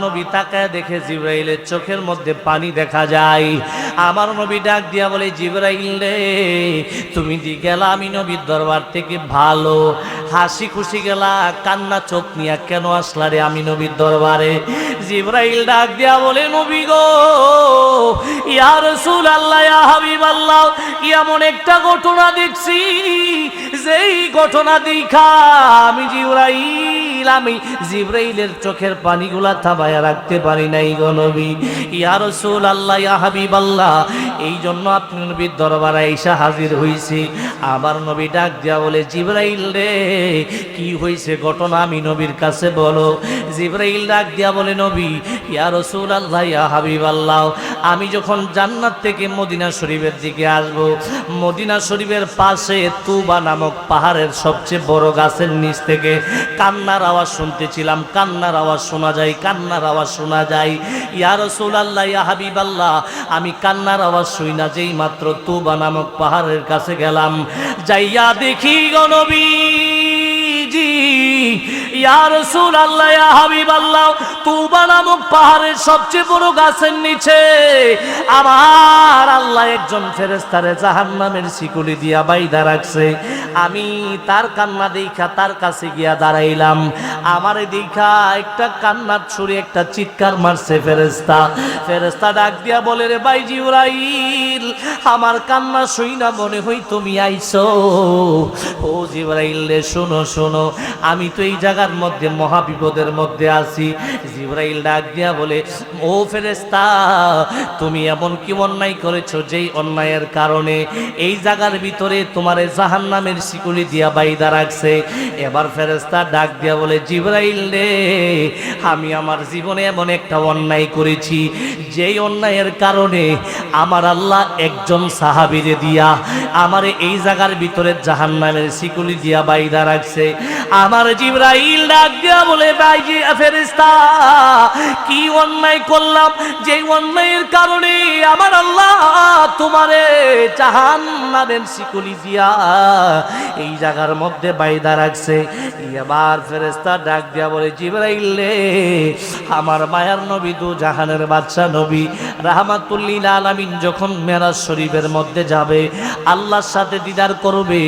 নবী তাকায় দেখে জিবরাইলের চোখের মধ্যে পানি দেখা যায়। আমার নবী ডাক দিয়া বলে, জিবরাইল রে, তুমি দি গেলা আমি নবীর দরবার থেকে ভালো হাসি খুশি গেলা, কান্না চোখ নিয়ে কেন আসলা রে আমি নবীর দরবারে? জিবরাইল ডাক দিয়া বলে, নবী গো, ইয়া রাসূলুল্লাহ, ইয়া হাবিবাল্লাহ, এমন একটা ঘটনা দেখছি, যেই ঘটনা দেখা আমি জিবরাইলের চোখের পানিগুলা থামায়া রাখতে পারি নাই গো নবী। ইয়া রাসূলুল্লাহ, ইয়া হাবিবাল্লাহ, এই জন্য আপনি নবীর দরবারে এসে হাজির হইছি। আমার নবী ডাক দিয়া বলে, জিবরাইল রে, কি হয়েছে ঘটনা আমি নবীর কাছে বলো। জিবরাইল ডাক দিয়া বলে, নবী, ইয়া রাসূলুল্লাহ, ইয়া হাবিবাল্লাহ, আমি যখন জান্নাত থেকে মদিনা শরীফের দিকে আসব, মদিনা শরীফের পাশে তুবা নামক পাহাড়ের সবচেয়ে বড় গাছের নিচ থেকে কান্নার আওয়াজ শুনতেছিলাম। কান্নার আওয়াজ শোনা যায়, কান্নার আওয়াজ শোনা যায়। ইয়া রাসূলুল্লাহ, ইয়া হাবিবাল্লাহ, আমি কান্নার আওয়াজ শুই না, যেই মাত্র তুবা নামক পাহাড়ের কাছে গেলাম, যাইয়া দেখি গো নবীজি, ইয়া রাসূলুল্লাহ, ইয়া হাবিবাল্লাহ, তুবা নামক পাহাড়ের সবচেয়ে বড় গাছের নিচে আমার আল্লাহ একজন ফেরেশতারে জাহান্নামের শিকলি দিয়া বাইধা রাখছে। আমি তার কান্না দেখা তার কাছে গিয়া দাঁড়াইলাম। আমারে দেখা একটা কান্নার ছুরি একটা চিৎকার মারছে ফেরেশতা। ফেরেশতা ডাক দিয়া বলে, রে ভাই জিবরাইল, আমার কান্না শুই না মনে হই তুমি আইছো। ও জিবরাইল রে, শোনো শোনো, আমি তো এই জায়গার মধ্যে মহা বিপদের মধ্যে আছি। জিবরাইল ডাক দিয়া বলে, ও ফেরেশতা, তুমি এমন কি অন্যায় করেছো যেই অন্যায়ের কারণে এই জায়গার ভিতরে তোমারে জাহান্নামের শিকলি দিয়া বাইধা রাখছে? এবার ফেরেশতা ডাক দিয়া বলে, জিবরাইল রে, আমি আমার জীবনে এমন একটা অন্যায় করেছি যেই অন্যায়ের কারণে আমার আল্লাহ একজন সাহাবীরে দিয়া আমারে এই জায়গার ভিতরে জাহান্নামের শিকলি দিয়া বাইধা রাখছে। আমার জিবরাইল ডাক দিয়া বলে, ভাই জি ফেরেশতা, কি অন্যায় করলাম যেই অন্যায়ের কারণে আমার আল্লাহ তোমারে জাহান্নামের শিকলি দিয়া এই জায়গার মধ্যে বাইধা রাখছে? এবার ফেরেশতা ডাক দিয়া বলে, জিবরাইল রে, আমার মায়ার নবী দু জাহানের বাদশা নবী রাহমাতুল লিল আলামিন যখন মেরাজ শরীফের মধ্যে যাবে, আল্লাহর সাথে দিদার করবে,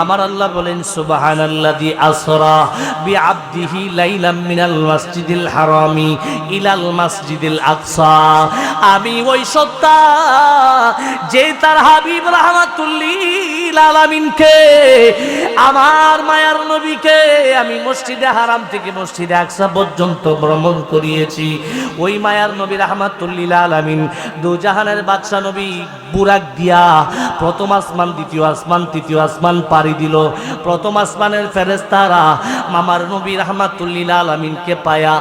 আমার আল্লাহ বলেন, সুবহানাল্লাযী আসরা বিআবদিহি লাইলাম মিনাল মাসজিদিল হারামি ইলাল মাসজিদিল আকসা। আমি ওই সত্তা যে তার হাবিব রাহমাতুল লিল আলামিনকে, আমার মায়ার নবীকে আমি মসজিদে হারাম থেকে মসজিদে আকসা পর্যন্ত ভ্রমণ করিয়েছি। ওই মায়ার নবী রাহমাতুল লিল আলামিন দু জাহানের বাদশা নবী বুরাক দিয়া প্রথম আসমান, দ্বিতীয় আসমান, তৃতীয় আসমান পাড়ি দিল। প্রথম আসমানের ফেরেশতারা আমার নবী রাহমাতুল লিল আলামিনকে পায়া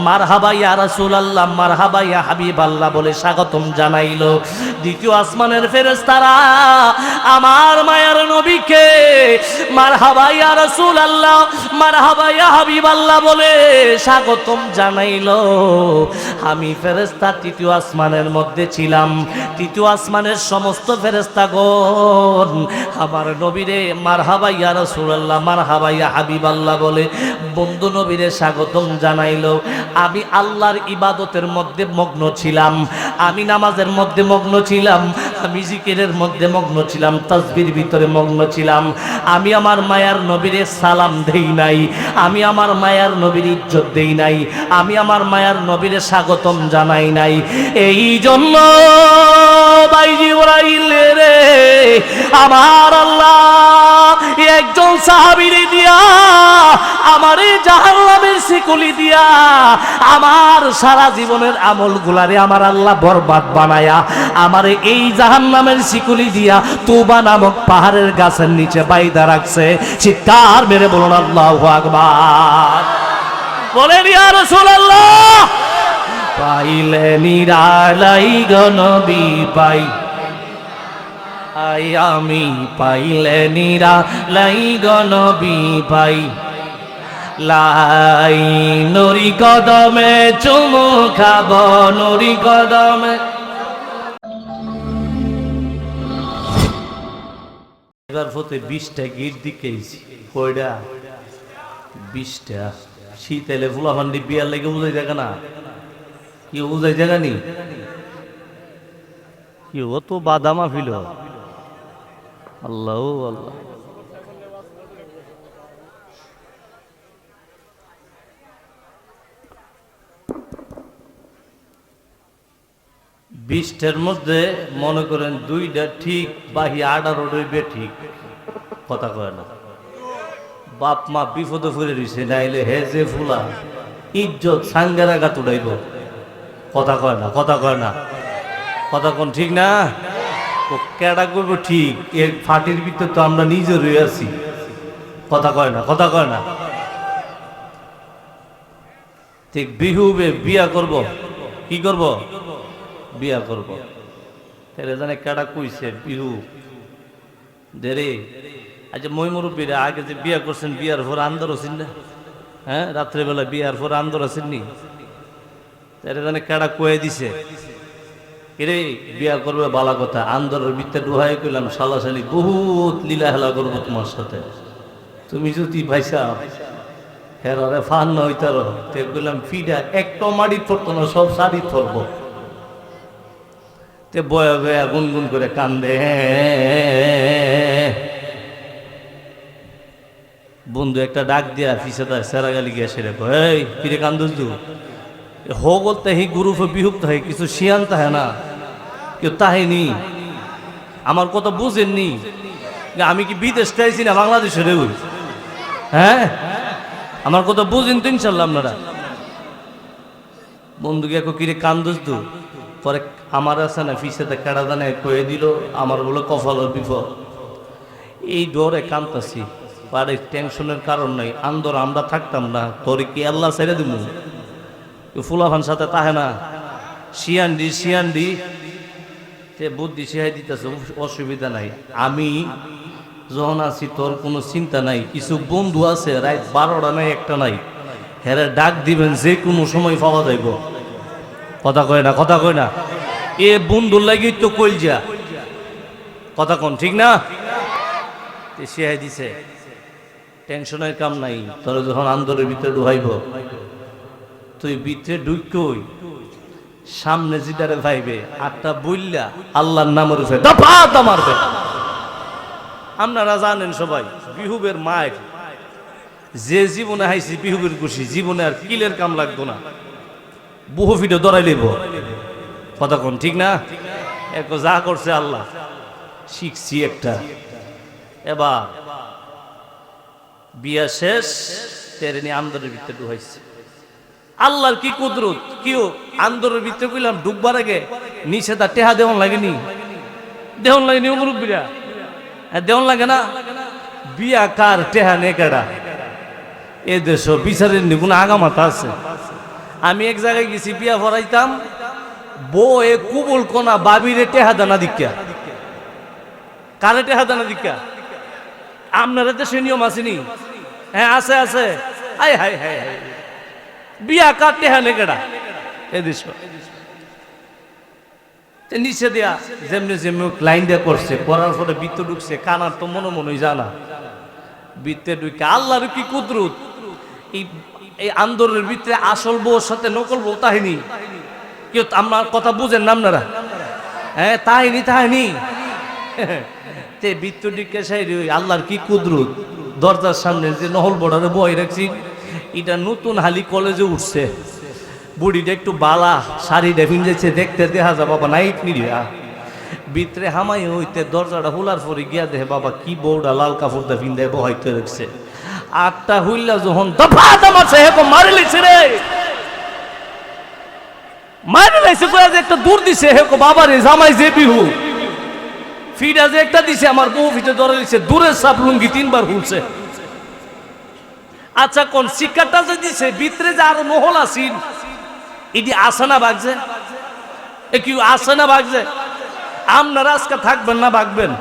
মারহাবা ইয়া রাসূলুল্লাহ, মারহাবা ইয়া হাবিবাল্লাহ বলে স্বাগতম জানাইলো। দ্বিতীয় আসমানের ফেরেশতারা আমার মায়ার নবীকে মারহাবা ইয়া রাসূলুল্লাহ, মারহাবা ইয়া হাবিবাল্লাহ বলে স্বাগতম জানাইলো। আমি ফেরেশতা তৃতীয় আসমানের মধ্যে ছিলাম। তৃতীয় আসমানের সমস্ত ফেরেশতাগণ আমার নবীরে মারহাবা ইয়া রাসূলুল্লাহ, মারহাবা ইয়া হাবিবাল্লাহ বলে বন্ধু নবীরে স্বাগতম জানাইলো। আমি আল্লাহর ইবাদতের মধ্যে মগ্ন ছিলাম, আমি নামাজের মধ্যে মগ্ন ছিলাম, আমি জিকিরের মধ্যে মগ্ন ছিলাম, তাসবির ভিতরে মগ্ন ছিলাম। আমি আমার মায়ার নবীরে সালাম দেই নাই, আমি আমার মায়ার নবীর ইজ্জত দেই নাই, আমি আমার মায়ার নবীরে স্বাগতম জানাই নাই। এই জন্য ভাই জিবরাইল রে, আমার আল্লাহ একজন সাহাবীরে দিয়া আমারে জাহান্নামের শিকলি দিয়া আমার সারা জীবনের আমলগুলারে আমার আল্লাহ বরবাদ বানায়া আমারে এই জাহান্নামের শিকলি দিয়া তুবা নামক পাহাড়ের গাছের নিচে বাইধা রাখছে। চিৎকার মেরে বলুন আল্লাহু আকবার। বলেন ইয়া রাসূলুল্লাহ। পাইলে নিরালাই গো নবী পাই, আমি পাইলে নিরালাই গো নবী পাই, লাই নুরি কদমে চুমু খাব, নুরি কদমে। এবার হতে 20টা গিট দিকেছি, কয়টা? 20টা। শীত এলে ফুলাফান্ডি বিয়ার লেগে বুঝাই থাকে না, কি বুঝাই জায়গা নি কি ও তো বাদামা ফিল আল্লাহ আল্লাহ। বিশটার মধ্যে মনে করেন 2টা ঠিক বাহি 18 ঠিক কথা কয় না। বাপ মা বিপদে ফুলে রয়েছে নাইলে হে যে ফুলা ইজ্জত সাঙ্গের আগা তুড়াইব। কথা কয় না কথা কয় না কথা কোন ঠিক না। ও কেডা করবো ঠিক এর ফাটির ভিতরে তো আমরা নিজে রয়ে আছি। কথা কয় না কথা কয় না। ঠিক বিহুবে বিয়া করব কি করব বিয়া করব। তাহলে জানে কেডা কইছে বিহু দেরে। আচ্ছা মই মুরব্বীরা আগে যে বিয়া করছেন বিয়ার পর আন্দর আছেন না? হ্যাঁ রাত্রেবেলা বিয়ার পর আন্দর আছেন নি? তাহলে জানে কেডা কয়ে দিছে এরে বিয়া করবে বালা কথা। আন্দরের ভিতরে ডুহাই কইলাম সালাসালি বহুত লীলা হেলা করবো তোমার সাথে। তুমি যদি ভাইসা হেরারে ফান না হইতার তে কইলাম ফিডা একটা মাড়ি পড়তো না সব শাড়ি ধরবো। তে বয়া বয়া গুনগুন করে কান্দে। বন্ধু একটা ডাক দিয়া পিছে তার সেরা গালি গিয়া সেরে কই ফিরে কান্দুস দু হো বলতে হি গুরুফ বিহুক্ত হয় কিছু শিয়ান তাহে না কেউ তাহেনি। আমার কথা বুঝেননি আমি কি বিদেশ চাইছি না বাংলাদেশের? হ্যাঁ আমার কথা বুঝেন তো ইনশাল্লাহ আপনারা। বন্ধুকে এক কিরে কান্দুস দু পরে আমার আছে না ফিসেতে কেডা দানে কয়ে দিল আমার বলে কপালের বিপদ। এই ডরে কান্দতাছি পারে টেনশনের কারণ নাই। আন্দর আমরা থাকতাম না তোর কি আল্লাহ ছেড়ে দিব? ফুলাফান সাথে তাহে না শিয়ান্ডি শিয়ান্ডি সে বুদ্ধি শিখাই দিতেছে অসুবিধা নাই। আমি যখন আছি তোর কোনো চিন্তা নাই। কিছু বন্ধু আছে রাত 12টা নাই একটা নাই হেরে ডাক দিবেন যে কোনো সময় পাওয়া যাইব। কথা কয় না কথা কয় না। এ বন্ধুর লাগি তো কইল যা কথা কোন ঠিক না। শিখাই দিছে টেনশনের কাম নাই। তোর যখন আন্দরের ভিতরে ঢুকাইব তুই ভিতরে ঢুকই সামনে জিদারে ভাইবে আটটা বইল্লা আল্লাহর নামের উপরে দফা মারবে। আপনারা জানেন সবাই বিহুবের মায়ের যে জীবনে হাইছি বিহুবের খুশি জীবনে আর কিলের কাম লাগতো না। বহু ফিটে দরাই লইব। কথা কোন ঠিক না। এক যা করছে আল্লাহ শিখছি একটা। এবার বিয়া শেষ তেরে নিয়ে আন্দরের ভিতরে ঢুকাইছে। আল্লাহর কি কুদরত কিও আন্দরের ভিতরে কইলাম ডুববার আগে নিচে তার টেহা দেওয়ান লাগেনি দেওয়ান লাগেনি মুরব্বীরা দেওয়ান লাগে না। বিয়া কার টেহা নে কেডা এ দেশ বিচারের নি কোনো আগামাতা আছে? আমি এক জায়গায় গেছি বিয়া ভরাইতাম বউ এ কুবল কোনা বাবিরে টেহা দানা দিকা কারে টেহা দানা দিকা। আপনারা দেশে নিয়ম আসেনি? হ্যাঁ আছে আছে। হাই হাই হাই হাই বিয়া কাটতে হানে কেডা এ দেশ নিচে দেয়া যেমনি যেমনি লাইন দেয়া করছে করার পরে বৃত্ত ঢুকছে কানার তো মনে মনে জানা বৃত্তে ঢুকে আল্লাহর কি কুদরত। এই আন্দোলনের ভিতরে আসল বউর সাথে নকল বউ তাহিনী কেউ আমার কথা বুঝেন না আপনারা? হ্যাঁ তাহিনী তাহিনী তে বৃত্ত ঢুকে সাই আল্লাহর কি কুদরত। দরজার সামনে যে নহল বর্ডারে বই রাখছি এটা নতুন হালি কলেজে উঠছে। বুড়িটা একটু বালা শাড়িটা ভিজেছে দেখতে দেখা যা বাবা নাইট নিরিয়া ভিতরে হামাই হইতে দরজাটা হুলার পরে গিয়া দেখে বাবা কি বউটা লাল কাপড়টা ভিন্দে বহাইতে রাখছে। আটটা হুইলা যখন দফা দামাছে হেকো মারি লিছে রে মারি লাইছে কয়ে যে একটা দূর দিছে হেকো বাবা রে জামাই যে বিহু ফিডা যে একটা দিছে আমার বউ ভিতরে ধরে লিছে দূরের সাপ লুঙ্গি 3বার হুলছে। আচ্ছা কোন শিক্ষাটা যে দিছে ভিতরে যে আরো নহল আসিন এটি আসে না বাগছে এ কি আসে না বাগছে? আপনারা আজকে থাকবেন না বাগবেন?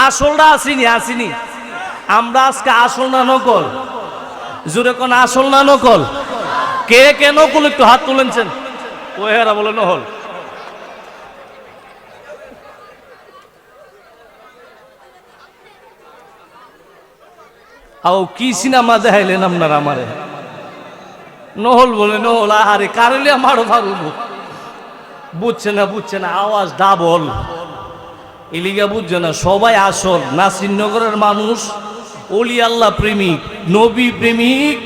আসলটা আসিনি আসিনি আমরা আজকে আসল না নকল? জোরে কোন আসল না নকল? কে কে নকল একটু হাত তুলেছেন। ও হেরা বলে নহল। আও কি সিনেমা দেখাইলেন আপনারা আমারে? নহল বলে নহল, আরে কারলে আমারও পারব, বুঝছে না, আওয়াজ ডাবল, এলিগা বুঝছে না। সবাই আসল নাসিরনগরের মানুষ, ওলি আল্লাহ প্রেমিক, নবী প্রেমিক।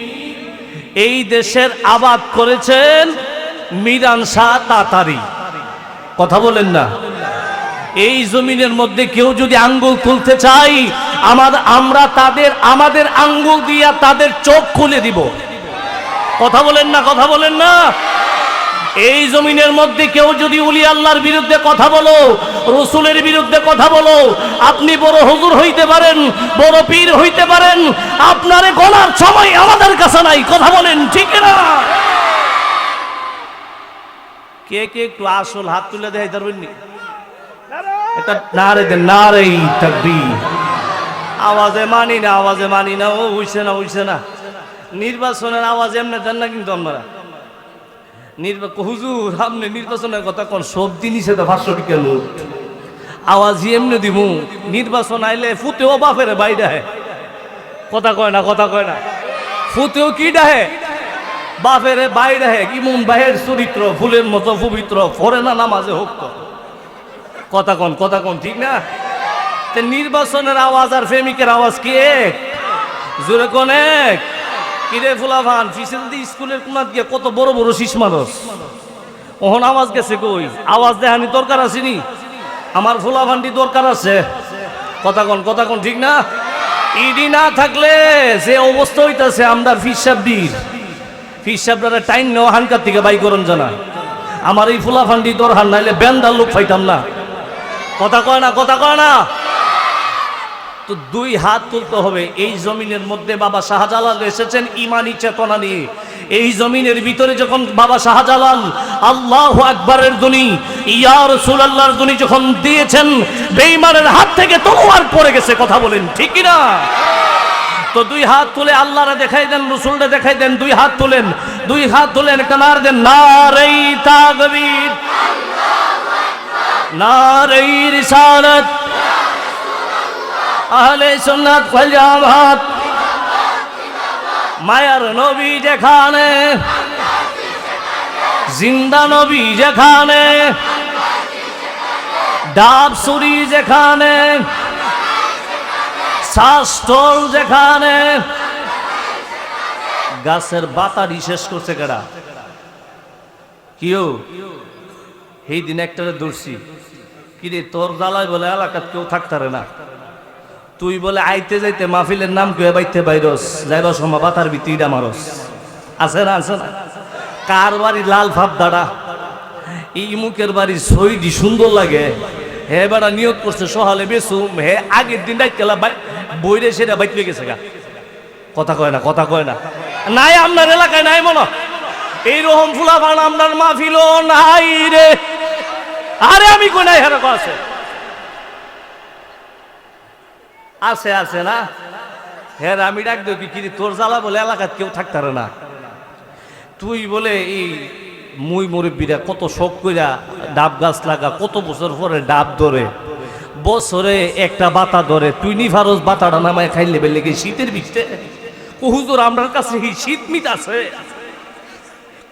এই দেশের আবাদ করেছেন মিরান শাহ তাতারি, কথা বলেন না। এই জমিনের মধ্যে কেউ যদি আঙ্গুল তুলতে চাই, আমরা আমাদের আঙ্গুল দিয়া তাদের চোখ খুলে দিব, কথা বলেন না। এই জমিনের মধ্যে কেউ যদি উলি আল্লাহর বিরুদ্ধে কথা বলো, রসুলের বিরুদ্ধে কথা বলো, আপনি বড় হুজুর হইতে পারেন, বড় পীর হইতে পারেন, আপনারে গলার সময় আমাদের কাছে নাই, কথা বলেন ঠিক না? কে একটু আসল হাত তুলে দেখাই পারবেন নি? এটা নারে দেন, নারে তাকবীর। আওয়াজে মানি না, ও হইছে না। নির্বাচনের আওয়াজ এমনি দেন না কিন্তু আপনারা। হুজুর আপনি নির্বাচনের কথা কোন, সব জিনিসে তো 500 টাকা নোট, আওয়াজ এমনি দিব। নির্বাচন আইলে ফুতেও বাপের বাইরে, কথা কয় না। ফুতেও কি ডাহে, বাপের বাইরে। ইমন ভাইয়ের চরিত্র ফুলের মতো পবিত্র, ফরে না নামাজে হোক তো, কথা কন ঠিক না? নির্বাচনের আওয়াজ আর প্রেমিকের আওয়াজ কি এক? জোরে কোন এক? কিরে ফুলাফান ফিসেলদি স্কুলের কোনাত গিয়ে কত বড় বড় শীষ মানুষ, ওহন আওয়াজ গেছে কই? আওয়াজ দেখানি দরকার আছে নি? আমার ফুলাফানটি দরকার আছে, কথা কন ঠিক না? ইডি না থাকলে যে অবস্থা হইতাছে, আমরা ফিসাবরা টাইম নেওয়া হানকার থেকে বাই করন জানা। আমার এই ফুলাফানটি দরকার, নাইলে বেন্দার লোক পাইতাম না, কথা কয় না। তো 2 হাত তুলতে হবে। এই জমিনের মধ্যে বাবা শাহজালাল এসেছেন ইমানি চেতনা নিয়ে। এই জমিনের ভিতরে যখন বাবা শাহজালাল আল্লাহু আকবারের ধ্বনি, ইয়া রাসূলুল্লাহর ধ্বনি যখন দিয়েছেন, বেঈমানের হাত থেকে তলোয়ার পড়ে গেছে, কথা বলেন ঠিক কি না? তো 2 হাত তুলে আল্লাহরে দেখাই দেন, রাসূলরে দেখাই দেন। 2 হাত তুলেন, একটা নারা দেন, নারে তাকবীর, নারে রিসালাত, আহলে সুন্নাত ওয়াল জামাত। মায়ার নবী যেখানে, জিন্দা নবী যেখানে, ডাব সুরি যেখানে, শাস্ত্রল যেখানে, গাছের বাতারি শেষ করছে কেডা? কিও সেই দিন একটারে দৌড়ছি, কিরে তোর জ্বালায় বলে এলাকাত কেউ থাকতারে না, তুই বলে আইতে যাইতে মাহফিলের নাম কয়ে বাইতে বাইরস, যাইবার সময় বাতার ভিতরে মারস, আছে না? কার বাড়ি লাল ভাব দাঁড়া, এই মুখের বাড়ি সইডি সুন্দর লাগে, হে বেড়া নিয়ত করছে সহালে বেসুম, হে আগের দিন ডাইকেলা বইরে সেটা বাইতে গেছে গা, কথা কয় না। নাই আপনার এলাকায় নাই মনে এইরকম ফুলাফান, আপনার মাহফিলও নাই রে। আরে আমি কই নাই, হেরক আছে না? হ্যাঁ আমি ডাক দেব কি তোর জ্বালা বলে এলাকাত কেউ থাকতারে না, তুই বলে এই মুই মুরব্বীরা কত শখ কইরা ডাব গাছ লাগা, কত বছর পরে ডাব ধরে, বছরে একটা বাতা ধরে, তুই নিফারস বাতাটা নামায় খাইলে বেলে গিয়ে শীতের ভিতরে। হুজুর আমার কাছে এই শীত মিট আছে,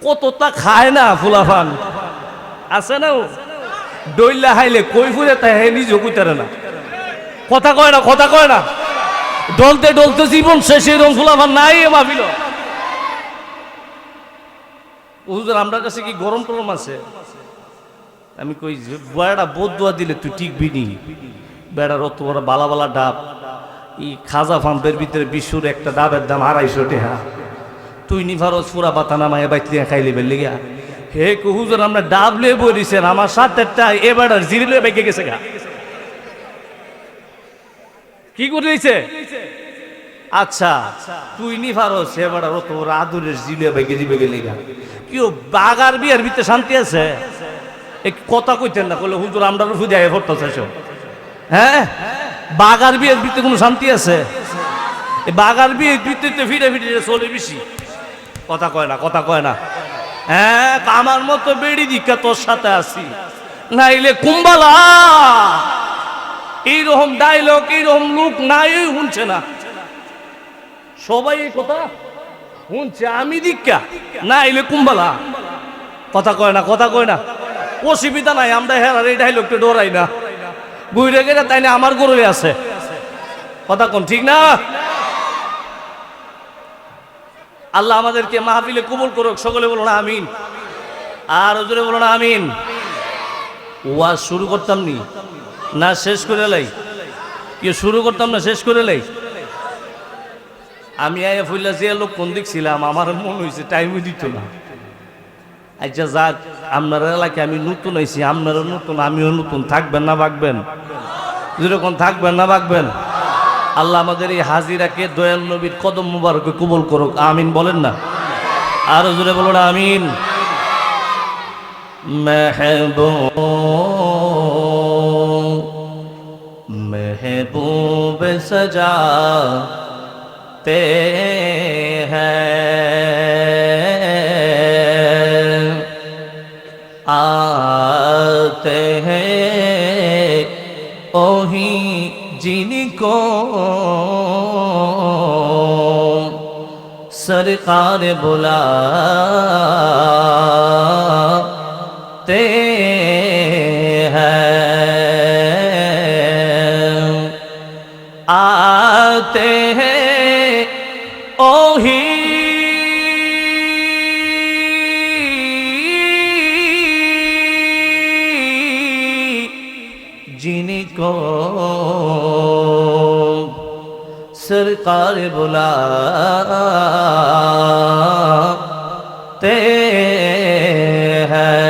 কতটা খায় না ফুলাফান, আছে না? ডইলা হাইলে কই ফুরে তাই নিজে কইতারে না, কথা কয় না। ডলতে জীবন শেষে এরকম ফুলাফান নাই ভাবিল। হুজুর আমার কাছে কি গরম টরম আছে? আমি কই বেড়া বদুয়া দিলে তুই টিকবি নি, বেড়ার অত বড় বালা ডাব, এই খাজা ফাম্পের ভিতরে বিশুর একটা ডাবের দাম 250 টাকা, তুই নিফারস পুরা বাতা নামায় বাইতে খাইলে বের লেগে। হে হুজুর আমরা ডাব লে বলিছেন, আমার সাথেরটা এ বেড়ার জিরিলে বেঁকে গেছে গা, কি করে দিয়েছে? আচ্ছা তুই নিফারস হে বেড়ার অত বড় আদুরের জিলিয়া বেঁকে দিবে গেলে গা, কেউ বাগার বিয়ের ভিতরে শান্তি আছে? কথা কইতেন না, কইলে হুজুর আমরা ফুদিয়ে ভরতে চাইছো। হ্যাঁ বাগার বিয়ের ভিতরে কোনো শান্তি আছে? বাগার বিয়ের ভিতরে ফিরে চলে বেশি, কথা কয় না। হ্যাঁ আমার মতো বেড়ি দিকা তোর সাথে আছি, নাইলে কুম্বালা। এইরকম ডায়লগ, এইরকম লোক নাই শুনছে না, সবাই এই কথা শুনছে আমি দীক্ষা না এলে কুম্বালা কথা কয় না অসুবিধা নাই, আমরা হেরার এই ডাইলগটা ডরাই না, বুঝে গেলে তাই না আমার গরুই আছে, কথা কোন ঠিক না? আল্লাহ আমাদেরকে মাহফিলে কবুল করুক, সকলে বলো না আমিন, আর জোরে বলো না আমিন। ওয়াজ শুরু করতাম নি না শেষ করে লাই? কি শুরু করতাম না শেষ করে লাই? আমি আয়া ফুল্লা যে লোক কোন দিক ছিলাম, আমার মনে হয়েছে টাইমই দিত না। আচ্ছা যাক, আপনার এলাকায় আমি নতুন হয়েছি, আপনারও নতুন, আমিও নতুন, থাকবেন না বাঁকবেন? যেরকম থাকবেন না বাঁকবেন? আল্লাহ আমাদের এই হাজিরাকে দয়াল নবীর কদম মুবারকে কবুল করুক, আমিন বলেন না? আরো জোরে বলো না আমিন। महबूब सजाते हैं, आते हैं ओही जिनको सरकार बुलाते हैं, आते हैं ओही जिनको सरकार बुलाते हैं।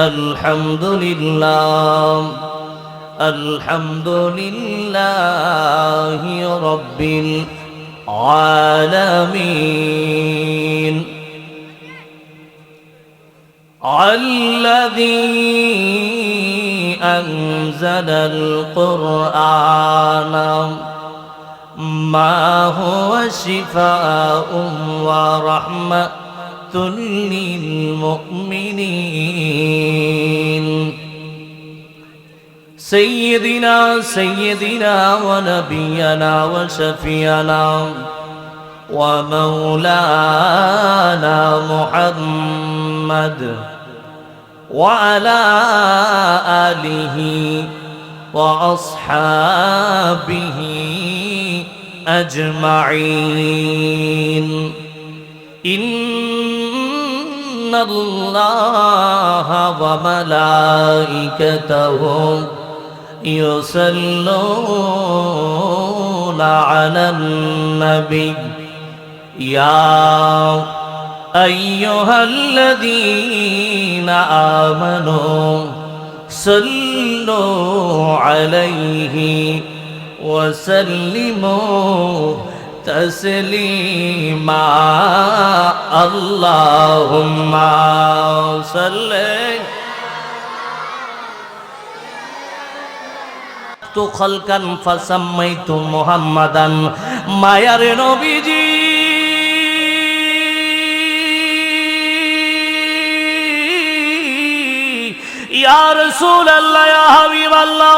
अल्हम्दुलिल्लाह अल्हम्दुलिल्लाहि रब्बिल आलमीन الذي أنزل القرآن ما هو شفاء ورحمة للمؤمنين سيدنا ونبينا وشفيعنا ومولانا محمد وعلى آله وأصحابه أجمعين إن الله وملائكته يصلون على النبي يا أيها الذين آمنوا صلوا عليه وسلموا تسليما اللهم صل خلقا فسميت محمدا মায়ার নবীজি ইয়া রাসূলুল্লাহ ইয়া হাবিবাল্লাহ,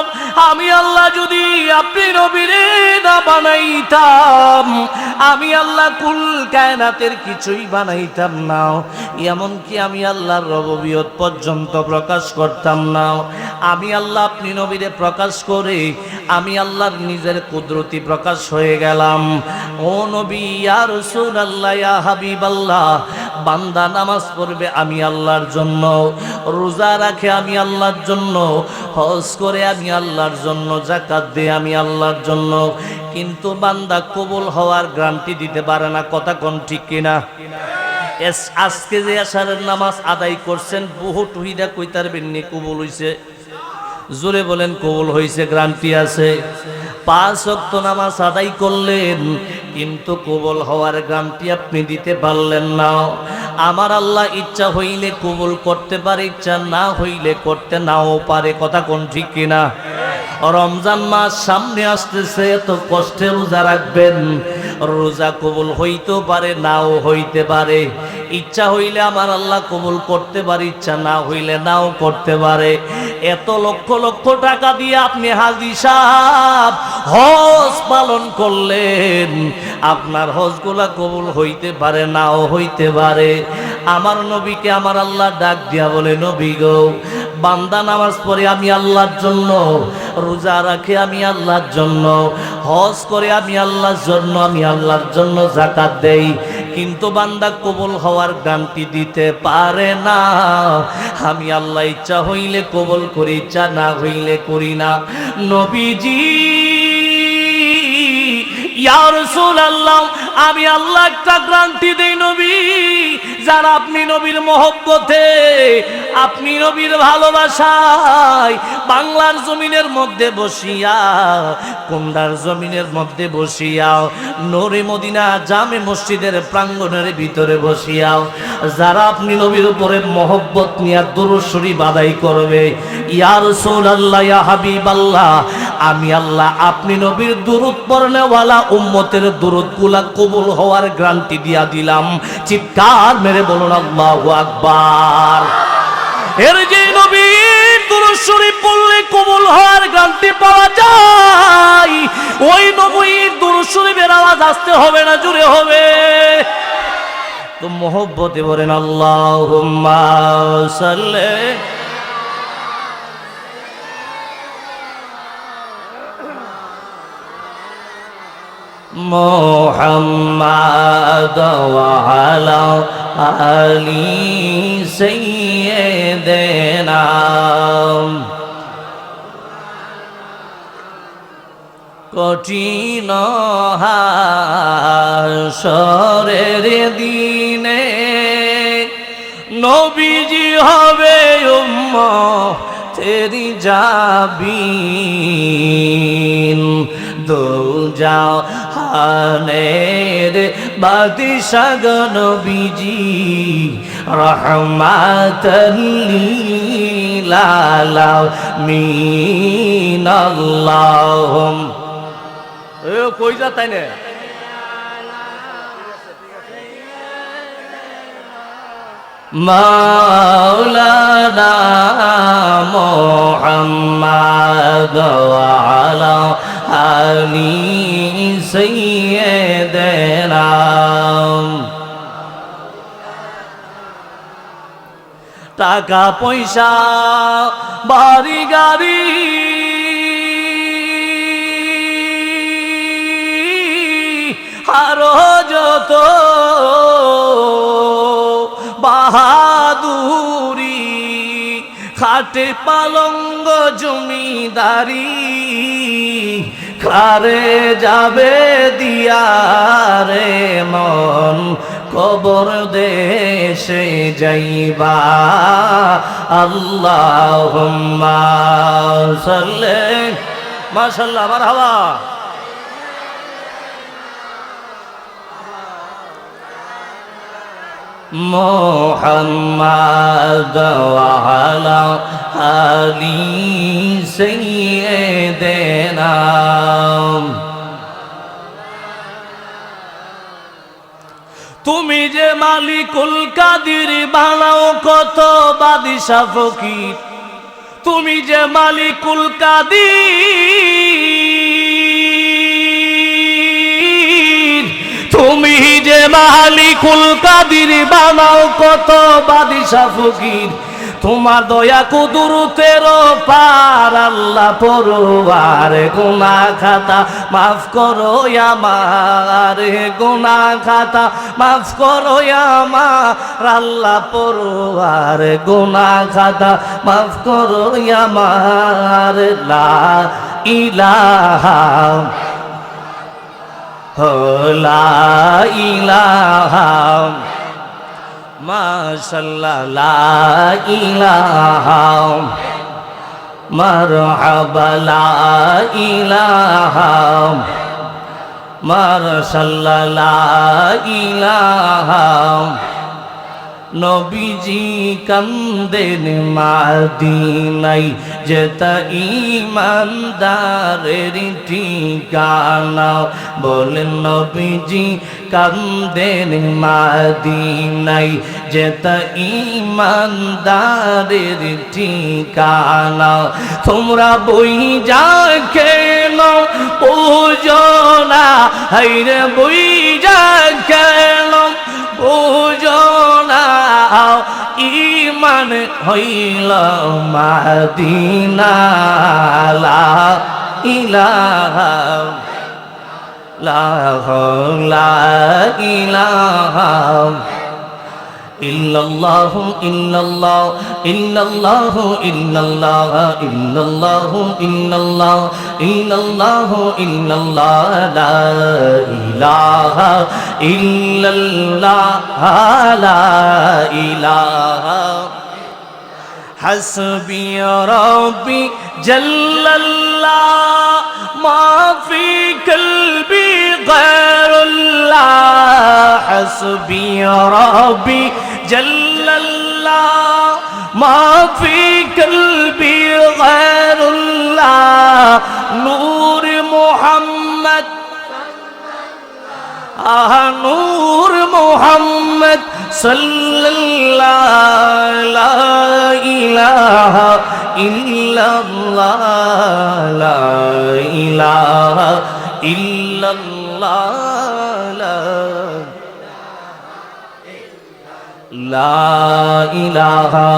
আমি আল্লাহ যদি আপনি নবীরে না বানাইতাম, আমি আল্লাহ কুল কায়নাতের কিছুই বানাইতাম না, এমনকি আমি আল্লাহর রবুবিয়ত পর্যন্ত প্রকাশ করতাম না। আমি আল্লাহ আপনি নবীরে প্রকাশ করে আমি আল্লাহর নিজের কুদরতি প্রকাশ হয়ে গেলাম। ও নবী ইয়া রাসূলুল্লাহ ইয়া হাবিবাল্লাহ, বান্দা নামাজ পড়বে আমি আল্লাহর জন্য, রোজা রাখে আমি আল্লাহর জন্য, হজ করে আমি আল্লাহর জন্য, যাকাত দেয় আমি আল্লাহর জন্য, কিন্তু বান্দা কবুল হওয়ার গ্যারান্টি দিতে পারে না। কথা কোন ঠিক কিনা? আজকে যে আশারের নামাজ আদায় করছেন, বহু টুহিদা কইতার বেননি কবুল হইছে, জোরে বলেন কবুল হইছে, গ্যারান্টি আছে। 5 ওয়াক্ত নামাজ আদায় করলেন, কিন্তু কবুল হওয়ার গ্যারান্টি আপনি দিতে পারলেন না। আমার আল্লাহ ইচ্ছা হইলে কবুল করতে পারে, ইচ্ছা না হইলে করতে নাও পারে। কথা কোন ঠিক কিনা? রমজান মাস সামনে আসতেছে, এত কষ্টে রোজা রাখবেন, রোজা কবুল হইতেও পারে নাও হইতে পারে, ইচ্ছা হইলে আমার আল্লাহ কবুল করতে পারে, ইচ্ছা না হইলে নাও করতে পারে। এত লক্ষ লক্ষ টাকা দিয়ে আপনি হাজী সাহেব হজ পালন করলেন, আপনার হজগুলা কবুল হইতে পারে, নাও হইতে পারে। আমার নবীকে আমার আল্লাহ ডাক দিয়া বলে, নবী গো, বান্দা নামাজ পড়ে আমি আল্লাহর জন্য, রোজা রাখে আমি আল্লাহর জন্য, হজ করে আমি আল্লাহর জন্য, আমি আল্লাহর জন্য যাকাত দেই, কিন্তু বান্দা কবুল হওয়ার গ্যারান্টি দিতে পারে না। আমি আল্লাহ ইচ্ছা হইলে কবুল করি, ইচ্ছা না হইলে করি না। নবীজি ইয়া রাসূলুল্লাহ, আমি আল্লাহ একটা গ্যারান্টি দেই নবী, যারা আপনি নবীর মহব্বতে, আপনি নবীর ভালোবাসায় বাংলার জমিনের মধ্যে বসিয়া, কুন্ডার জমিনের মধ্যে বসিয়া, নূরে মদিনা জামে মসজিদের প্রাঙ্গণের ভিতরে বসিয়া, যারা আপনি নবীর উপরে মহব্বত নিয়ে দুরূদ শরীফ আদায় করবে, ইয়া রাসূলুল্লাহ, ইয়া হাবিবাল্লাহ, আমি আল্লাহ আপনি নবীর দুরূদ পড়নেওয়ালা উম্মতের দুরূদগুলা কবুল হওয়ার গ্যারান্টি দিয়া দিলাম। চিৎকার মেরে বলুন আল্লাহু আকবার। এর যে নবীর দুরূদ শরীফ পড়লে কবুল হওয়ার গ্যারান্টি পাওয়া যায়, ওই নবীর দুরূদ শরীফের আওয়াজ আসতে হবে না জোরে হবে? তো মহব্বতে বলেন আল্লাহুম্মা সাল্লি মুহাম্মাদ ওয়া আলা আলি সাইয়্যিদিনা। কঠিন হাসরের দিনে নবীজি হবে উম্মতের জাবিন, দোজাহানের বাদশাহ নবীজি রহমাতাল লিল আলামিন। আল্লাহুম্মা কই যা তাই না মাওলানা মুহাম্মাদ ওয়া আলা আলি সাইয়্যিদিনা। টাকা পয়সা বাড়ি গাড়ি আরো যত বাহাদুরি, খাটে পালঙ্গ জমিদারি, কারে যাবে দিয়ারে মন, কবর দেশে যাইবা। আল্লাহুম্মা সাল্লি, মাশাআল্লাহ, মারহাবা। মুহাম্মাদ ওয়া আলা আলি সাইয়্যিদিনা। তুমি যে মালিকুল কাদির, বানাও কত বাদশা ফকির, তুমি যে মালিকুল কাদির, তুমি যে মালিকুল কাদির, বানাও কত বাদশা ফকির, তোমার দয়া কুদরতের পার আল্লাহ পরওয়ার, গুনাহ খাতা মাফ করো আমার, গুনাহ খাতা মাফ করো আমার আল্লাহ পরওয়ার, গুনাহ খাতা মাফ করো আমার। লা ইলাহা লা ইলাহা মাশাআল্লাহ, লা ইলাহা মারহাবা, লা ইলাহা মাশাআল্লাহ, লা ইলাহা নবীজি কান্দেন মাদিনায় যেটা ঈমানদারের ঠিকানা বলেন নবীজি কান্দেন মাদিনায় যেটা ঈমানদারের ঠিকানা তোমরা বই যা কেন বুঝো না হায়রে বই যা কেন বুঝো না ঈমান হইল মাদিনা লা ইলাহা লা ইলাহা ইল্লাল্লাহু ইল্লাল্লাহু ইল্লাল্লাহু ইল্লাল্লাহু ইল্লাল্লাহু ইল্লাল্লাহু ইল্লাল্লাহু ইল্লাল্লাহ লা ইলাহা ইল্লাল্লাহ লা ইলাহা হাসবি রাব্বি জাল্লাল্লাহ মা ফি কলবি গায়রুল্লাহ হাসবি রাব্বি জাল্লাল্লাহ মা ফি কলবি গায়রুল্লাহ নূর মুহাম্মদ নূর মুহাম্মদ সাল্লাল্লাহু লা ইলাহা ইল্লাল্লাহ লা ইলাহা ইল্লাল্লাহ লা ইলাহা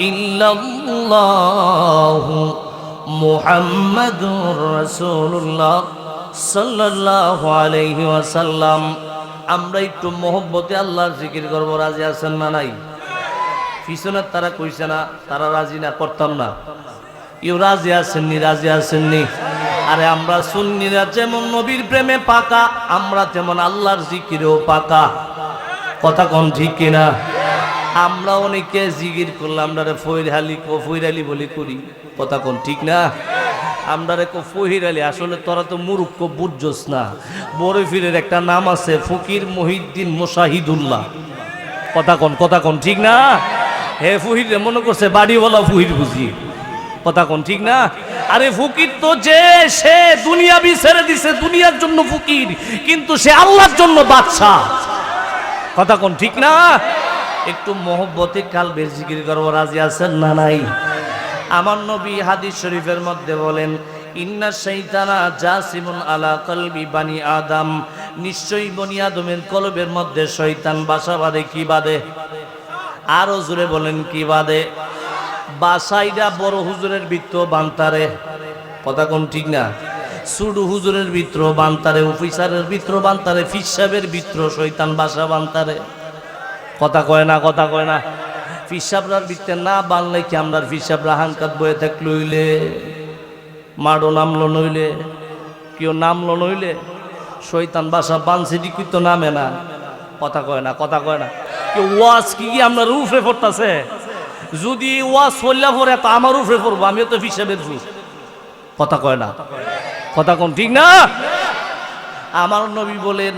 ইল্লাল্লাহ মুহাম্মাদুর রাসূলুল্লাহ সাল্লাল্লাহু আলাইহি ওয়াসাল্লাম। আমরা একটু মহব্বতে আল্লাহর জিকির করব, রাজি আছেন না নাই? পিছনের তারা কইছে না তারা রাজি না, করতাম না। ইউ রাজি আছেননি? রাজি আছেননি? আরে আমরা সুন্নিরা যেমন নবীর প্রেমে পাকা, আমরা তেমন আল্লাহর জিকিরেও পাকা। কথা কোন ঠিক কিনা? আমরা অনেকে জিকির করলাম, আমরা ফইরালি বলি করি। কথা কোন ঠিক না? আমরা ফহিরালি, আসলে তোরা তো মুরুক্ষ বুঝছস না। বড়ফিরের একটা নাম আছে ফকির মহিউদ্দিন মুশাহিদুল্লাহ। কথা কোন ঠিক না? হে ফহির মনে করছে বাড়িওয়ালা ফহির বুঝি। কথা কোন ঠিক না? আরে ফকির তো যে সে দুনিয়া ছেড়ে দিছে, দুনিয়ার জন্য ফকির, কিন্তু সে আল্লাহর জন্য বাদশা। কথা কোন ঠিক না? একটু মহব্বতে কালবের জিকির করবো, রাজি আছেন না নাই? আমার নবী হাদিস শরীফের মধ্যে বলেন ইন্না শাইতানা জাসিমুন আলা কলবি বানি আদম, নিশ্চয়ই বনি আদমের কলবের মধ্যে শয়তান বাসা বাঁধে। কি বাঁধে? আরো জোরে বলেন কি বাঁধে? বাসাইরা বড় হুজুরের ভিতর বান্তারে। কথা কোন ঠিক না? সুডু হুজুরের ভিতর বান্তারে, অফিসারের ভিতর বান্তারে, ফিসাবের ভিতর শয়তান বাসা বান্তারে। কথা কয় না? কথা কয় না? ফিসাবরার ভিতরে না বানলে কি আমরা ফিসাবরা হাঙ্কাত বয়ে থাকলে হইলে মাডো নামলো নইলে কেউ নামলো নইলে শয়তান বাসা বানছে কি তো নামে না। কথা কয় না? কথা কয় না? কেউ ওয়াজ কি আপনার রুফে পড়তেছে? যদি ওয়াজ ফল্লা পড়ে তা আমার রুফে পড়বো, আমিও তো ফিসাবের রুফ। কথা কয় না? কথা কোন ঠিক না? আমার নবী বলেন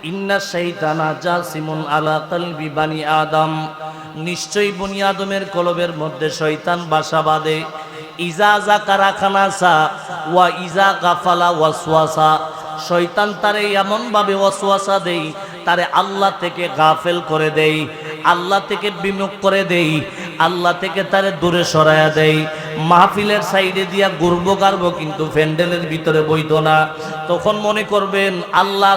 ইন্না শাইতানা জাসিমুন আলা কলবি বানি আদম, নিশ্চয়ই বনি আদমের কলবের মধ্যে শয়তান বাসা বাঁধে। ইজা যাকারা খানাসা ওয়া ইজা গাফালা ওয়াসওয়াসা, শয়তান তারে এমন ভাবে ওয়াসওয়াসা দেই, তারে আল্লাহ থেকে গাফেল করে দেই, আল্লাহ থেকে বিমুখ করে দেই, আল্লাহ থেকে তারে দূরে সরায়া দেই। মাহফিলের সাইডে দিয়া ঘুরবো গারবো, কিন্তু প্যান্ডেলের ভিতরে বইতো না। তখন মনে করবেন আল্লাহ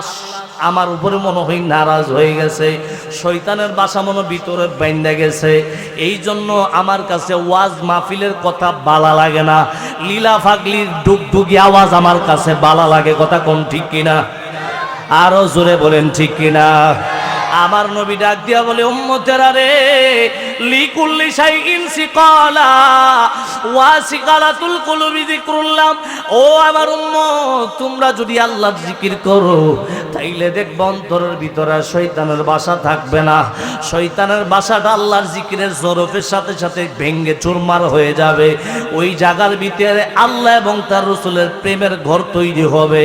আমার উপরে মনে হয় নারাজ হয়ে গেছে, শয়তানের বাসা মনে ভিতরে বাইন্দা গেছে। এই জন্য আমার কাছে ওয়াজ মাহফিলের কথা বালা লাগে না, লীলা ফাগলির ডুগডুগি আওয়াজ আমার কাছে বালা লাগে। কথা কোন ঠিক কিনা? আরো জোরে বলেন ঠিক কিনা? আমার নবী ডাক দিয়া বলে উম্মতেরা রে, লিকুল্লি শাইইন সিকালা ওয়া সিকালাতুল কুলুবি যিকরুল্লাহ। ও আমার উম্মত, তোমরা যদি আল্লাহর জিকির করো তাইলে দেখব অন্তরের ভিতরে শয়তানের বাসা থাকবে না। শয়তানের বাসাটা আল্লাহর জিকিরের জরফের সাথে সাথে ভেঙ্গে চুরমার হয়ে যাবে। ওই জায়গার ভিতরে আল্লাহ এবং তার রাসূলের প্রেমের ঘর তৈরি হবে।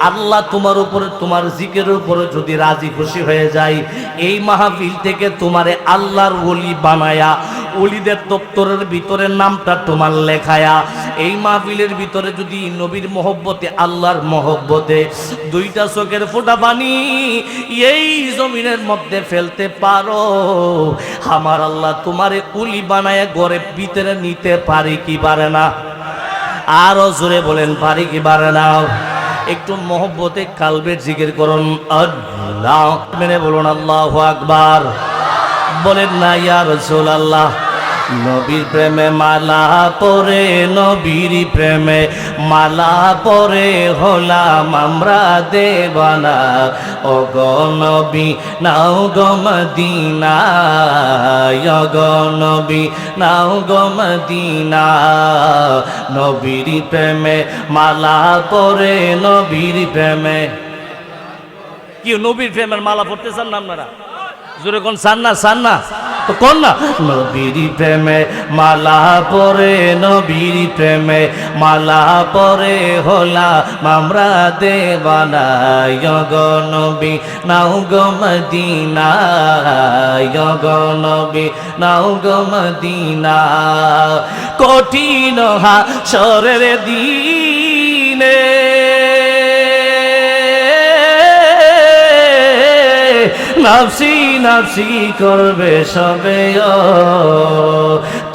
আল্লাহ তোমার উপরে, তোমার জিকিরের উপরে যদি রাজি খুশি হয়ে যায়, এই মাহফিল থেকে তোমারে আল্লাহর ওলি বানায়া, ওলিদের দপ্তরের ভিতরে নামটা তোমার লেখায়া, এই মাহফিলের ভিতরে যদি নবীর মহব্বতে, আল্লাহর মহব্বতে দুইটা চোখের ফোঁটা পানি এই জমিনের মধ্যে ফেলতে পারো, আমার আল্লাহ তোমারে ওলি বানায়া ঘরের ভিতরে নিতে পারে কি পারে না? আরো জোরে বলেন, পারি কি পারে না? একটু মহব্বতে কালবের জিকির করুন, আল্লাহ মেনে বলুন আল্লাহু আকবার। বলেন না ইয়া রাসূলুল্লাহ। নবীর প্রেমে মালা পরে, নবীর প্রেমে মালা পরে হলাম আমরা দেওয়ানা। ও গো নবী নাও গো মদিনা, ও গো নবী নাও গো মদিনা। নবীর প্রেমে মালা পরে, নবীর প্রেমে, কি নবীর প্রেমের মালা পড়তে চান না আপনারা? জোরে কোন চান না? চান না তো কোন না। নবীর প্রেমে মালা পরে, নবীর প্রেমে মালা পরে হলাম আমরা দেওয়ানা। ও গো নবী নাও গো মদিনা, ও গো নবী নাও গো মদিনা। কঠিন হাসরের দিনে নাফসি নাফসি করবে সবে,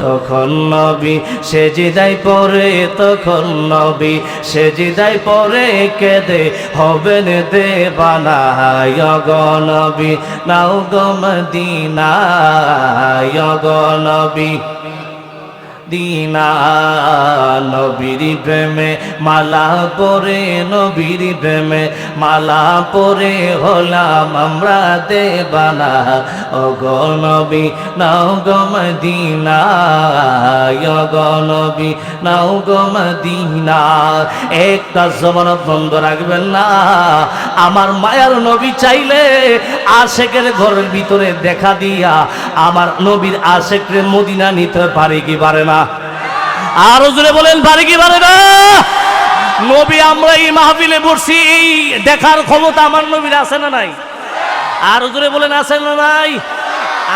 তখন নবী সেজদায় পড়ে, তখন নবী সেজদায় পড়ে কেঁদে হবেন দেওয়ানা। ও গো নবী নাও গো মদিনা, ও গো নবী দিনা। নবীর প্রেমে মালা পরে, নবীর প্রেমে মালা পরে হলাম আমরা দেওয়ানা। ও গো নবী নাও গো মদিনা, ও গো নবী নাও গো মদিনা। একটা জবান বন্ধ রাখবেন না। আমার মায়ার নবী চাইলে আশেকের ঘরের ভিতরে দেখা দিয়া আমার নবীর আশেকরে মদিনা নিতে পারে কি পারে না? আরো জোরে বলেন, পারে কি পারে না? নবী আমরা এই মাহফিলে বসছি, এই দেখার ক্ষমতা আমার নবীর আছে না নাই? আরো জোরে বলেন, আছে না নাই?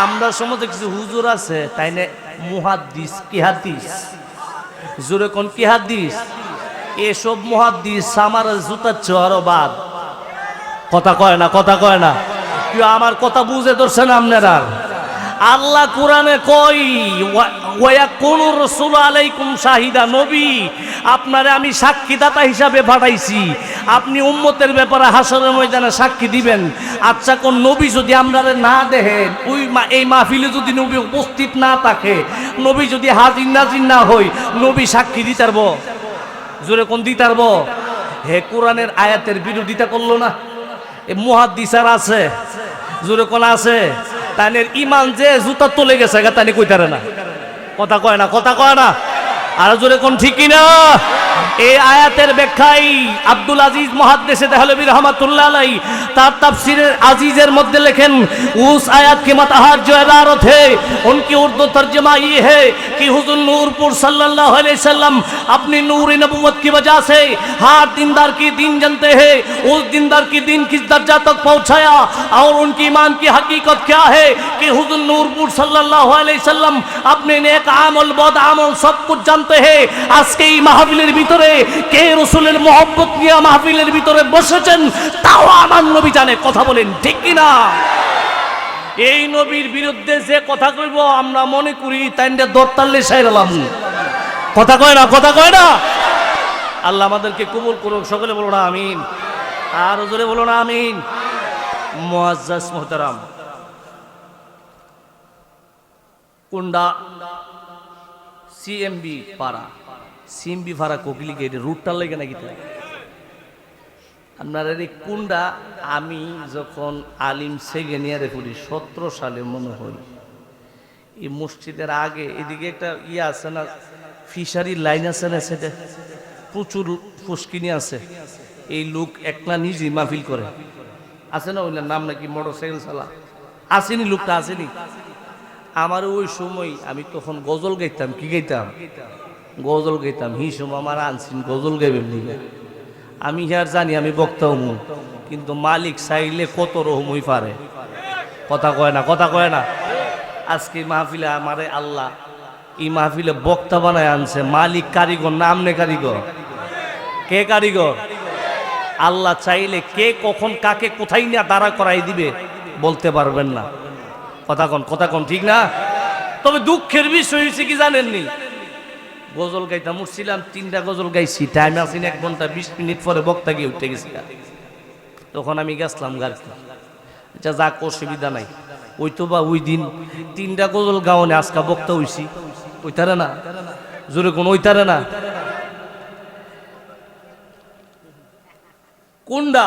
আমরা সমাজে কিছু হুজুর আছে, তাই না মুহাদ্দিস, কি হাদিস, জোরে কোন কি হাদিস? এসব মুহাদ্দিস আমার জুতার চোয়ারও বাদ। কথা কয় না, কথা কয় না। কেউ আমার কথা বুঝে ধরছেন আপনারা? আল্লাহ কোরআনে কই, ওয়ায়াকুনু রাসূলু আলাইকুম শাহিদা, নবী আপনারে আমি সাক্ষীদাতা হিসাবে পাঠাইছি, আপনি উম্মতের ব্যাপারে হাসরের ময়দানে সাক্ষী দিবেন। আচ্ছা কোন নবী যদি আপনারে না দেখেন, ওই এই মাহফিলে যদি নবী উপস্থিত না থাকে, নবী যদি হাজির নাজির না হই, নবী সাক্ষী দিতে পারবো? জোরে কোন দিতে পারবো? হে কোরআনের আয়াতের বিরোধিতা করলো না? এ মুহাদ্দিসার আছে, জোরে কোন আছে? তাদের ইমান যে জুতা তুলে গেছে তানি কইতারে না। কথা কয় না, কথা কয় না। আর জোরে কোন ঠিক কিনা? এই আয়াতের ব্যাখ্যাই আব্দুল আজিজ মুহাদ্দিস দেহলভী রাহমাতুল্লাহ আলাইহি তার তাফসীরের আজিজের মধ্যে লেখেন, उस आयत के मतहत जो इबारत है उनकी उर्दू तर्जुमा ये है कि हुजूर नूरपुर सल्लल्लाहु अलैहि वसल्लम अपनी नूर नबुव्वत की वजह से हर दीनदार की दीन जानते हैं, उस दीनदार की दीन किस दर्जा तक पहुंचाया और उनकी ईमान की हकीकत क्या है कि हुजूर नूरपुर सल्लल्लाहु अलैहि वसल्लम अपने नेक आमल बद आमल सब कुछ जानते हैं। आज के মাহফিলের ভিতরে কে রাসূলের মহব্বত নিয়ে মাহফিলের ভিতরে বসেছেন তাও আমার নবী জানে। কথা বলেন ঠিক কি না? এই নবীর বিরুদ্ধে যে কথা কইব আমরা মনে করি তাইন্ডে দরতাল্লে সাইরালাম। কথা কয় না, কথা কয় না। আল্লাহ আমাদেরকে কবুল করুক, সকলে বলো না আমিন। আর জোরে বলো না আমিন। মুআজ্জাজ মুহতারাম, কুন্ডা সিএমবি পাড়া, সিএমবি পাড়া কোকিলি গেটে রুটটা লেগে নাকি আপনার এই কুন্ডা আমি যখন আলিম সেকেন্ড ইয়ারে পড়ি 17 সালে মনে হয়, এই মসজিদের আগে এদিকে একটা ইয়ে আছে না, ফিশারি লাইন আছে না, সেটা প্রচুর ফুসকিনি আছে। এই লোক একলা নিজে মাহফিল করে, আছে না ওইটার নাম নাকি মোটরসাইকেল চালা, আসেনি লোকটা, আসেনি। আমার ওই সময় আমি তখন গজল গাইতাম, কি গাইতাম, গজল গাইতাম। হি সময় আমার আনছিন গজল গাইবেন নিবে, আমি আর জানি আমি বক্তা হমু, কিন্তু মালিক চাইলে কত রকমই পারে। কথা কয় না, কথা কয় না। আজকে মাহফিলে আমারে আল্লাহ এই মাহফিলে বক্তা বানায় আনছে। মালিক কারিগর না আমনে কারিগর? কে কারিগর? আল্লাহ চাইলে কে কখন কাকে কোথায় নিয়ে দাঁড়া করাই দিবে বলতে পারবেন না। কথা কন, কথা কন, ঠিক না? তবে দুঃখের বিষয় হয়েছে কি জানেননি, গজল গাইতাম, উঠছিলাম 3টা গজল গাইছি, টাইম আসিনি 1 ঘন্টা 20 মিনিট পরে বক্তা গিয়ে উঠে গেছি। তখন আমি গেছিলাম গাড়িতে, আচ্ছা যাক অসুবিধা নাই। ওই তো বা ওই দিন 3টা গজল গাওনে আজকা বক্তা হইছি, ওইটারে না, জোরে কোন ওইটারে না। কোনটা?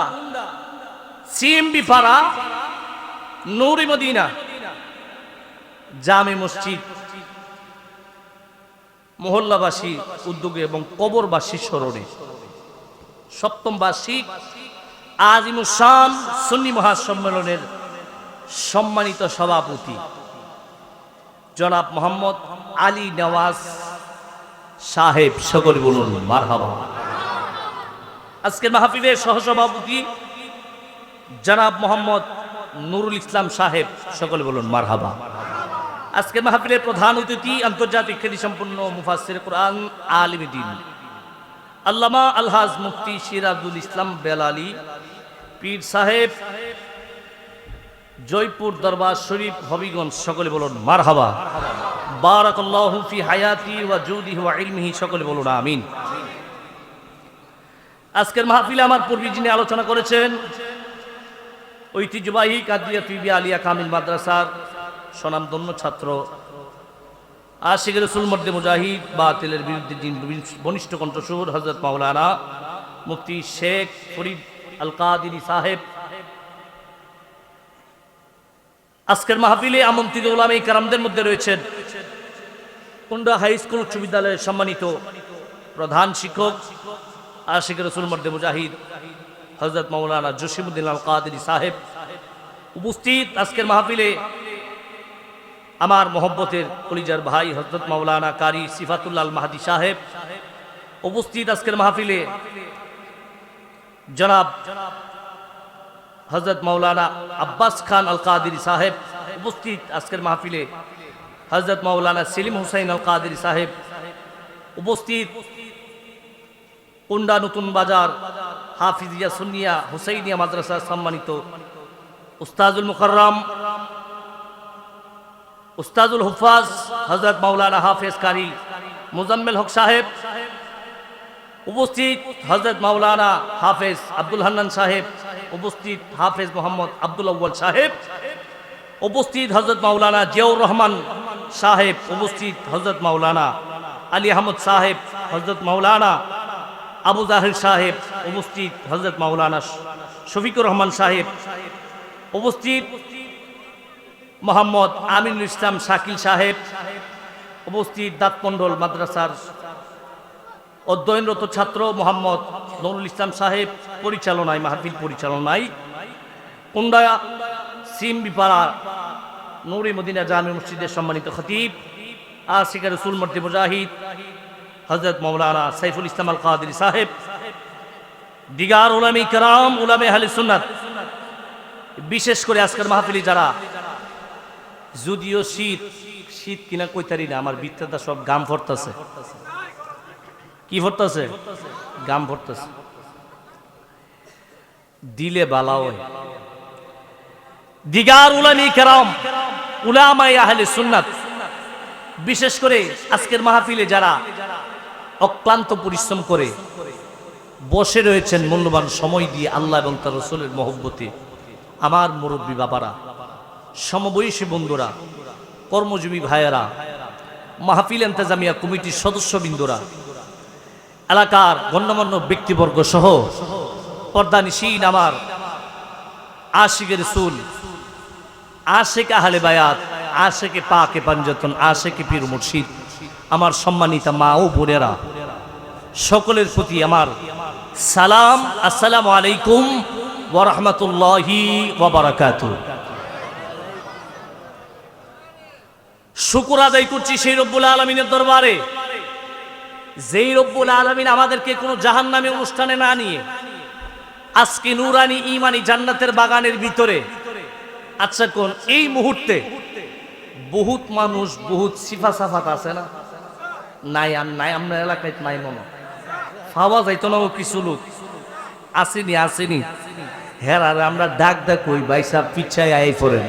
সিএমবি পাড়া, নূরি মদিনা, জামে মসজিদ, মহল্লাবাসী উদ্যোগে এবং কবরবাসী স্মরণে 7ম বার্ষিক আজিমুসান সুন্নি মহাসম্মেলনের সম্মানিত সভাপতি জনাব মোহাম্মদ আলী নওয়াজ সাহেব, সকলে বলুন মারহাবা। আজকের মাহফিলের সহসভাপতি জনাব মোহাম্মদ নুরুল ইসলাম সাহেব, সকলে বলুন মারহাবা। আজকের মাহফিলের প্রধান অতিথি আন্তর্জাতিক খ্যাতিসম্পন্ন মুফাসসির কোরআন, আলিমে দ্বীন আল্লামা আলহাজ মুফতি সিরাজুল ইসলাম বেলালী পীর সাহেব, জয়পুর দরবার শরীফ, হবিগঞ্জ, সকলে বলুন মারহাবা। বারাকাল্লাহু ফি হায়াতি ওয়া জুদিহি ওয়া ইলমিহি, সকলে বলুন আমিন। আজকের মাহফিলে আমার পূর্বে যিনি আলোচনা করেছেন, ঐতিহ্যবাহী কাদিয়া তিবি আলিয়া কামিল মাদ্রাসার স্বনামধন্য ছাত্র, আশিক রাসূল মর্দে মুজাহিদ, বাতিলের বিরুদ্ধে যিনি বনিষ্ঠ কণ্ঠস্বর হযরত মাওলানা মুফতি শেখ ফরিদ আল কাদিরি সাহেব। আজকের মাহফিলে আমন্ত্রিত উলামায়ে কেরামদের মধ্যে রয়েছেন কুন্ডা হাই স্কুল উচ্চ বিদ্যালয়ের সম্মানিত প্রধান শিক্ষক, আশিক রাসূল মর্দে মুজাহিদ হযরত মাওলানা জসিমউদ্দিন আল কাদিরি সাহেব। উপস্থিত আজকের মাহফিলে আমার মহব্বতের কলিজার ভাই হযরত মাওলানা কারি সিফাতুল্লাহ আল মাহদি সাহেব। উপস্থিত আজকের মাহফিলে জনাব হযরত মাওলানা আব্বাস খান আল কাদিরি সাহেব। উপস্থিত আজকের মাহফিলে হযরত মাওলানা সেলিম হুসাইন আল কাদিরি সাহেব। উপস্থিত কুন্ডা নতুন বাজার হাফিজিয়া সুন্নিয়া হুসাইনিয়া মাদ্রাসার সম্মানিত উস্তাজুল মুকাররম, উস্তাজুল হুফাজ হযরত মাওলানা হাফেজ কারি মুজাম্মেল হক সাহেব। উপস্থিত হযরত মাওলানা হাফেজ আব্দুল হান্নান সাহেব। উপস্থিত হাফেজ মোহাম্মদ আব্দুল আউয়াল সাহেব। উপস্থিত হযরত মাওলানা জিয়াউর রহমান সাহেব। উপস্থিত হযরত মাওলানা আলী আহমদ সাহেব, হযরত মাওলানা আবু জাহির সাহেব। উপস্থিত হযরত মাওলানা শফিকুর রহমান সাহেব। উপস্থিত মোহাম্মদ আমিনুল ইসলাম শাকিল সাহেব। উপস্থিত দাঁতমন্ডল মাদ্রাসার অধ্যয়নরত ছাত্র মোহাম্মদ নুরুল ইসলাম সাহেব। পরিচালনায়, মাহফিল পরিচালনায় কুন্ডা সিএমবি পাড়া নূরে মদিনা জামে মসজিদের সম্মানিত খতিব আশিক রাসূল মর্দে মুজাহিদ হযরত মাওলানা সাইফুল ইসলাম আল কাদিরি সাহেব। দিগার উলামায়ে কেরাম, উলামায়ে আহলে সুন্নাত, বিশেষ করে আজকের মাহফিলে যারা, যদিও শীত শীত কিনা কইতারি না, আমার বিত্তাটা সব গাম ফরতাছে। কি ফরতাছে? গাম ফরতাছে। দিলে বালা হয়। দিগার উলামায়ে কেরাম, উলামায়ে আহলে সুন্নাত, বিশেষ করে আজকের মাহফিলে যারা অক্লান্ত পরিশ্রম করে বসে রয়েছেন মূল্যবান সময় দিয়ে আল্লাহ এবং তার রাসূলের মহব্বতে, আমার মুরব্বী বাবারা, সমবয়সী বন্ধুরা, কর্মজীবী ভাইয়েরা, মাহফিল ইন্তেজামিয়া কমিটির সদস্যবৃন্দরা, এলাকার গণ্যমান্য ব্যক্তিবর্গ সহ পর্দানিশীন আমার আশিকের রাসূল, আশিক আহলে বায়াত, আশিকে পাকে পাঞ্জাতন, আশিকে পীর মুর্শিদ, আমার সম্মানিত মা ও বোনেরা, সকলের প্রতি আমার সালাম। আসসালামু আলাইকুম ওয়া রাহমাতুল্লাহি ওয়া বারাকাতুহু। শুকর আদায় করছি সেই রব্বুল আলামিনের দরবারে, যেই রব্বুল আলামিন আমাদেরকে কোনো জাহান্নামী অনুষ্ঠানে না নিয়ে আজকে নূরানি ঈমানি জান্নাতের বাগানের ভিতরে, আচ্ছা কোন এই মুহূর্তে বহুত মানুষ বহুত সিফা সাফাত আছে না, নাই আর নাই, আমরা এলাকায় নাই মনে পাওয়া যাইতো না, কিছু লোক আসেনি হেরারে আমরা ডাক কই ভাই সাহেব পিছায় আই পড়েন,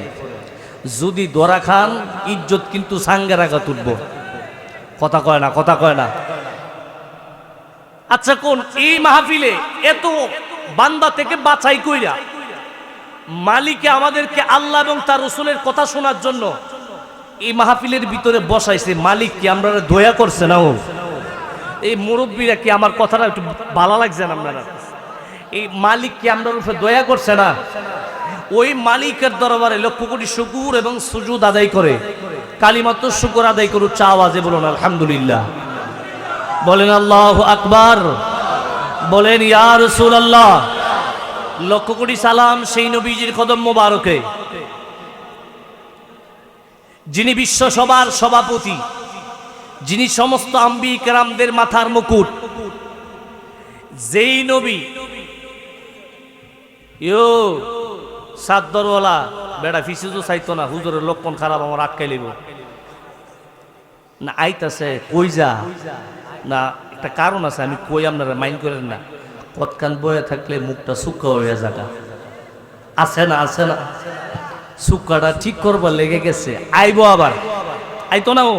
যদি দরা খান ইজ্জত কিন্তু সাঙ্গে রাখা তুলব, কথা কয় না। আচ্ছা কোন এই মাহফিলে এত বান্দা থেকে বাছাই কইরা মালিকে আমাদেরকে আল্লাহ এবং তার রাসূলের কথা শোনার জন্য এই মাহফিলের ভিতরে বসাইছে, মালিক কি আমরা দয়া করছে না? ও এই মুরব্বীরা কি আমার কথাটা একটু ভালো লাগছে না? আপনারা এই মালিক কি আমরা উপরে দয়া করছে না? ওই মালিকের দরবারে লক্ষ কোটি শুকর এবং সুজুদ আদায় করে কালিমাতুর শুকর আদায় করু, চা আওয়াজে বলুন আলহামদুলিল্লাহ, বলেন আল্লাহু আকবার, বলেন ইয়া রাসূলুল্লাহ। লক্ষ কোটি সালাম সেই নবীজির কদম মোবারকে, যিনি বিশ্ব সবার সভাপতি, যিনি সমস্ত আম্বিয়া কেরামদের মাথার মুকুট, যেই নবী ইয়ো সাদরওয়ালা বেড়া ফিসুজও চাইতো না, হুজুরের লক্ষণ খারাপ আমার আটকাই লিব না, আইতাছে কই যা না, একটা কারণ আছে, আমি কই আপনারা মাইন্ড করেন না, কতকান বয়ে থাকলে মুখটা শুকা হয়ে যাটা আছে না, শুকাটা ঠিক করবার লেগে গেছে, আইবো আবার, আইতো না, ও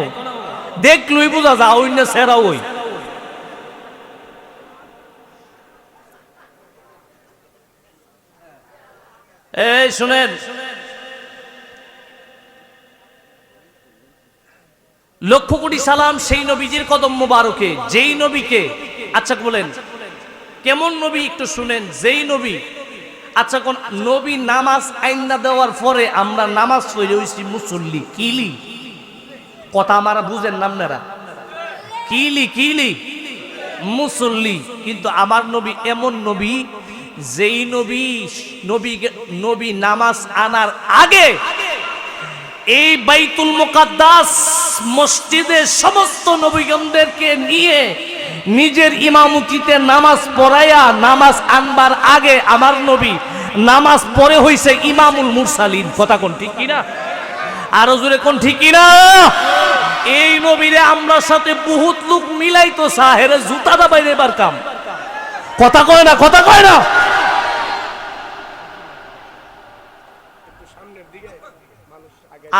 দেখলই বোঝা যা ওই না সেরা ওই। এই শুনেন, লক্ষ কোটি সালাম সেই নবীজির কদম মোবারকে, যেই নবীকে, আচ্ছা বলেন কেমন নবী একটু শুনেন, যেই নবী, আচ্ছা কোন নবী নামাজ আইনা দেওয়ার পরে আমরা নামাজ পড়ে হইছি মুসল্লি, কিলি কথা আমার বুঝেন না আপনারা, কিলি মুসল্লি, কিন্তু আমার নবী এমন নবী, যেই নবী নামাজ আনার আগে এই বাইতুল মুকাদ্দাস মসজিদে সমস্ত নবীগণদেরকে নিয়ে নিজের ইমামতিতে নামাজ পড়াইয়া, নামাজ আনবার আগে আমার নবী নামাজ পড়ে হইছে ইমামুল মুরসালিন, কথা কোন ঠিক কিনা? আরো জোরে কোন ঠিক কিনা? এই নবীরে আমরা সাথে বহুত লোক মিলাইতো সাহেরে জুতা দা বাইরে বার কাম, কথা কয় না।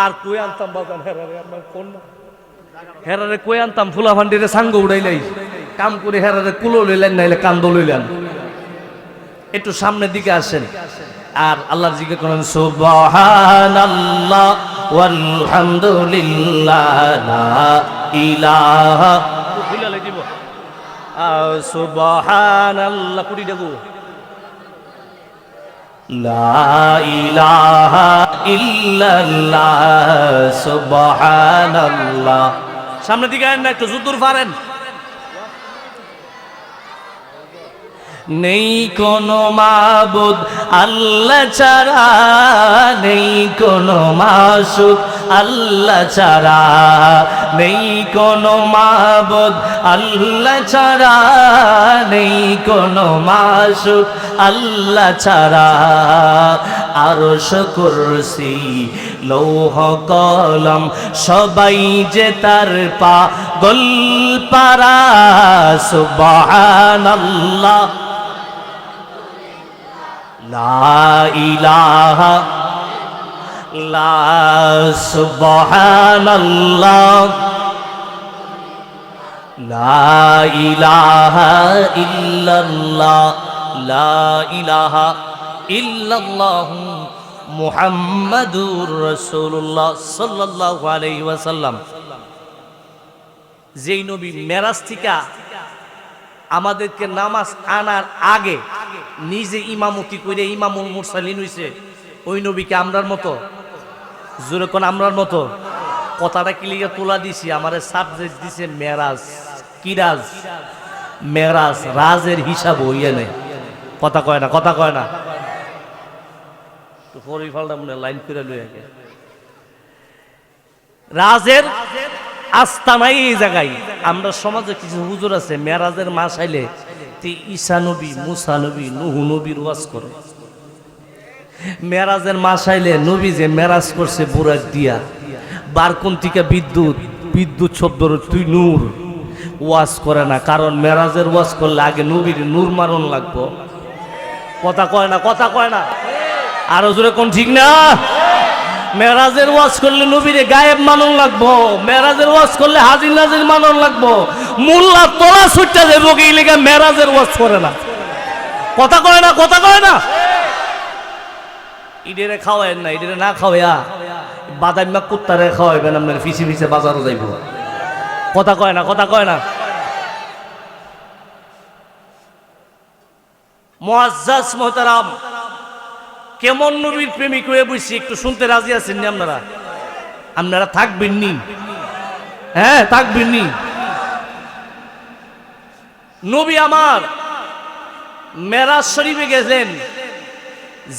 আর কই আনতাম বাজান হেরারে কই আনতাম, ফুলা ভান্ডিরে সাঙ্গ উড়াইলাই কাম করে হেরারে কুলো লইলেন, নাইলে কান্দ লইলেন। একটু সামনের দিকে আসেন আর আল্লাহর জিকির করেন, সুবহানাল্লাহ ওয়ালহামদুলিল্লাহ লা ইলাহা সুবহানাল্লাহ কুড়ি দেখো, লা ইলাহা ইল্লাল্লাহ সুবহানাল্লাহ। সামনের দিকে আইন না, একটু জুদুর পারেন। নেই কোনো মাবুদ আল্লাহ ছাড়া, নেই কোনো মাসুদ আল্লাহ ছাড়া, নেই কোনো মাবুদ আল্লাহ ছাড়া, নেই কোনো মাসুদ আল্লাহ ছাড়া। আরশ কুরসি লৌহ কলম সবাই যে তার পাগল পারা, সুবহানাল্লাহ লা ইলাহা লা সুবহানাল্লাহ লা ইলাহা ইল্লাল্লাহ লা ইলাহা ইল্লাল্লাহ মুহাম্মাদুর রাসূলুল্লাহ সাল্লাল্লাহু আলাইহি ওয়াসাল্লাম। যেই নবী মেরাজ থেকে আমাদেরকে নামাজ আনার আগে নিজে ইমামতি করে ইমামুল মুরসালিন হইছে, ওই নবীকে আমরার মতো জোরে কোন আমরার মতো কথাটা ক্লিয়ার তোলা দিছি। আমারে সাবজেক্ট দিছে মেরাজ, কি রাজ? মেরাজ, রাজের হিসাব হইয়া নেই, কথা কয় না। পরিফলটা মনে লাইন করে লই আগে রাজের আস্তানাই এই জায়গায়। আমরা সমাজে কিছু হুজুর আছে মেরাজের মাস আইলে ঈসা নবী, মুসা নবী, নুহু নবীর ওয়াজ করে। মেরাজের মাস আইলে নবী যে মেরাজ করছে বুরাক দিয়া, বারকুন থেকে বিদ্যুৎ শব্দর তুই নূর ওয়াজ করে না। কারণ মেরাজের ওয়াজ করলে আগে নবীর নূর মারণ লাগবো। কথা কয় না, কথা কয় না, আরো জোরে কোন ঠিক না? মেরাজের ওয়াজ করলে নবীরে গায়েব মানন লাগবো, মেরাজের ওয়াজ করলে হাজির নাজির মানন লাগবো। মোল্লা তোলা ছুটটা দেবো কি লেগে মেরাজের ওয়াজ করে না। কথা কয় না, কথা কয় না। ইডেরে খাওয়ায়েন না, ইডেরে না খাওয়া বাদাইমা কুত্তারে খাওয়াইবেন, আপনার ফিসে ফিসে বাজারও যাইব। কথা কয় না, কথা কয় না। মুআজ্জাজ মুহতারাম, কেমন নবীর প্রেমিক হয়ে বসছি একটু শুনতে রাজি আছেন নি আপনারা? আপনারা থাকবেন নি? হ্যাঁ থাকবেন নি? নবী আমার মেরাজ শরীফে গেছেন,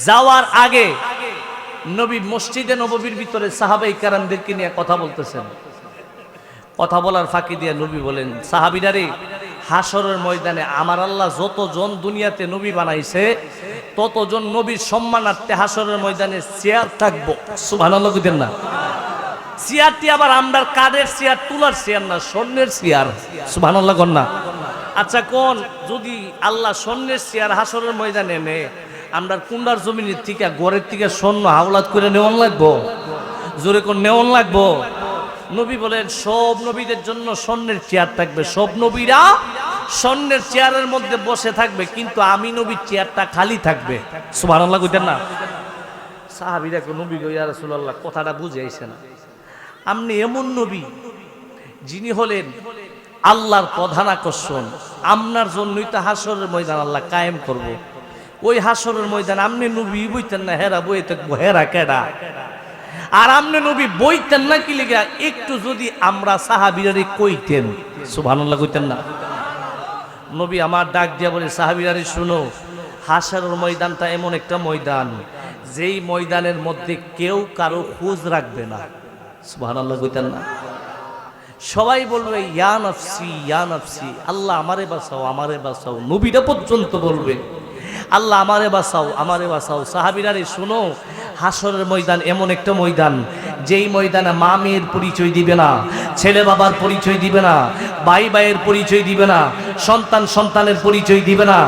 যাওয়ার আগে নবী মসজিদে নববীর ভিতরে সাহাবায়ে কেরামদেরকে নিয়ে কথা বলতেছেন। কথা বলার ফাঁকি দিয়ে নবী বলেন, সাহাবীরা রে, হাসরের ময়দানে আমার আল্লাহ যতজন দুনিয়াতে নবী বানাইছে ততজন নবীর সম্মানার্থে হাসরের ময়দানে চেয়ার থাকবো। সুবহানাল্লাহ কইতেন না? চেয়ারটি আবার আমরার কাঠের চেয়ার, তুলার চেয়ার না, স্বর্ণের চেয়ার। সুবহানাল্লাহ কোন না? আচ্ছা কোন যদি আল্লাহ স্বর্ণের চেয়ার হাসরের ময়দানে এনে আমরা কুন্ডার জমিনের থেকে গড়ের থেকে স্বর্ণ হাওলাত করে নেওয়ান লাগবো? জোরে কোন নেওয়ান লাগবো? নবী বলেন সব নবীদের জন্য স্বর্ণের চেয়ার থাকবে, সব নবীরা স্বর্ণের চেয়ারের মধ্যে বসে থাকবে, কিন্তু আমি নবীর চেয়ারটা খালি থাকবে। সুবহানাল্লাহ কইতেন না? সাহাবীরা কো নবী গো ইয়া রাসূলুল্লাহ, কথাটা বুঝে আইছে না। আপনি এমন নবী যিনি হলেন আল্লাহর প্রধান আকর্ষণ, আপনার জন্যই তো হাসরের ময়দান আল্লাহ কায়েম করব। ওই হাসরের ময়দান আপনি নবী বইতেন না, হেরা বই থাকবো, হেরা কেডা? আর আমনে নবী বইতেন না কি লিগা? একটু যদি আমরা সাহাবীরারে কইতেন। সুবহানাল্লাহ কইতেন না? নবী আমার ডাক দিয়া বলে, সাহাবীরারে শুনো, হাসরের ময়দানটা এমন একটা ময়দান যেই ময়দানের মধ্যে কেউ কারো খোঁজ রাখবে না। সুবহানাল্লাহ কইতেন না? সবাই বলবে ইয়া নফসি, ইয়া নফসি, আল্লাহ আমারে বাঁচাও, আমারে বাঁচাও। নবীরা পর্যন্ত বলবে আল্লাহ আমারে বাঁচাও, আমারে বাঁচাও। সাহাবীরারে শুনো, হাসরের ময়দান এমন একটা ময়দান যেই ময়দানে মা মেয়ের পরিচয় দিবে না, ছেলে বাবার পরিচয় দিবে না, ভাই ভাইয়ের পরিচয় দিবে না, সন্তান সন্তানের পরিচয় দিবে না।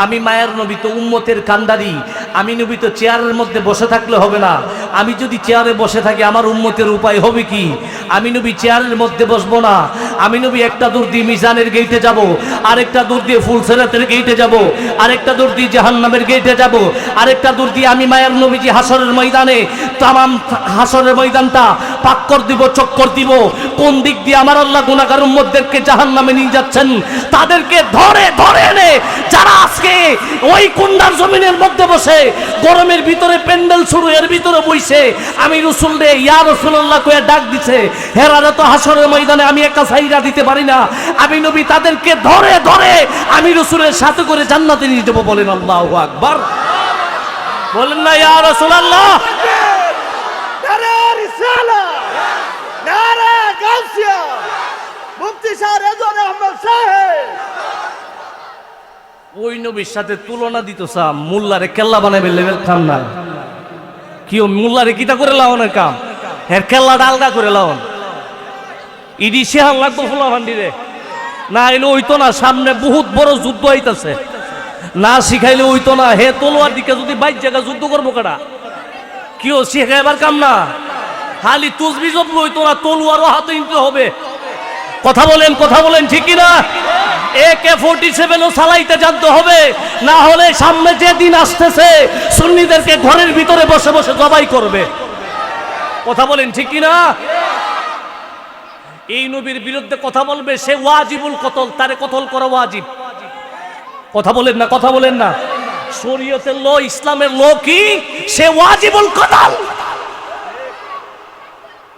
আমি মায়ের নবী তো উম্মতের কান্ডারি, আমি নবী তো চেয়ারের মধ্যে বসে থাকলে হবে না। আমি যদি চেয়ারে বসে থাকি আমার উম্মতের উপায় হবে কি? আমি নবী চেয়ারের মধ্যে বসবো না। আমি নবী একটা দূর দিয়ে মিজানের গেইটে যাব, আরেকটা দূর দিয়ে ফুলসিরাতের গেইটে যাব, আরেকটা দূর দিয়ে জাহান্নামের গেইটে যাব, আরেকটা দূর দিয়ে আমি মায়ের নবীজি হাসরের ময়দানে তামাম হাসরের ময়দানটা পাক্কর দিব, চক্কর দিব। কোন দিক দিয়ে আমার আল্লাহ গুনাহগার উম্মতদেরকে জাহান্নামে নিয়ে যাচ্ছেন তাদেরকে ধরে ধরে এনে যারা আজকে ওই কুন্ডার জমিনের মধ্যে বসে গরমের ভিতরে প্যান্ডেল শুরু এর ভিতরে বইছে, আমি রাসূল রে ইয়া রাসূলুল্লাহ কয়ে ডাক দিছে, হেরারে তো হাসরের ময়দানে আমি একা ছাইরা দিতে পারি না। আমি নবী তাদেরকে ধরে ধরে আমি রাসূলের সাথে করে জান্নাতে নিয়ে যাব। বলেন আল্লাহু আকবার, বলেন না ইয়া রাসূলুল্লাহ। নারে রিসালাত, নারে গাউসিয়া, মুফতি শাহ রেজওয়ান আহমদ সাহেব। ওই নবীর সাথে তুলনা দিত সা মোল্লারে কেল্লা বানাবে লেভেল কাম না। কিও মোল্লারে কিতা করে লাওনের কাম, হের কেল্লা ডালদা করে লাওন। ইডি শেহান লাগবো ফুলা ভান্ডিরে, না এলে ওইতো না। সামনে বহুত বড় যুদ্ধ হইতাছে, না শিখাইলে ওইতো না। হে তলোয়ার দিকে যদি 22 জায়গা যুদ্ধ করবো কেডা? কিও শিখাইবার কাম না। খালি তুসবি জব হইতো না, তলোয়ারও হাতে নিতে হবে। কথা বলেন, কথা বলেন, ঠিক কিনা? AK-47 চালাইতে জানতে হবে, না হলে সামনে যে দিন আসতেছে সুন্নিদেরকে ঘরের ভিতরে বসে বসে জবাই করবে। কথা বলেন, ঠিক কিনা? এই নবীর বিরুদ্ধে কথা বলবে সে ওয়াজিবুল কতল, তারে কতল করা ওয়াজিব। কথা বলেন না, কথা বলেন না। শরীয়তের ল, ইসলামের ল কি? সে ওয়াজিবুল কতল।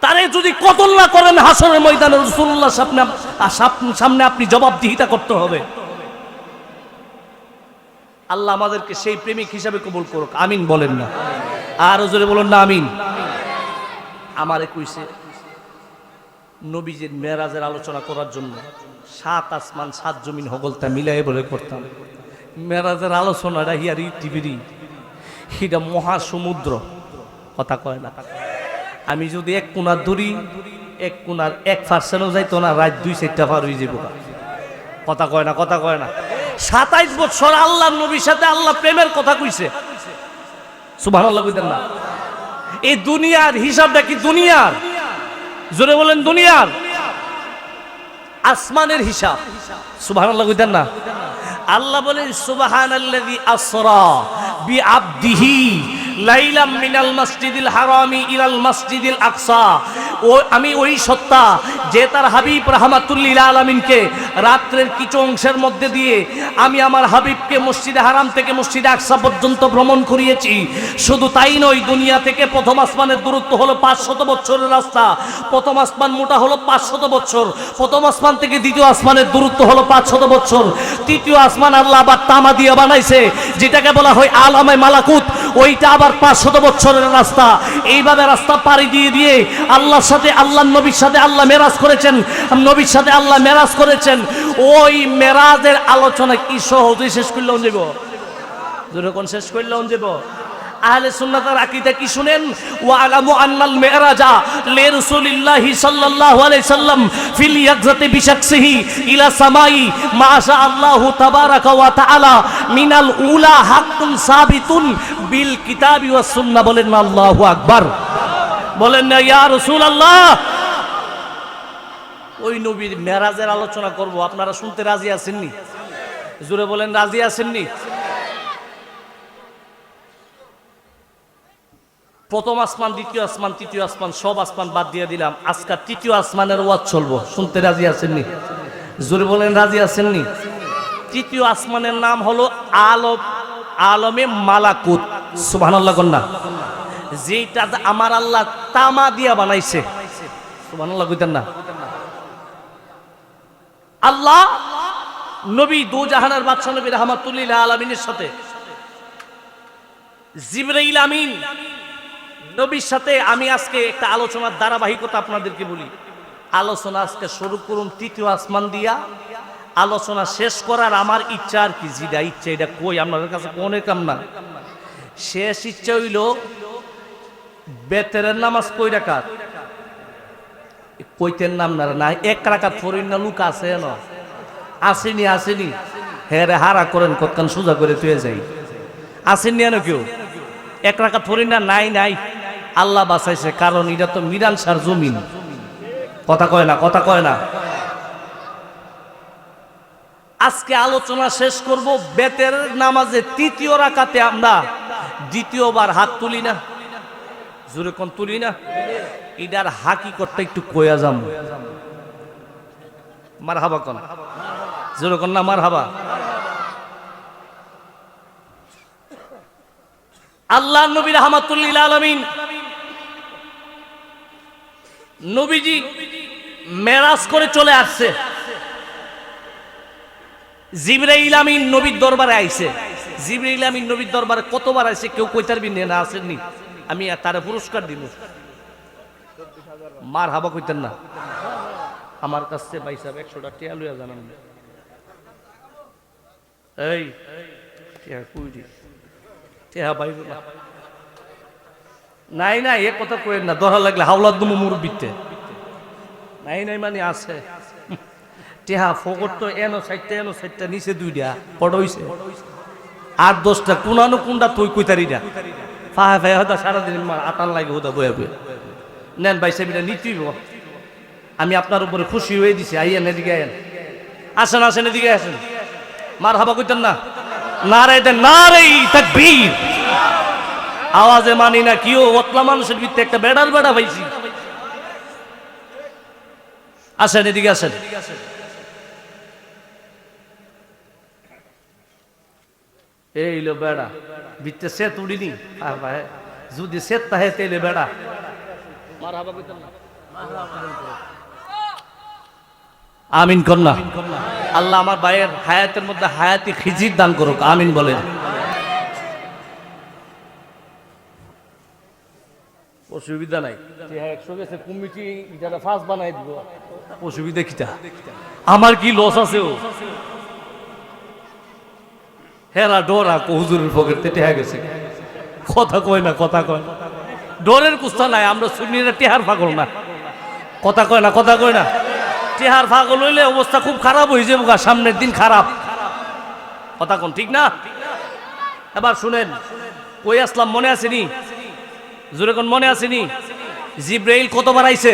তারে যদি কতল না করেন হাসরের ময়দানে রাসূলুল্লাহ সামনে আপনি জবাবদিহিতা করতে হবে। আল্লাহ আমাদেরকে সেই প্রেমিক হিসাবে কবুল করুক, আমিন বলেন না। আর জোরে বলুন না আমিন। আমারে কইছে নবীজির মেরাজের আলোচনা করার জন্য 7 আসমান 7 জমিন হগলতা মিলাই বলে করতাম। মেরাজের আলোচনাটা হিয়ারি টিভিরি এটা মহাসমুদ্র, কথা কয় না। আমি যদি এক কোণার দূরি, এক কোণার 1% যাইতো না, রাত 2-4টা পার হয়ে যাবো, কথা কয় না, কথা কয় না। 27 বছর আল্লাহর নবীর সাথে আল্লাহ প্রেমের কথা কইছে, সুবহানাল্লাহ কইতেন না? এই দুনিয়ার হিসাবটা কি দুনিয়ার? জোরে বলেন দুনিয়ার। আসমানের হিসাব, সুবহানাল্লাহ কইতেন না? আল্লাহ বলেন সুবহানাল্লাযী আসরা বিআবদিহি লাইলাম মিনাল মাসজিদিল হারামি ইলাল মাসজিদিল আকসা। ও আমি ওই সত্তা যে তার হাবিব রাহমাতুল্লিল আলামিনকে রাত্রের কিছু অংশের মধ্যে দিয়ে আমি আমার হাবিবকে মসজিদে হারাম থেকে মসজিদে আকসা পর্যন্ত ভ্রমণ করিয়েছি। শুধু তাই নয়, দুনিয়া থেকে প্রথম আসমানের দূরত্ব হলো 500 বছরের রাস্তা। প্রথম আসমান মোটা হলো 500 বছর। প্রথম আসমান থেকে দ্বিতীয় আসমানের দূরত্ব হলো 500 বছর। তৃতীয় আসমান আল্লাহ আবার তামা দিয়ে বানাইছে, যেটাকে বলা হয় আলামে মালাকুত, ওইটা আবার 500 বছরের রাস্তা। এইভাবে রাস্তা পাড়ি দিয়ে দিয়ে আল্লাহর সাথে আল্লাহ নবীর সাথে আল্লাহ মেরাজ করেছেন, নবীর সাথে আল্লাহ মেরাজ করেছেন। ওই মেরাজের আলোচনা কি সহজে শেষ করলেও যাব? যখন শেষ করলেও যাব। আহলে সুন্নাতের আকীদা কি শুনেন? ওয়া আলামু আন্নাল মিরাজা লিরাসূলিল্লাহি সাল্লাল্লাহু আলাইহি সাল্লাম ফিল ইয়াকজাতি বিশাকসিহি ইলা সামাই মাশা আল্লাহু তাবারাকা ওয়া তাআলা মিনাল উলা হাক্কুন সাবিতুন বিল কিতাবি ওয়াস সুন্নাহ। বলেন না আল্লাহু আকবার, বলেন না ইয়া রাসূলুল্লাহ। ওই নবীর মেরাজের আলোচনা করব, আপনারা শুনতে রাজি আছেননি? জোরে বলেন রাজি আছেননি? প্রথম আসমান, দ্বিতীয় আসমান, তৃতীয় আসমান, সব আসমান বাদ দিয়ে দিলাম। আজকে তৃতীয় আসমানের ওয়াজ চলবো, শুনতে রাজি আছেননি? জোরে বলেন রাজি আছেননি? তৃতীয় আসমানের নাম হলো আলমে মালাকুত, সুবহানাল্লাহ কন্যা। যেটা আমার আল্লাহ তামা দিয়া বানাইছে, সুবহানাল্লাহ কইতেন না? আল্লাহ নবী দু জাহানের বাদশা নবী রাহমাতুল্লিল আলামিনের সাথে জিবরাইল আমিন নবীর সাথে আমি আজকে একটা আলোচনার ধারাবাহিকতা আপনাদেরকে বলি। আলোচনা আজকে শুরু করুন তৃতীয় আসমান দিয়া। আলোচনা শেষ করার আমার ইচ্ছা আর কি, যেটা ইচ্ছা এটা কই আপনাদের কাছে কোনে কাম না। শেষ ইচ্ছা হইল বেতের নামাজ কই রাকাত কইতেন নাম না 1 রাকাত পড়িন না, লোক আছে না? আসেনি, আসেনি। হেরে হারা করেন কতক্ষণ সোজা করে তুই যাই। আসেননি না কেউ? 1 রাকাত পড়িন না? নাই নাই, আল্লাহ বাঁচাইছে, কারণ এটা তো মিরান সার জমিন, কথা কয় না, কথা কয় না। আজকে আলোচনা শেষ করব বেতের নামাজে তৃতীয় রাকাতে আমরা দ্বিতীয়বার হাত তুলি না, জোরে কোন তুলি না? এটার হাকিকতটা একটু কয়া যাম। মারহাবা কোন, জোরে কোন না মারহাবা। আল্লাহ নবী রাহমাতুল্লিল আলামিন নবীজি মেরাজ করে চলে আসছে। জিবরাইল আমিন নবীর দরবারে আইছে। জিবরাইল আমিন নবীর দরবারে কতবার আইছে কেউ কইতার বিনে না, আসেননি? আমি তারে পুরস্কার দিব। মারহাবা কইতেন না? আমার কাছে ভাই সাহেব 100টা টিয়া লইয়া জানান। এই টিয়া কইরি টিয়া ভাই নাই নাই, এ কথা কইেন না, ধরা লাগলে হাওলাত দমু মুরব্বিতে। নাই নাই মানে আছে টিহা ফকট তো এনো 60টা নিচে 2টা বড় হইছে, 8-10টা কোনানো কোনটা তুই কইতারিটা ফায়া ফায়া হদা সারাদিন আটান লাগে হদা বয়া বয়া। নেন ভাই সাহেব এটা নিতেই, আমি আপনার উপরে খুশি হয়ে দিছি। আইয়েন এদিকে, আইয়েন, আসেন আসেন, এদিকে আসেন। মারহাবা কইতেন না? নারে দেন, নারে তাকবীর। আওয়াজে মানি না কিও, ওতলা মানুষের ভিতরে একটা বেড়ার বেড়া পাইছি। আসেন এদিকে আসেন। এই লো বেড়া ভিতরে সেত উড়িনি, যদি সেত তাহে তেলে বেড়া। মারহাবা কইতেন না? আমিন কন্যা। আল্লাহ আমার ভাইয়ের হায়াতের মধ্যে হায়াতি খিজির দান করুক, আমিন বলেন। অসুবিধা নাই, 100 গেছে কমিটি যারা ফাঁস বানাই দিব, অসুবিধা কিটা? আমার কি লস আছে? ও হেরা ডোরা হুজুরের পকেটে টেহা গেছে, কথা কয় না, কথা কয় না, ডোরের কুস্তা নাই। আমরা সুন্নিরা টেহার পাগল না, কথা কয় না, কথা কয় না। টেহার পাগল হইলে অবস্থা খুব খারাপ হয়ে যাবে, সামনের দিন খারাপ, কথা কোন ঠিক না? এবার শুনেন, কই আসলাম মনে আসেনি? জোরে কোন মনে আসেনি? জিব্রাইল কতবার আইছে?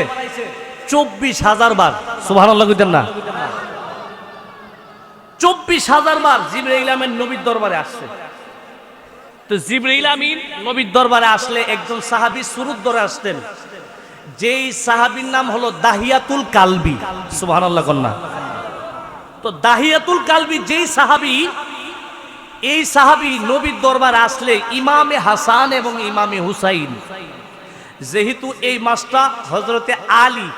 24,000 বার। সুবহানাল্লাহ কইতেন না? 24,000 বার জিব্রাইল আমিন নবীর দরবারে আসছে। তো জিব্রাইল আমিন নবীর দরবারে আসলে একজন সাহাবী সুরুত ধরে আসতেন, যেই সাহাবীর নাম হলো দাহিয়াতুল কালবি। সুবহানাল্লাহ কোন না? তো দাহিয়াতুল কালবি যেই সাহাবী, এই সাহাবী নবীর দরবারে আসলে ইমামে হাসান এবং ইমামে হুসাইন, যেহেতু এই মাসটা হযরতে আলী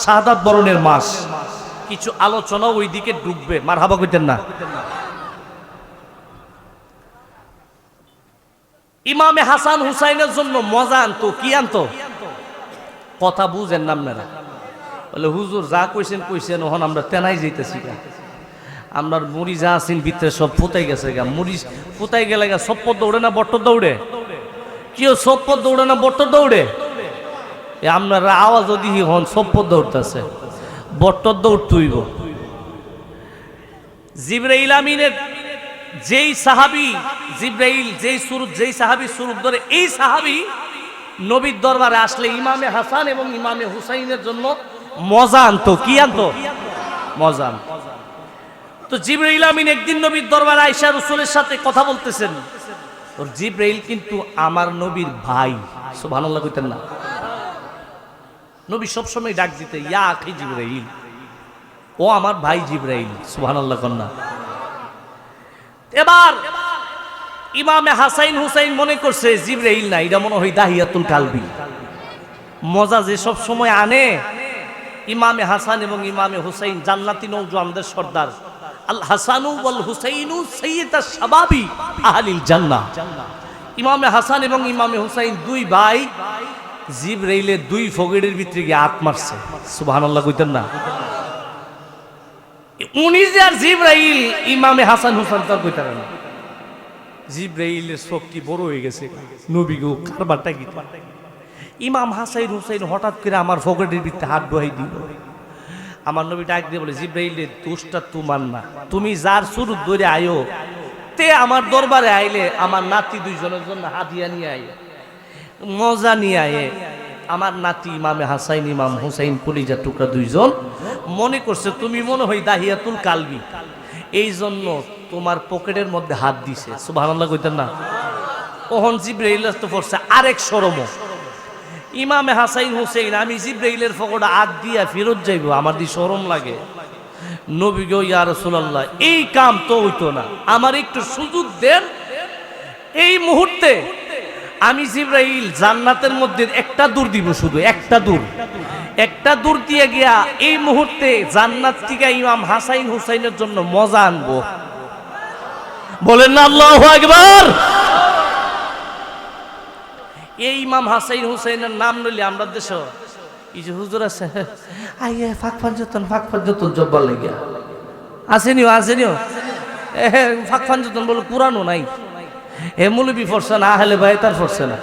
শাহাদাত বরণের মাস, কিছু আলোচনা ওই দিকে ডুববে। মারহাবা কইতেন না? ইমামে হাসান হুসাইনের জন্য মজা আনতো, কি আনতো? কথা বুঝেন না আপনারা? বলে হুজুর যা কইছেন কইছেন, ওখান আমরা তেনাই যাইতেছি গা, আমরা মুড়ি যা আছেন ভিতরে সব ফুটাই গেছে গা, মুড়ি ফুটাই গেলে গা সপ্পর দৌড়ে না বট্টর দৌড়ে? কেউ সপ্পর দৌড়ে না বট্টর দৌড়ে? আপনারা আওয়াজ যদি হন সপ্পর দৌড়তেছে, বট্টর দৌড় তুইব। জিব্রাইল আমিনের যেই সাহাবী, জিব্রাইল যেই সাহাবী সুরুত ধরে, এই সাহাবী নবীর দরবারে আসলে ইমামে হাসান এবং ইমামে হুসাইনের জন্য মজা আনতো। কি আনতো? মজা আনতো। তো জিব্রাইল আমিন একদিন নবীর দরবারে আয়েশা রাসূলের সাথে কথা বলতেছেন। ওর জিব্রাইল কিন্তু আমার নবীর ভাই। সুবহানাল্লাহ কইতেন না? নবী সবসময় ডাক দিতে ইয়া আখি জিব্রাইল, ও আমার ভাই জিব্রাইল। সুবহানাল্লাহ কোন না? এবার ইমামে হাসাইন হুসাইন মনে করছে জিব্রাইল না, এটা মনে হয় দাহিয়াতুল কালবি। মজা যে সব সময় আনে, ইমামে হাসান এবং ইমামে হুসাইন জান্নাতি নওজওয়ানদের সর্দার। আল হাসানু ওয়াল হুসাইনু সাইয়্যিদাশ শাবাবি আহলিল জান্নাহ। ইমামে হাসান এবং ইমামে হুসাইন দুই ভাই, জিব্রাইলের দুই ফগড়ের ভিতরে গিয়ে হাত মারছে। সুবহানাল্লাহ কইতেন না? উনি যে আর জিব্রাইল, ইমামে হাসান হুসাইন তার কইতেন না। জিব্রাইলের শক্তি বড় হয়ে গেছে, নবী গো কারবারটা কি? ইমাম হাসাইন হুসাইন হঠাৎ করে আমার ফগড়ের ভিতরে হাত ঢুকাই দিল। আমার নবী ডাক দিয়ে বলে, জিব্রাইলের দোষটা তোমার না, তুমি যার সুরুত ধরে আয়ো, তে আমার দরবারে আইলে আমার নাতি দুইজনের জন্য হাদিয়া নিয়ে আয়, মজা নিয়ে আয়ে। আমার নাতি ইমামে হাসাইন ইমাম হুসাইন কলিজার টুকরা দুইজন মনে করছে তুমি মনে হয় দাহিয়াতুল কালবি, এই জন্য তোমার পকেটের মধ্যে হাত দিছে। সুবহানাল্লাহ কইতেন না? ওহন জিব্রাইল তো পড়ছে আরেক শরম, ইমামে হাসাইন হুসাইন আমি জিব্রাইলের পকেটে হাত দিয়া ফেরত যাইব, আমার দি শরম লাগে। নবী গো ইয়া রাসূলুল্লাহ, এই কাম তো হইতো না, আমার একটু সুযোগ দেন। এই মুহূর্তে আমি জিব্রাইল জান্নাতের মধ্যে একটা দূর দিব, শুধু একটা দূর দিয়ে গিয়া এই মুহূর্তে জান্নাত থেকে ইমাম হাসাইন হুসাইনের জন্য মজা আনবো। বলেন না আল্লাহু আকবার? এই ইমাম হাসাইন হুসাইনের নাম নিলে আমরা দেশে এই যে হুজুর আছে, আইয়ে ফাঁক ফাঞ্জতন জব্বার লাগিয়া আসেনিও ফাঁক ফাঞ্জতন বলে পুরানো নাই। এ মৌলবি ফরছে না, আহলে ভাই তার ফরছে না,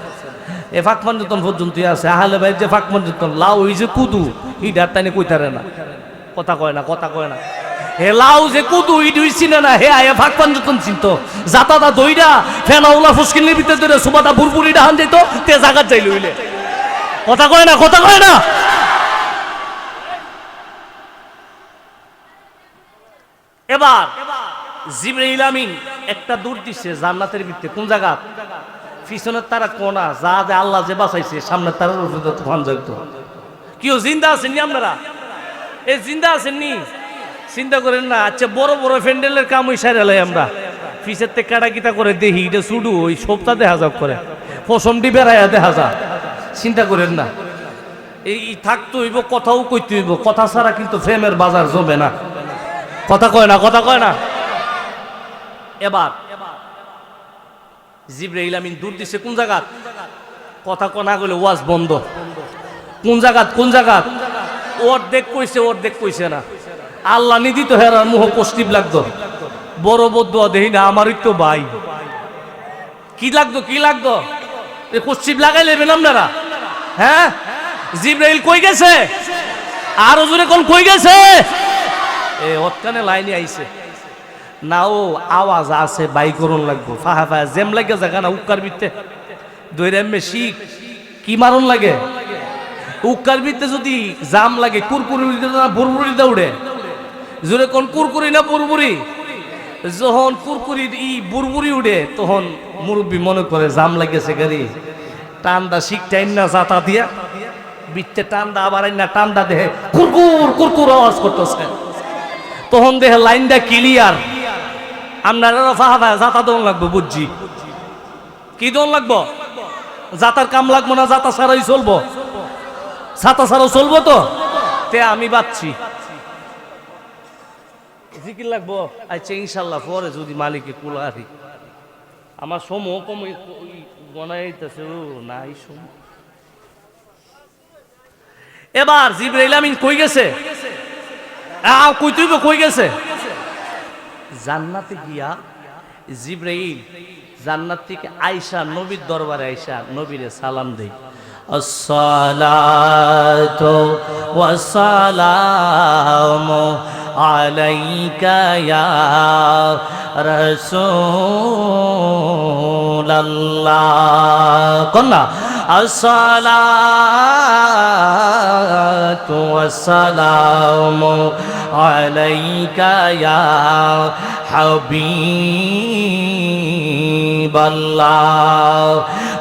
এ ফাঁক ফাঞ্জতন পর্যন্ত আছে। আহলে ভাই যে ফাঁক ফাঞ্জতন লাউ ওই যে কুদু ইডার তাইনে কইতারে না, কথা কয় না। হে লাউ যে কুদু ইডুই চিনে না, হে আয়া ফাঁক পাঞ্জতন চিনতো। জাতাদা দইরা ফেনাউলা ফুসকিনের ভিতরে ধরে সুবাদা বুরবুরি ডাহান যেত, তে জাগাত যাইল হইলে। কথা কয় না। এবার জিবরাইল আমিন একটা দূর দিছে জান্নাতের ভিতরে। কোন জায়গা? পিছনের তারা কোনা, যা যে আল্লাহ যে বাঁচাইছে, সামনের তারার উপরে তুফান যাইতো। কেউ জিন্দা আছেননি আপনারা? এই জিন্দা আছেননি? চিন্তা করেন না। আচ্ছা, বড় বড় ফ্যান্ডেলের কাম ওই সাইরালাই আমরা পিছের থেকে কাটা কিতা করে দেখি, এটা শুধু ওই সপ্তাহ দেখা যাক করে পশমটি বেড়াইয়া দেখা যা। চিন্তা করেন না, এই থাকতে হইব, কথাও কইতে হইব, কথা ছাড়া কিন্তু ফ্রেমের বাজার জমে না। কথা কয় না। এবার জিবরাইল আমিন দূর দিছে কোন জায়গা, কথা কনা গেলে ওয়াজ বন্ধ। কোন জায়গা অর্ধেক কইছে না। আল্লাহ নিদি তো হেরার মুহ কষ্টিপ লাগতো, বড় বদ্ধ দেহি না আমারই তো ভাই। কি লাগতো কষ্টিপ লাগাই লেবেন আপনারা? হ্যাঁ, জিবরাইল কই গেছে? আর জোরে কোন কই গেছে? এ অতকানে লাইনে আইছে না, ও আওয়াজ আছে বাই করুন লাগবো। ফাহা জেম লাগে জায়গা না উক্কার বিতে দৈরামে শিখ কি মারণ লাগে। উক্কার বিতে যদি জাম লাগে কুরকুরি না বুরবুরি দৌড়ে, জোরে কোন কুরকুরি না বুরবুরি? যখন কুরকুরি বুরবুরি উঠে তখন মুরব্বী মনে করে জাম লাগেছে গাড়ি, টান্দা শিখটাইন না জাতা দিয়া বিতে টান্দা আবার না টান্দা দেহে কুরকুর আওয়াজ করতেছে। তখন দেখে লাইনটা ক্লিয়ার। আপনারা ফাহা জাতা দোন লাগবো, বুঝছি কি দোন লাগবো? জাতার কাম লাগবো না, জাতা ছাড়াই চলবো, ছাতা ছাড়াও চলবো তো। তে আমি বাচ্ছি জিকির লাগবো। আচ্ছা ইনশাল্লাহ পরে যদি মালিকে কুলারি আমার সময় কম বনাইতেছে না এই সময়। এবার জিবরাইল আমিন কই গেছে? কই গেছে? জান্নাতে গিয়া জিবরাইল জান্নাত থেকে আয়েশা নবীর দরবারে আয়েশা নবীরে সালাম দেই, আসসালাতু ওয়াসসালামু আলাইকা ইয়া রাসূলুল্লাহ। কন্যা আসসালাতু ওয়াসসালামু আলাইকা ইয়া হাবিবাল্লাহ।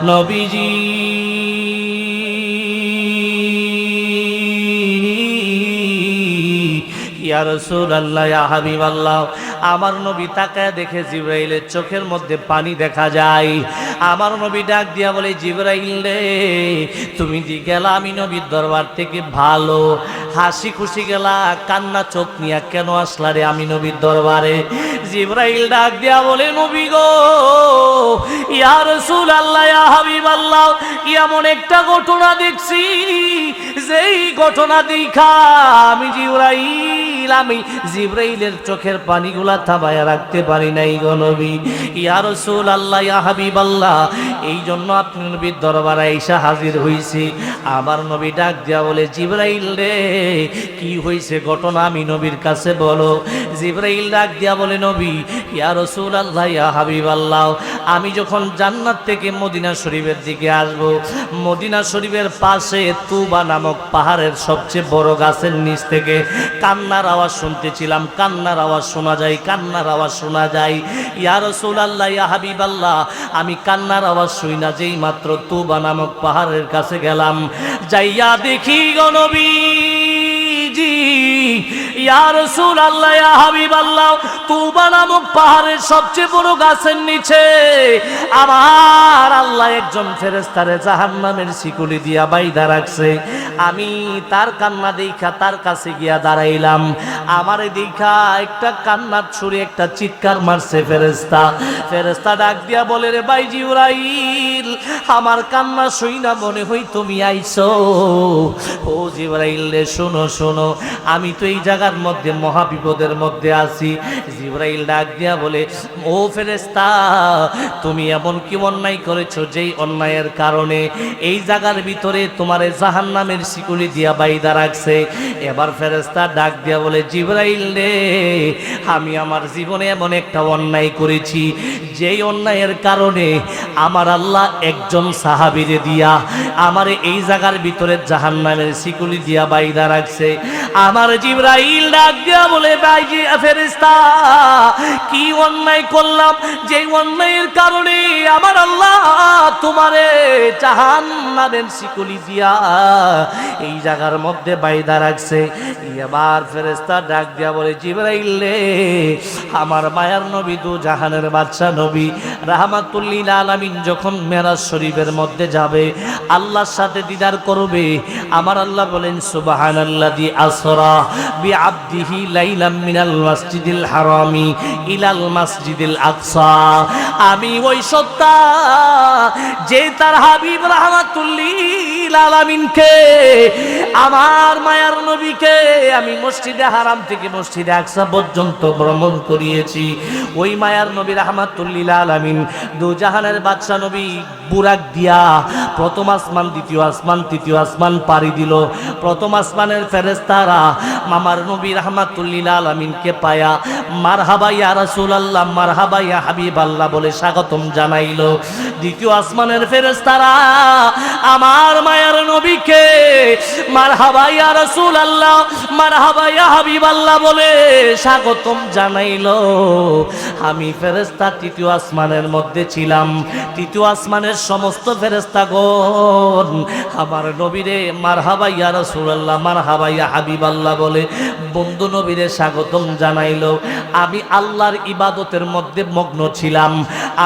নবীজি ইয়া রাসূলুল্লাহ ইয়া হাবিবাল্লাহ। আমার নবী তাকায় দেখে জিবরাইলের চোখের মধ্যে পানি দেখা যায়। আমার নবী ডাক দিয়া বলে, জিবরাইল রে তুমি দি গেলা আমি নবীর দরবার থেকে ভালো হাসি খুশি গেলা, কান্না চোখ নিয়া কেন আসলা রে আমি নবীর দরবারে? জিবরাইল ডাক দিয়া বলে, নবী গো ইয়া রাসূলুল্লাহ ইয়া হাবিবাল্লাহ, এমন একটা ঘটনা দেখছি যেই ঘটনা দেখা আমি জিবরাইলের চোখের পানিগুলা থামায়া রাখতে পারি নাই গো নবী। ইয়া রাসূলুল্লাহ ইয়া হাবিবাল্লাহ, এই জন্য আপনি নবীর দরবারে আইসা হাজির হইছি। আমার নবী ডাক দিয়া বলে, জিবরাইল রে কি হইছে ঘটনা আমি নবীর কাছে বলো। জিবরাইল ডাক দিয়া বলে, নবী ইয়া রাসূলুল্লাহ ইয়া হাবিবাল্লাহ, আমি যখন জান্নাত থেকে মদিনা শরীফের দিকে আসব, মদিনা শরীফের পাশে তুবা নামক পাহাড়ের সবচেয়ে বড় গাছের নিচ থেকে কান্নার আওয়াজ শুনতেছিলাম। কান্নার আওয়াজ শোনা যায়। ইয়া রাসূলুল্লাহ ইয়া হাবিবাল্লাহ, আমি কান্নার আওয়াজ শুই না, যেই মাত্র তুবা নামক পাহাড়ের কাছে গেলাম, যাইয়া দেখি গো নবীজি ইয়া রাসূলুল্লাহ ইয়া হাবিবাল্লাহ, তুবা নামক পাহাড়ের সবচেয়ে বড় গাছের নিচে আমার আল্লাহ একজন ফেরেশতারে জাহান্নামের শিকলি দিয়া বাইধা রাখছে। আমি তার কান্না দেখা তার কাছে গিয়া দাঁড়াইলাম। আমার দেখা একটা কান্নার ছুরি একটা চিৎকার মারছে ফেরেশতা ডাক দিয়া বলে, রে ভাই জিবরাইল, আমার কান্না শুই না মনে হই তুমি আইছো। ও জিবরাইল রে শোনো, আমি তো এই জায়গার মধ্যে মহা বিপদের মধ্যে আছি। জিবরাইল ডাক দিয়া বলে, ও ফেরেশতা, তুমি এমন কি অন্যায় করেছো যেই অন্যায়ের কারণে এই জায়গার ভিতরে তোমারে জাহান্নামের শিকলি দিয়া বাইধা রাখছে? এবার ফেরেশতা ডাক দিয়া বলে, জিবরাইল রে আমি আমার জীবনে এমন একটা অন্যায় করেছি যেই অন্যায়ের কারণে আমার আল্লাহ একজন সাহাবীরে দিয়া আমারে এই জায়গার ভিতরে জাহান্নামের শিকলি দিয়া বাইধা রাখছে। আমার জিবরাইল ডাক দিয়া বলে, ভাই ফেরেশতা, কি অন্যায় করলাম যে অন্যায়ের কারণে আমার আল্লাহ তোমারে জাহান্নামের শিকলি দিয়া এই জায়গার মধ্যে বাইধা রাখছে? এবার ফেরেশতা ডাক দিয়া বলে, জিবরাইল রে আমার মায়ার নবী দু জাহানের বাদশা নবী রাহমাতুল লিল আলামিন যখন মেরাজ শরীফের মধ্যে যাবে, আল্লাহর সাথে দিদার করবে, আমার আল্লাহ বলেন সুবহানাল্লাযী আসরা আসরা বিআবদিহি লাইলাম মিনাল মাসজিদিল হারামি ইলাল মাসজিদিল আকসা। আমি ওই সত্তা যে তার হাবিব রাহমাতুল লিল আলামিনকে, আমার মায়ার নবীকে আমি মসজিদে হারাম থেকে মসজিদে আকসা পর্যন্ত ভ্রমণ করিয়েছি। ওই মায়ার নবী রাহমাতুল লিল আলামিন দু জাহানের বাদশা নবী বুরাক দিয়া প্রথম আসমান, দ্বিতীয় আসমান, তৃতীয় আসমান পাড়ি দিল। প্রথম আসমানের ফেরেশতারা আমার নবী রাহমাতুল লিল আলামিনকে পায়া মারহাবা ইয়া রাসূলুল্লাহ, মারহাবা ইয়া হাবিবাল্লাহ বলে স্বাগতম জানাইলো। দ্বিতীয় আসমানের ফেরেশতারা আমার মায়ার নবীকে মারহাবা ইয়া রাসূলুল্লাহ, মারহাবা ইয়া হাবিবাল্লাহ বলে স্বাগতম জানাইলো। আমি ফেরেশতা তৃতীয় আসমানের মধ্যে ছিলাম। তৃতীয় আসমানের সমস্ত ফেরেশতাগণ আমার নবীরে মারহাবা ইয়া রাসূলুল্লাহ, মারহাবা ইয়া হাবিবাল্লাহ বলে বন্ধু নবীরে স্বাগতম জানাইলো। আমি আল্লাহর ইবাদতের মধ্যে মগ্ন ছিলাম,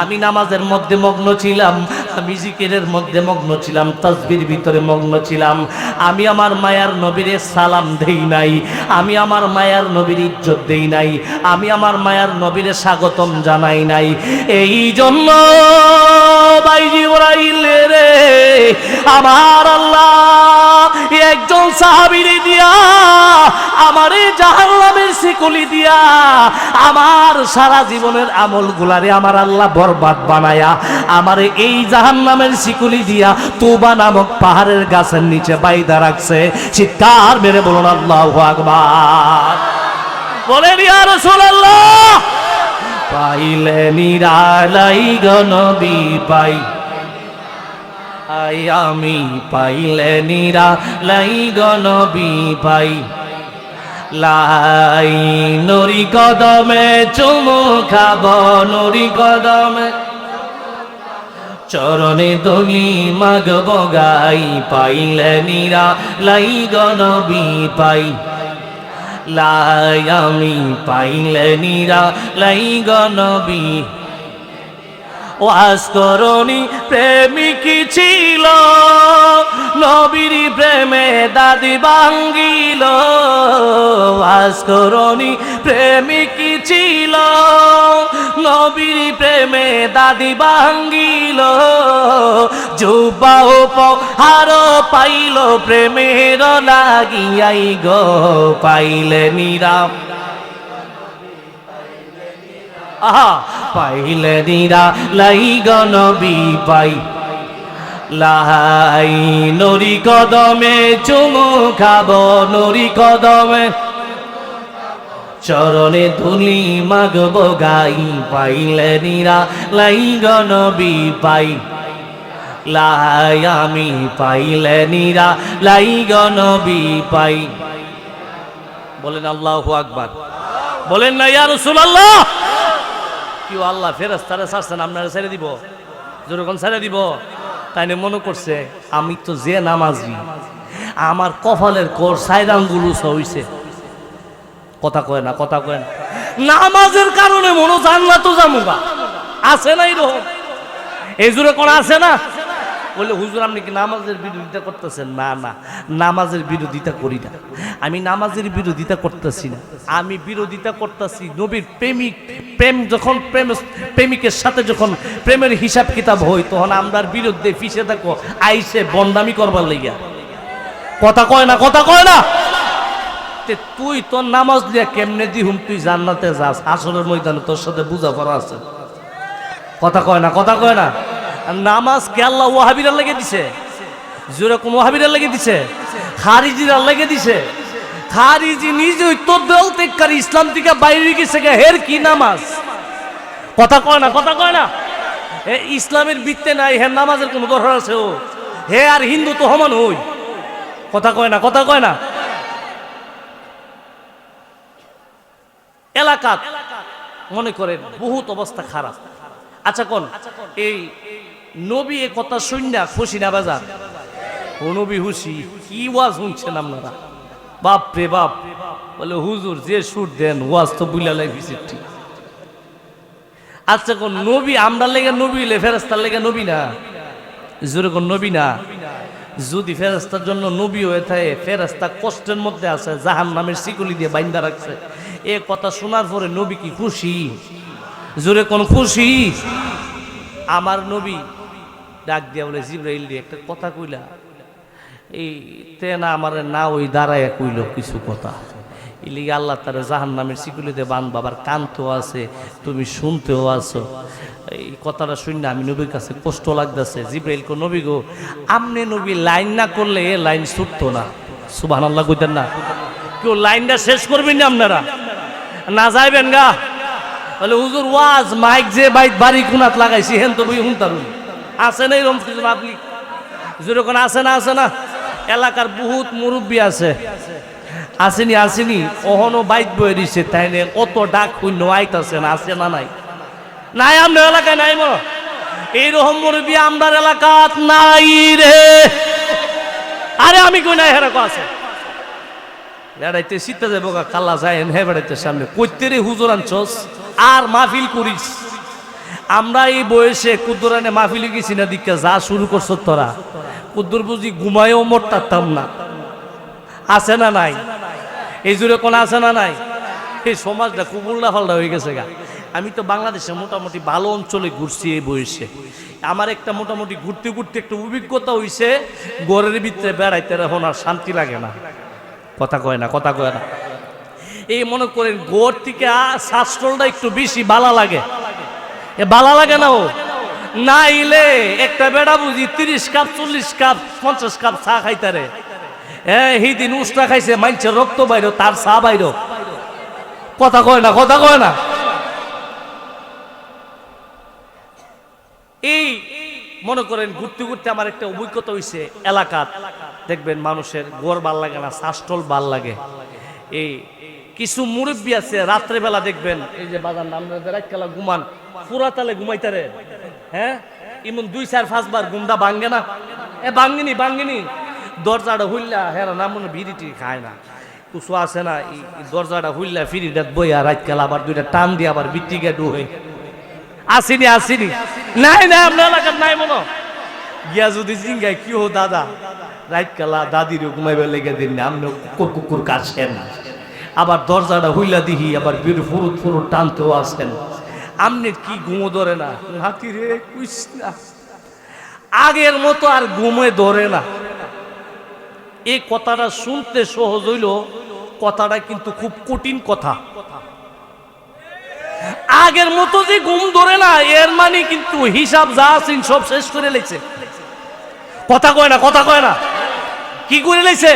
আমি নামাজের মধ্যে মগ্ন ছিলাম, আমি জিকিরের মধ্যে মগ্ন ছিলাম, তাসবির ভিতরে মগ্ন ছিলাম। আমি আমার মায়ার নবীরে সালাম দেই নাই, আমি আমার মায়ার নবীর ইজ্জত দেই নাই, আমি আমার মায়ার নবীরে স্বাগতম জানাই নাই। এই জন্য ভাই জিবরাইল রে আমার আল্লাহ একজন সাহাবীরে দিয়া আমারে জাহান্নামের শিকলি দিয়া আমার সারা জীবনের আমলগুলারে আমার আল্লাহ বরবাদ বানায়া আমারে এই জাহান্নামের শিকলি দিয়া তুবা নামক পাহাড়ের গাছের নিচে বাইদা রাখছে। চিৎকার মেরে বলুন আল্লাহু আকবার। বলেন ইয়া রাসূলুল্লাহ। পাইলে নিরালাই গো নবী পাই, আমি পাইলে নিরালাই গো নবী পাই, লাই নুরি কদমে চুমু খাব, নুরি কদমে চরণে দলি মাগব গাই, পাইলে নিরালাই গো নবী পাই, লাই আমি পাইলে নিরালাই গো নবী। ওয়াজ করনি প্রেমিক ছিল, নবীর প্রেমে দাদি ভাঙ্গিল। ওয়াজ করনি প্রেমিক ছিল, নবীর প্রেমে দাদি ভাঙ্গিল। যুবা উপহার পাইল প্রেমের লাগিয়াই গো, পাইলে নিরাম আহা পাইলে নিরালাই গো নবী পাই, লাই নুরি কদমে চুমু খাব, নুরি কদমে চরণে ধুলি মাগব গাই, পাইলে নিরালাই গো নবী পাই, লাই আমি পাইলে নিরালাই গো নবী পাই। বলেন আল্লাহু আকবার। বলেন না ইয়া রাসূলুল্লাহ। কি আল্লাহ ফেরেশতারা ছাড়ছেন আপনারা ছেড়ে দিব? যখন ছেড়ে দিব তাই মনে করছে আমি তো যে নামাজি, আমার কপালের কোর সাইরাঙ্গুলো হইছে। কথা কয় না, কথা কয় না। নামাজের কারণে মনো জান্নাত যামুগা আছে না এরকম? এই জুড়ে কোন আছে না? বলে হুজুর আপনি কি নামাজের বিরোধিতা করতেছেন? না না, নামাজের বিরোধিতা করি না, আমি নামাজের বিরোধিতা করতেছি না, আমি বিরোধিতা করতেছি নবীর প্রেমিক। প্রেম যখন প্রেমিকের সাথে যখন প্রেমের হিসাব কিতাব হই তখন আমরার বিরুদ্ধে পিছিয়ে থাকো আইসে বন্দামি করবার লাগিয়া। কথা কয় না, কথা কয় না। তুই তোর নামাজ দিয়া কেমনে দিহুম তুই জান্নাতে যাস? আসরের ময়দানে তোর সাথে বুঝাপড়া আছে। কথা কয় না, কথা কয় না। নামাজ কে আল্লাহ ওয়াহাবিরা লেগে দিছে? জোরে কোন ওয়াহাবিরা লেগে দিছে? খারিজিরা লেগে দিছে। খারিজি নিজেই তো দল ত্যাগকারী, ইসলাম থেকে বাইরে গেছে, হের কি নামাজ? কথা কয় না, কথা কয় না। ইসলামের ভিত্তি নাই, হে নামাজের কোন দরকার আছে? ও হে আর হিন্দু তো সমান হই। কথা কয় না, কথা কয় না। এলাকা মনে করেন বহুত অবস্থা খারাপ। আচ্ছা কোন এই নবী এ কথা শুননা খুশি না বাজার? ও নবী খুশি। কি ওয়াজ শুনছেন আপনারা? বাপ রে বাপ। বলে হুজুর যে সুর দেন ওয়াজ তো বুলা লাগছে ঠিক। আচ্ছা কোন নবী আমরা লেগে নবী হইলে ফেরেশতার লেগে নবী না? জোরে কোন নবী না? যদি ফেরেশতার জন্য নবী হয়ে থাকে, ফেরেশতা কষ্টের মধ্যে আছে, জাহান্নামের শিকলি দিয়ে বাইন্ধা রাখছে, এ কথা শোনার পরে নবী কি খুশি? জোরে কোন খুশি? আমার নবী ডাক দিয়া বলে, জিবরাইল রে একটা কথা কইলা, এই তে না আমার না ওই দাঁড়ায় কইল কিছু কথা, ইলিগে আল্লাহ তার জাহান্নামের শিকলিতে বান বাবার কানতেও আছে, তুমি শুনতেও আছো। এই কথাটা শুনে আমি নবীর কাছে কষ্ট লাগতেছে। জিবরাইল কো, নবী গো, আমনে নবী লাইন না করলে এ লাইন ছুটতো না। সুবহানাল্লাহ কইতেন না? কেউ লাইনটা শেষ করবেন না আপনারা, না যাইবেন গা বলে হুজুর ওয়াজ মাইক যে বাড়ি কোনাত লাগাইছি হেন তো বই হুনতারুন আছে না এরকম কিছু? আপনি যেরকম আছে না, আছে না? এলাকার বহুত মুরব্বী আছে, আসেনি আসেনি ওহনো বাইক বয়ে দিছে, তাই না অত ডাক শূন্য আইতাছে না, আছে না? নাই নাই আপনার এলাকায় নাই মো এইরকম মুরব্বী আমার এলাকাত নাই রে। আরে আমি কই নাই, হেরাকো আছে বেড়াইতে শীতে যাবো কাল্লা যায় হে বেড়াইতে সামনে কইতে রে হুজুর আনছস আর মাহফিল করিস। আমরা এই বয়সে কুদ্দুরানে মাহফিলে গেছি না, দিকে যা শুরু করছ তোরা, কুদ্দুর বুঝি ঘুমায়ও মরতাম না। আছে না নাই? এই জুড়ে কোন আছে না নাই? এই সমাজটা খুব উল্টাপাল্টা হয়ে গেছে গা। আমি তো বাংলাদেশে মোটামুটি ভালো অঞ্চলে ঘুরছি এই বয়সে, আমার একটা মোটামুটি ঘুরতে ঘুরতে একটা অভিজ্ঞতা হইছে, ঘরের ভিতরে বেড়াইতে এখন আর শান্তি লাগে না। কথা কয় না, কথা কয় না। এই মনে করেন গোর থেকে শ্বাসটলটা একটু বেশি বালা লাগে, এ বালা লাগে না? ও না ইলে একটা বেড়া বুঝি 30 কাপ 40 কাপ 50 কাপ চা খাইতারে, এই দিন উষ্টা খাইছে, মাইনছের রক্ত বাইর, তার চা বাইর। কথা কয় না, কথা কয় না। এই মনে করেন ঘুরতে ঘুরতে আমার একটা অভিজ্ঞতা হইছে, এলাকাত দেখবেন মানুষের গোর ভাল লাগে না, শ্বাসটল ভাল লাগে। এই কিছু মুরব্বী আছে রাত্রেবেলা দেখবেন, এই যে বাজার নাম রাতকালা ঘুমান পুরাতালে ঘুমাইতারে, হ্যাঁ এমন 2-4-5 বার ঘুমটা ভাঙ্গে না, এ ভাঙ্গিনি ভাঙ্গিনি দরজাটা হুইল্লা হেরা না মনে বিড়িটি খায় না, কিছু আছে না, এই দরজাটা হুইল্লা ফিরিটা বইয়া রাতকালা আবার 2টা টান দিয়ে আবার বিটিকে ডুহে। আসিনি আসিনি, নাই নাই আপনার এলাকার নাই মনো গিয়া যদি জিঙ্গাই কি হো দাদা রাতকালা দাদির ঘুমাইবে লেগে দিন না, আপনি কুকুর কাছেন না, আবার দরজাটা হুইলা দিহি আবার ফুরুত ফুরুত টানতেও আসেন, আমনে কি ঘুমো ধরে না? নাতি রে কুইস না, আগের মতো আর ঘুমে ধরে না। এই কথাটা শুনতে সহজ হইল, কথাটা কিন্তু খুব কঠিন কথা। আগের মতো যে ঘুম ধরে না, এর মানে কিন্তু হিসাব যা আছেন সব শেষ করে লেছে। কথা কয় না, কথা কয় না। কি করে লেছে?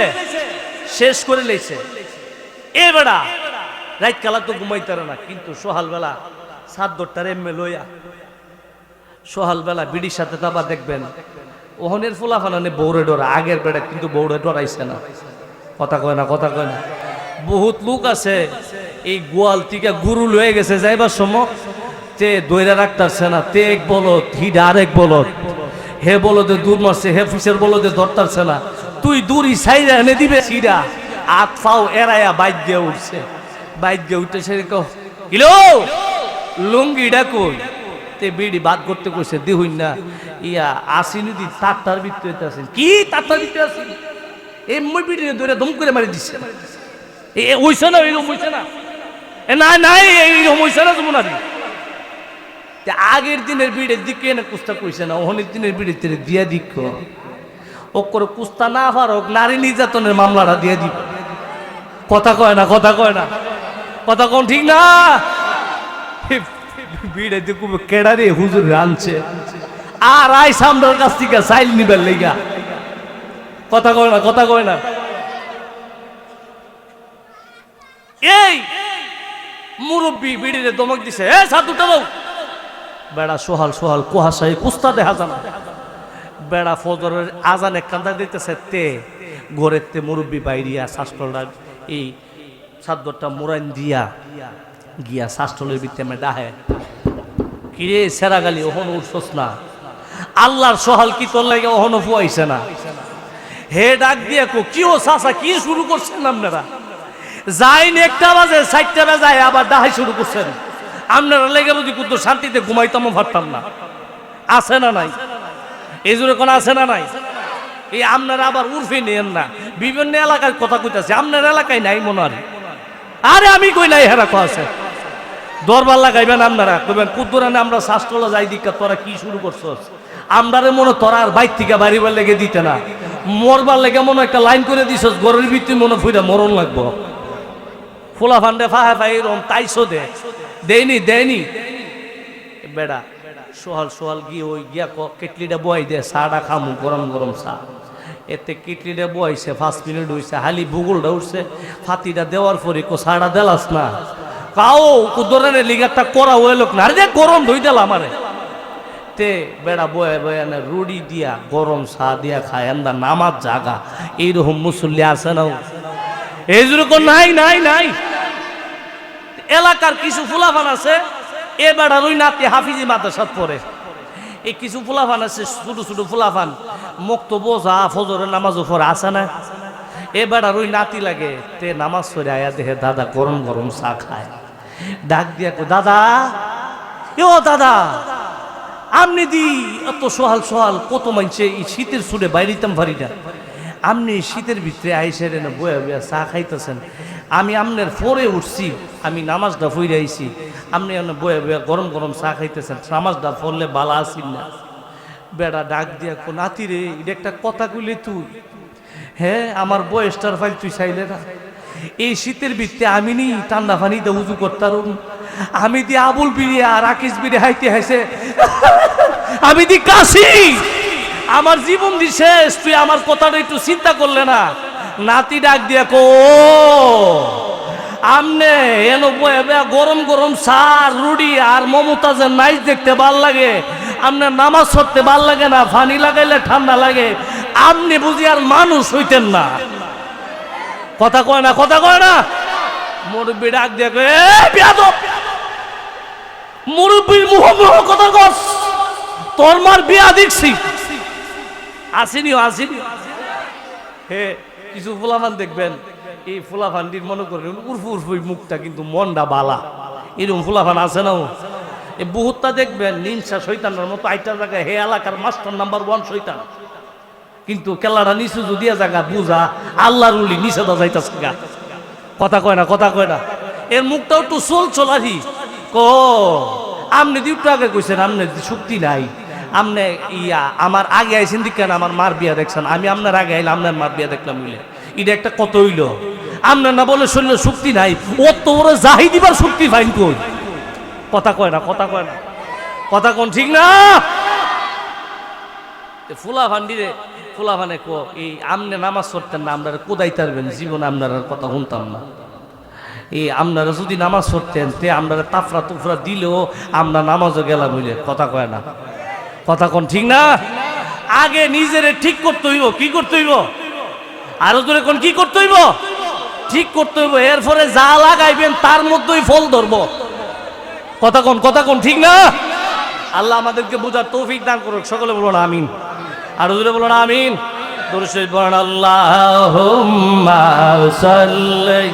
শেষ করে লেছে। এ বেড়া রাত কালা তো ঘুমাইতারে না, কিন্তু সকাল বেলা 7-10টার এমএ লইয়া সকাল বেলা বিড়ির সাথে তাবা দেখবেন ওহনের ফুলা ফানানে বৌড়ে ডরা, আগের বেড়া কিন্তু বৌড়ে ডরাইছে না। কথা কয় না, কথা কয় না। বহুত লোক আছে এই গোয়াল থেকে গুরু লয়ে গেছে যাইবার সময়, তে দইরা রাখতারছে না, তে এক বলদ হিডা আরেক বলদ, হে বলদে দূর মারছে, হে ফিসের বলদে ধরতারছে না, তুই দূরই সাইরা এনে দিবে সিডা হাত ফাও এরাইয়া বাইক দিয়ে উঠছে, বাইক দিয়ে উঠতে সে কিলো লুঙ্গিটা কই, তে বিড়ি বাদ করতে কইছে দিহুই না, ইয়া আসিনি দি তারটার ভিতরে আছেন, কি তারটার ভিতরে আছেন, এমনি বিড়ি ধরে দম করে মারি দিচ্ছে। এ হইছে না, এইরকম হইছে না, এ না নাই এইরকম হইছে না যেমন আর আগের দিনের বিড়ের দিকে না কুস্তা কইছে না, অনেক দিনের বিড়ের তেরে দিয়া দিক ও করে কুস্তা না পারক নারী নির্যাতনের মামলাটা দিয়ে দিব। কথা কয় না, কথা কয় না, কথা কোন ঠিক না? বিড়ে দিয়ে কেডা রে হুজুর আনছে আর আই সামনের কাছ থেকে চাইল নিবার লেগা। কথা কয় না, কথা কয় না। এই মুরব্বী বিড়িরে দমক দিছে, এ সাধুটা দাও, বেড়া সোহাল সোহাল কুহাশায় কুস্তা দেখা জানা, বেড়া ফজরের আজানে কান্দা দিতেছে, তে ঘরের তে মুরব্বী বাইরিয়া শাস্ত্রটা এই সাদ্দরটা মোরাইন দিয়া গিয়া শাস্ত্রের ভিতরে আমি ডাহে, কিরে সেরা গালি ওহন উঠছস না, আল্লাহর সোহাল কি তোর লাগে ওহনো ফুয়াইছে না, হে ডাক দিয়া কো কি ও চাচা কি শুরু করছেন আপনারা? যাইন 1টা বাজে 4টা বাজায় আবার ডাহাই শুরু করছেন, আপনারা লেগে বুঝি কিন্তু শান্তিতে ঘুমাইতাম পারতাম না। আছে না নাই? এই জন্য কোন আছে না নাই? এই আপনারা আবার উর্ফে নেন না, বিভিন্ন এলাকার কথা কইতাছে, আপনার এলাকায় নাই মনে হয়। আরে আমি কই নাই, হেরা আছে দরবার লাগাইবেন আপনারা, কইবেন কুদ্দুরানে আমরা শাস্ত্রলা যাই দিকা, তোরা কি শুরু করছস? আমরারে মনে তোরা আর বাইর থেকে বাড়িবার লেগে দিতে না, মরবার লেগে মনে একটা লাইন করে দিছস, গরের ভিত্তি মনে ফুইরা মরণ লাগবো। ফুলা ফান্ডে ফাহা ফাই এরম তাইছো দেয়নি বেড়া সোহাল গিয়ে ওই গিয়া কেটলিটা বয়াই দে, চাটা খামু গরম গরম চা। এতে কেটলিটা বয়াইছে, 5 মিনিট হইছে, হালি ভূগোলটা উঠছে, ফাতিটা দেওয়ার পরে চাটা দেলাস না, কাও কুদরের লিগারটা করা ওই লোক না, আরে যে গরম ধুই দিল আমারে। তে বেড়া বয়া বয়া না রুটি দিয়া গরম চা দিয়া খায়, এন্দা নামাজ জাগা এইরকম মুসল্লি আছে না? এই যেরকম নাই। এলাকার কিছু ফুলাফান আছে, এ বেড়ার ওই নাতি হাফিজি মাদ্রাসাত পড়ে। এই কিছু ফুলাফান আছে, ছোট ছোট ফুলাফান, মুক্ত বোঝা ফজরের নামাজও পড়ে, আছে না? এ বেড়ার ওই নাতি লাগে, তে নামাজ পড়ে আয়া দেখে দাদা গরম গরম চা খায়, ডাক দিয়া কো দাদা, ও দাদা, আমনি দি এত সোহাল কত মানছে এই শীতের সুরে বাইরিতাম পারি না, আপনি শীতের ভিতরে আইসে না বয়া বয়া চা খাইতেছেন, আমি আপনার ফোরে উঠছি, আমি নামাজটা ফইরে আইছি, আপনি বয়া বয়া গরম গরম চা খাইতেছেন, নামাজটা পড়লে বালা আসিল না। বেড়া ডাক দিয়া কো নাতি রে, এটা একটা কথা কইলে তুই, হ্যাঁ আমার বয়সটার ফাইল তুই চাইলে না, এই শীতের ভিত্তে আমি নি ঠান্ডা পানিতে উজু করতাম, আমি দি আবুল বিড়ি আর রাকেশ বিড়ি হাইতে হাইছে, আমি দি কাশি, আমার জীবন দি শেষ, তুই আমার কথাটা একটু চিন্তা করলে না? নাতি ডাক দিয়া কো আমনে এনো গরম গরম সার রুটি আর মমতাজের নাইচ দেখতে ভাল লাগে, আপনার নামাজ পড়তে ভাল লাগে না, ফানি লাগাইলে ঠান্ডা লাগে, আপনি বুঝি আর মানুষ হইতেন না। কথা কয় না মুরব্বী ডাক দিয়া কো এ বিয়াদব, মুরব্বীর মুহ কথা কস, তোর মার বিয়া দেখছি আসেনি। হে কিছু ফুলাফান দেখবেন, এই ফুলাফানটির মনে করেন উর্ফুই মুখটা কিন্তু মনটা বালা, এরকম ফুলাফান আছে না? এই বহুতটা দেখবেন নিমসা শৈতানের মতো আইটা জায়গায়, হে এলাকার মাস্টার নাম্বার 1 শৈতান, কিন্তু কেলাটা নিচু যদিয়া জায়গা বুঝা আল্লাহর উলি নিষেধা যাইতাছে গা। কথা কয় না, এর মুখটাও একটু চলাহি কো আমনে দিকটা আগে কইছেন, আমনে শক্তি নাই, আমনে আমার আগে আইসেন দিকেন, আমার মার বিয়া দেখছেন, আমি আপনার আগে আইলে আপনার মার বিয়া দেখলাম, বুঝলে এটা একটা কত হইল? আপনার না বলে শরীরে শক্তি নাই, অত বড় জাহি দিবার শক্তি ফাইন কই? কথা কয় না, কথা কোন ঠিক না? ফুলাফানে কো এই আমনে নামাজ পড়তেন না, আপনারা কোদাই তারবেন, জীবনে আপনার কথা শুনতাম না। এই আপনারা যদি নামাজ পড়তেন, তে আপনারা তাফরা তুফরা দিলেও আমরা নামাজও গেলাম, বুঝলে কথা কয় না? কথা কোন ঠিক না? আগে নিজেরে ঠিক করতে হইব। কি করতে হইব? আরো জোরে কোন কি করতে হইব? ঠিক করতে হইব, এরপরে যা লাগাইবেন তার মধ্যেই ফল ধরব। কথা কোন ঠিক না? আল্লাহ আমাদেরকে বোঝার তৌফিক দান করুক, সকলে বলুন আমিন। আরো জোরে বলুন আমিন। দরুদ শরীফ পড়ুন, আল্লাহুম্মা সাল্লি।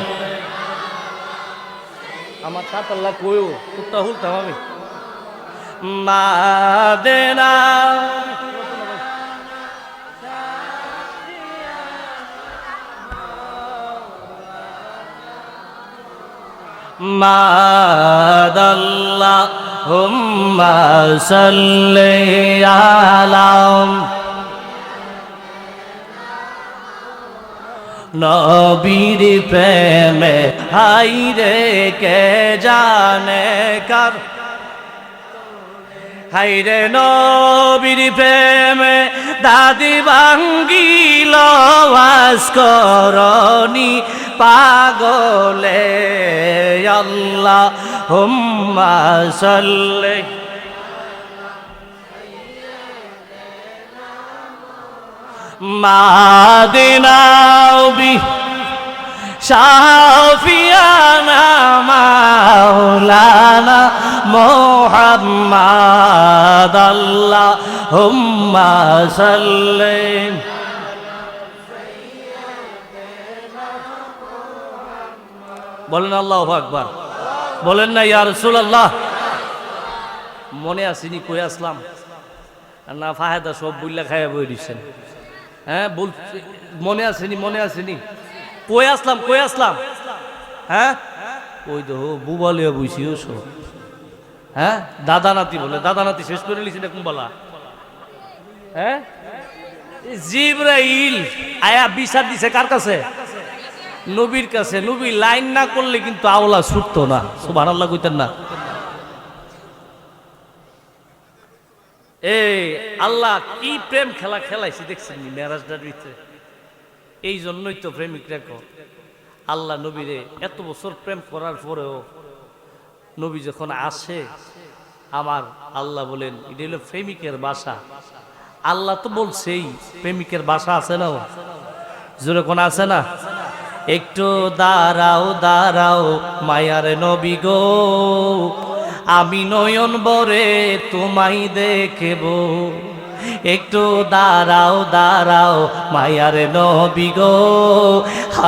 আমার সাথে আল্লাহ কইও কুত্তা হুলতাম আমি মাদেনা মাদাল্লাহুম্মা সাল্লি আলা নবীর প্রেমে হাইরে কে জানে কার, হাইরে নবীর প্রেমে দাদি ভাঙ্গিল ভাস্করণী পাগলে, আল্লাহুম্মা সাল্লি। মাদিনা বি শাফিয়ানা মাওলানা মুহাম্মদ, আল্লাহুম্মা সাল্লি। বলেন আল্লাহু আকবার, বলেন না ইয়া রাসূলুল্লাহ। মনে আসেনি কই আসলাম না, ফায়দা সব বুল্লা খাইয়া বই দিচ্ছেন। হ্যাঁ বল, মনে আসেনি, মনে আসেনি? কই আসলাম? হ্যাঁ ওই তো বুবালিয়া বুঝি ও সব। হ্যাঁ দাদা নাতি বলে, দাদা নাতি শেষ করে লিছি না কুম্বালা। হ্যাঁ জিবরাইল আয়া বিচার দিছে কার কাছে? নবীর কাছে। নবী লাইন না করলে কিন্তু আওলা ছুটতো না। সুবহানাল্লাহ কইতেন না? এই আল্লাহ কি প্রেম খেলা খেলাইছে দেখছেন মেরাজটার ভিতরে। এই জন্যই তো প্রেমিকরা আল্লাহ নবীরে এত বছর প্রেম করার পরেও নবী যখন আসে, আমার আল্লাহ বলেন এটা হলো প্রেমিকের বাসা। আল্লাহ তো বলছেই প্রেমিকের বাসা আছে না, জোরে কোন আছে না? একটু দাঁড়াও দাঁড়াও মায়ার নবী গো, আমি নয়ন বরে তোমায় দেখব। একটু দাঁড়াও দাঁড়াও মায়ার নবী গো,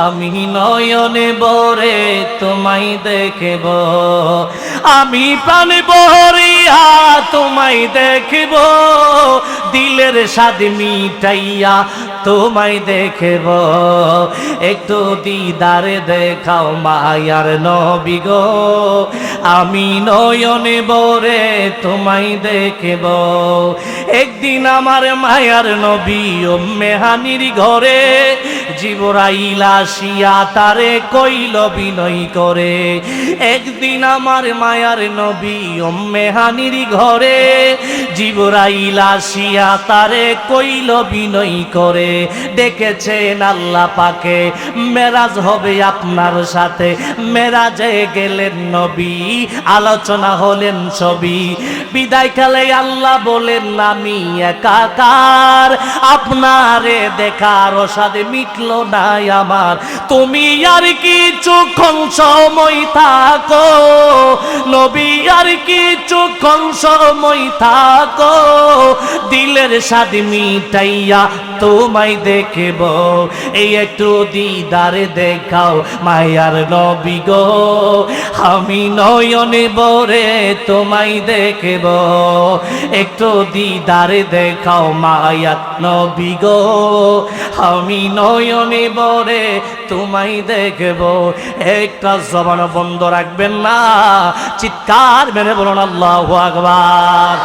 আমি নয়নে বরে তোমায় দেখব। আমি প্রাণ বহরিয়া তোমায় দেখব, দিলের স্বাদ মিটাইয়া তোমায় দেখব। একটু দিদারে দেখাও মায়ার নবী গো, আমি নয়নে বরে তোমায় দেখব। একদিন আমার মায়ার নবী উম্মে হানির ঘরে জিবরাইল আসিয়া তারে কইল বিনয় করে। একদিন আমার মায়ার নবী উম্মে হানির ঘরে জিবরাইল আসিয়া তারে কইল বিনয় করে। ডেকেছেন আল্লাহ পাকে মেরাজ হবে আপনার সাথে। মেরাজে গেলেন নবী, আলোচনা হলেন ছবি। বিদায় কালে আল্লাহ বলেন আমি একাকার, আপনারে দেখার সাথে মিটলো না আমার। তুমি আর কিছুক্ষণ সময় থাকো নবী, আর কিছুক্ষণ সময় থাকো, দিলের স্বাদ মিটাইয়া তোমায় দেখব। এই একটু দিদারে দেখাও মায়ার নবী গো, আমি নয়নে বরে তোমায় দেখব। একটু দিদারে দেখাও মায়ার নবী গো, আমি নয়নে বরে তোমায় দেখব। একটা জবান বন্ধ রাখবেন না, চিৎকার মেরে বলুন আল্লাহু আকবার।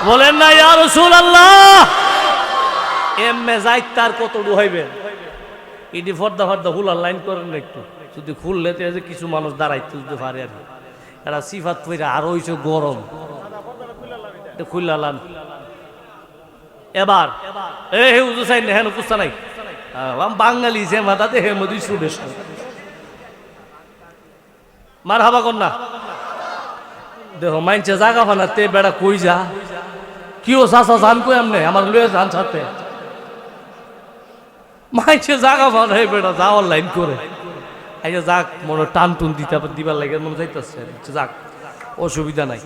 বলেন না ইয়া রাসূলুল্লাহ। এমএ যাইতার কত হইবেন ইডি ফর্দা ফর্দা হুলার লাইন করেন না একটু, যদি খুললে তো যে কিছু মানুষ দাঁড়াইতে বুঝতে পারে আর কি। এরা সিফাত পইরা আরো হইছে গরম, খুললাম এবার। এ হে উজু চাই না, হেন কুস্তা নাই বাঙালি যে মাথাতে হে মধু সুদেশ মার হাবা কর না। দেখো মাইনছে জাগা ফানাতে বেড়া কই যা কি ও চাষা জান কই আমনে আমার লয়ে যান সাথে মাইছে জাগা ফান হে বেড়া যাওয়ার লাইন করে। এই যে যাক মনে টান টুন দিবার লাগে মনে যাইতেছে, যাক অসুবিধা নাই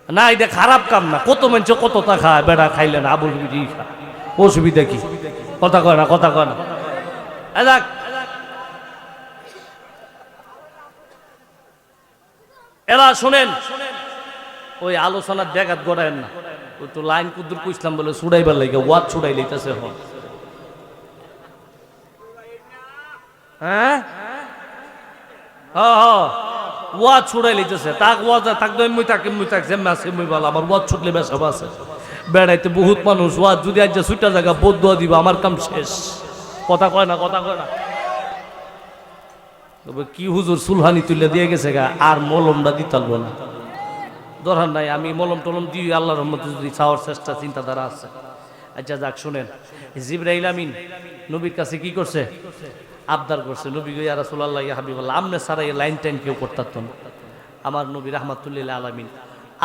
না, এটা খারাপ কাম না। কত মানুষ কতটা খায়, বেড়া খাইলে না আবুল খায়, অসুবিধা কি? কথা কয় না, কথা কয় না। যাক এরা শোনেন, ওই আলোচনার ব্যাঘাত গড়ায় না। ওই তো লাইন কুদ্দুর কুইসলাম বলে ছুড়াইবার লাগে ওয়াদ ছুড়াই লইতেছে। হ্যাঁ ওয়াদ ছুড়াই লইতেছে, তাক ওয়াজ তাক মুই তাক যেমন আছে মুই বল আমার ওয়াদ ছুটলে বেসব আছে। বেড়াইতে বহুত মানুষ, ওয়াদ যদি আজ ছুটা জায়গা বোধ দোয়া দিবা আমার কাম শেষ। কথা কয় না, কথা কয় না। তবে কি হুজুর সুলহানি তুলে দিয়ে গেছে গা, আর মলমটা দিতে পারবো না, দরকার নাই। আমি মলম টলম দিই আল্লাহর রহমতে যদি চাওয়ার চেষ্টা চিন্তাধারা আছে। আচ্ছা যাক শুনেন, জিবরাইল আমিন নবীর কাছে কি করছে? আবদার করছে। নবী ইয়া রাসূলুল্লাহ ইয়া হাবিবাল্লাহ, আমনে সারা এই লাইন টাইন কেউ করতাম না। আমার নবী রাহমাতুল্লিল আলামিন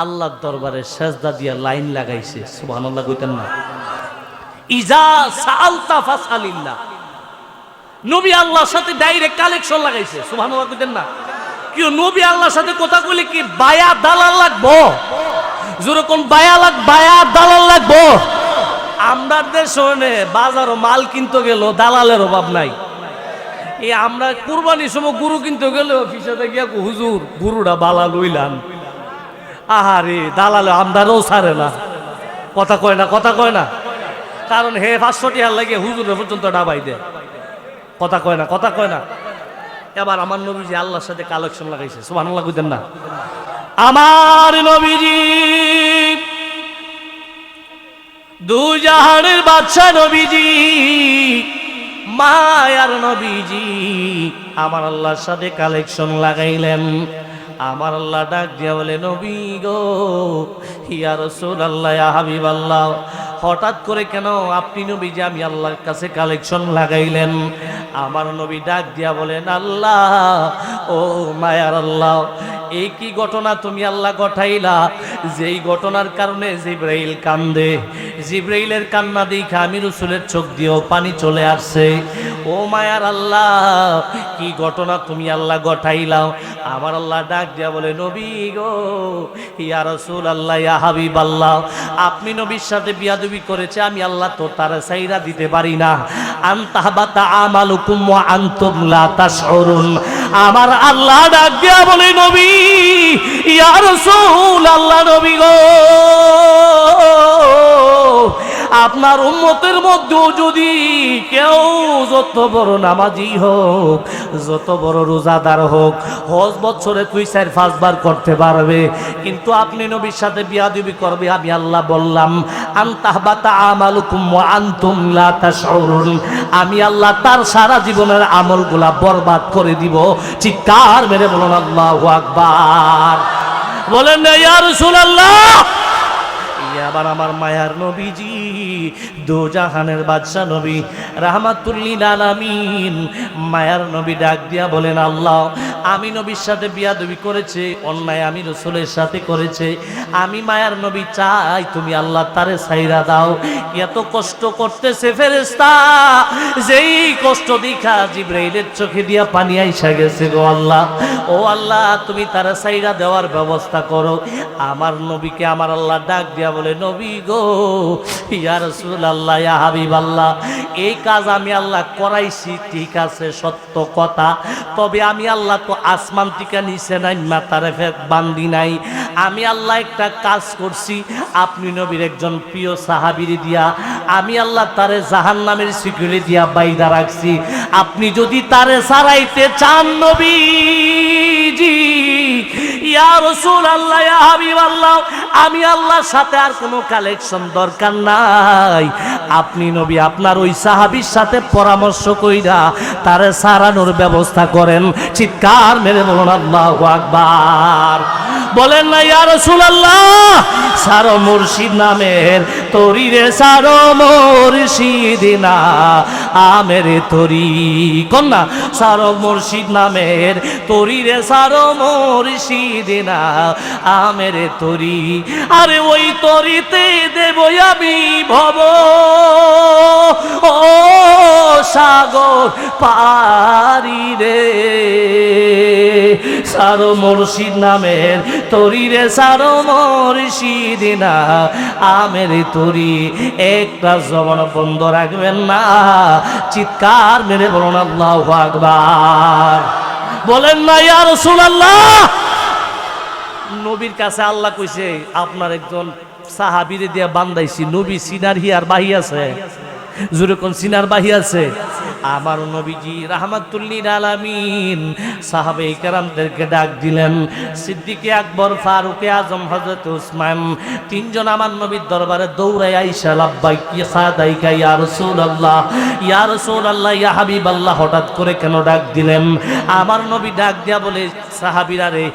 আল্লাহর দরবারে সেজদা দিয়া লাইন লাগাইছে। সুবহানাল্লাহ কইতেন না? ইজা সাআলতা ফাসআলিল্লাহ, নবী আল্লাহর সাথে ডাইরেক্ট কালেকশন লাগাইছে। সুবহানাল্লাহ কইতেন না? কি নবী আল্লাহর সাথে কথা কইলে কি বায়া দালাল লাগবো? যেরকম বায়া দালাল লাগবো? আমরা দেশে বাজারও মাল কিনতে গেল দালালের অভাব নাই। এই আমরা কুরবানির সময় গরু কিনতে গেলে অফিসে গিয়া হুজুর গরুটা বালা লইলাম, আহারে দালালে আমদারও ছাড়ে না। কথা কয় না, কথা কয় না। কারণ হে 500 টাকা লাগে হুজুরের পর্যন্ত ডাবাই দেয়। কথা কয় না, কথা কয় না। এবার আমার নবীজি আল্লাহর সাথে কালেকশন লাগাইছে, সুবহানাল্লাহ কইতেন না? আমার নবীজি দুই জাহানের বাদশা নবীজি, মায়ার নবীজি আমার আল্লাহর সাথে কালেকশন লাগাইলেন। আমার আল্লাহ ডাক দিয়া বলে, নবী গো, ইয়া রাসূলুল্লাহ, ইয়া হাবিবাল্লাহ, হঠাৎ করে কেন আপনি নবীজি আমি আল্লাহর কাছে কালেকশন লাগাইলেন? আমার নবী ডাক দিয়া বলেন, আল্লাহ, ও মায়ার আল্লাহ, এই কি ঘটনা তুমি আল্লাহ ঘটাইলা? যেই ঘটনার কারণে জিবরাইল কান্দে, জিবরাইলের কান্না দেখে আমি রাসূলের চোখ দিয়েও পানি চলে আসছে। ও মায়ার আল্লাহ, কি ঘটনা তুমি আল্লাহ ঘটাইলাও? আমার আল্লাহ ডাক দিয়া বলে, নবী গো, ইয়া রাসূলুল্লাহ, ইয়া হাবিবাল্লাহ, আপনি নবীর সাথে বিয়াদবি করেছে, আমি আল্লাহ তো তার সাইরা দিতে পারি না। আনতাহবাতা আমালুকুম ওয়া আনতুম লা তাশউরুন। আমার আল্লাহ ডাক দিয়া বলে, নবী, ইয়া রাসূলুল্লাহ, নবী গো, আপনার উম্মতের মধ্যেও যদি কেউ যত বড় নামাজি হোক, যত বড় রোজাদার হোক, হজ বছরে 2-4-5 বার করতে পারবে, কিন্তু আপনি নবীর সাথে বিয়াদবি করবে, আমি আল্লাহ বললাম, আনতাহবাতা আমালুকুম ওয়া আনতুম লা তাশউরুন, আমি আল্লাহ তার সারা জীবনের আমলগুলা বরবাদ করে দিব। চিৎকার মেরে বলুন আল্লাহু আকবার। বলেন না ইয়া রাসূলুল্লাহ। আবার আমার মায়ার নবীজি দোজাহানের বাদশা নবী রাহমাতুল লিল আলামিন, মায়ার নবী ডাক দিয়া বলেন, আল্লাহ, আমি নবীর সাথে বিয়াদবি করেছে, অন্যায় আমি রাসূলের সাথে করেছে, আমি মায়ার নবী চাই তুমি আল্লাহ তারে ছাইরা দাও। এত কষ্ট করতেছে ফেরেশতা, যেই কষ্ট দেখা জিবরাইলের চোখে দিয়া পানি আইসা গেছে গো আল্লাহ। ও আল্লাহ, তুমি তারে ছাইরা দেওয়ার ব্যবস্থা করো। আমার নবীকে আমার আল্লাহ ডাক দিয়া বলে, নবী গো, ইয়া রাসূলুল্লাহ, ইয়া হাবিবাল্লাহ, এই কাজ আমি আল্লাহ করাইছি, ঠিক আছে, সত্য কথা, তবে আমি আল্লাহ তো আসমান থেকে নিচে নাই, মাথারে বান্ধি নাই। আমি আল্লাহ একটা কাজ করছি, আপনি নবীর একজন প্রিয় সাহাবীর দিয়া আমি আল্লাহ তারে জাহান্নামের শিকলি দিয়া বাইদা রাখছি। আপনি যদি তারে ছাড়াইতে চান নবীজি, ইয়া রাসূলুল্লাহ, ইয়া হাবিবাল্লাহ, আমি আল্লাহর সাথে আর কোনো কালেকশন দরকার নাই। আপনি নবী আপনার ওই সাহাবীর সাথে পরামর্শ কইরা তারে সারানোর ব্যবস্থা করেন। চিৎকার মেরে বলুন আল্লাহু আকবার। বলেন না ইয়া রাসূলুল্লাহ, সারো মুর্শিদ নামের তরি রে, সারো মুর্শিদ না আমেরে তরি, কন্যা, সারো মুর্শিদ নামের তরি রে, সারো মুর্শিদ না আমেরে তরি, আরে ওই তরিতে দেব আমি ভব, ও সাগর পারি রে, সারো মুর্শিদ নামের তরি রে, সারো মুর্শিদ না আমের তরি। একটা জবান বন্ধ রাখবেন না, চিৎকার মেরে বলুন আল্লাহু আকবার। বলেন না ইয়া রাসূলুল্লাহ। নবীর কাছে আল্লাহ কইছে, আপনার একজন সাহাবীরে দিয়া বান্দাইছি, নবী সিনার হিয়ার বাহি আছে, জোরে কোন সিনার বাহি আছে। আমার নবীজি রাহমাতুল লিল আলামিন সাহাবায়ে কেরামদেরকে ডাক দিলেন, সিদ্দিকে আকবর, ফারুকে আজম, হযরত উসমান, তিনজন আমার নবীর দরবারে দৌড়ায় আইসা, লাব্বাইক ইয়া সাদাইকা ইয়া রাসূলুল্লাহ, ইয়া রাসূলুল্লাহ, ইয়া হাবিবাল্লাহ, হঠাৎ করে কেন ডাক দিলেন? আমার নবী ডাক দিয়া বলে, সাহাবীরা রে,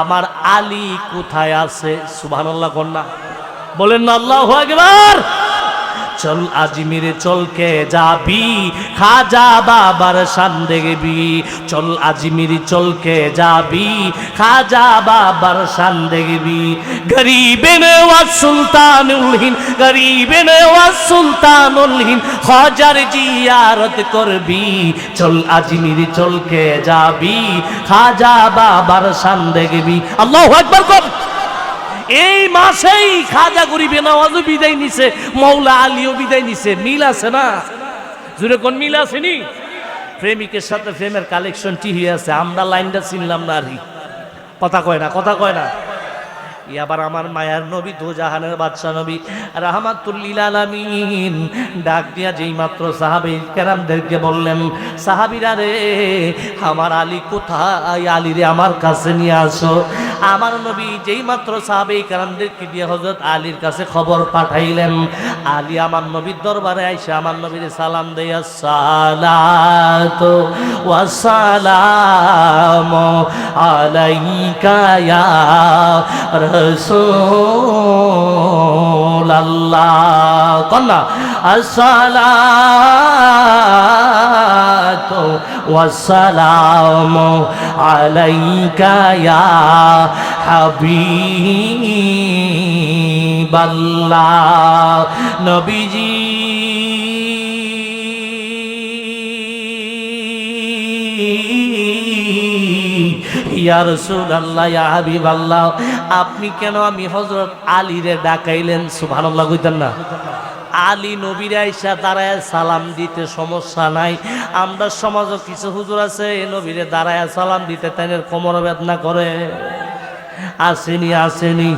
আমার আলী কোথায় আছে? সুবহানাল্লাহ কন্যা, বলেন না আল্লাহু আকবার। চল আজমিরে চলকে যাবি, খাজা বাবার শান দেখবি, চল আজমির চলকে যাবি, খাজা বাবার শান দেখবি। গরিবে নওয়াজ সুলতানুল হিন্দ, গরিবে নওয়াজ সুলতানুল হিন্দ, খাজার জিয়ারত করবি, চল আজমির চলকে যাবি, খাজা বাবার শান দেখবি। আল্লাহু আকবার কর। এই মাসেই খাজা গরিবে নওয়াজও বিদায় নিছে, মৌলা আলীও বিদায় নিছে। মিল আছে না? জুড়ে কোন মিল আসেনি? প্রেমিকের সাথে প্রেমের কালেকশন টি হয়ে আছে, আমরা লাইনটা চিনলাম না। আর কথা কয় না, কথা কয় না। আবার আমার মায়ার নবী দোজাহানের বাদশা নবী রাহমাতুল লিল আলামিন ডাক দিয়া যেই মাত্র সাহাবী কেরামদেরকে বললেন, সাহাবীরা রে, আমার আলী কোথায়? আলী রে আমার কাছে নিয়ে আসো। আমার নবী যেই মাত্র সাহাবী কেরামদেরকে দিয়ে হযরত আলীর কাছে খবর পাঠাইলেন। আলী আমার নবীর দরবারে আইসা আমার নবীর সালাম দেয়া, সালাতু ওয়াস সালামু আলাইকা ইয়া রাসূলুল্লাহ। কন্না আসসালাতু ওয়াস সালামু আলাইকা ইয়া হাবিবাল্লাহ। নবীজি ইয়া রাসূলুল্লাহ, ইয়া হাবিবাল্লাহ, আপনি কেন আমি হযরত আলীরে ডাকাইলেন? সুবহানাল্লাহ কইতেন না? আলী নবীর আইসা দাঁড়ায় সালাম দিতে সমস্যা নাই। আমরা সমাজও কিছু হুজুর আছে নবীরে দাঁড়ায় সালাম দিতে তাইনের কোমর বেদনা করে। আসেনি আসেনি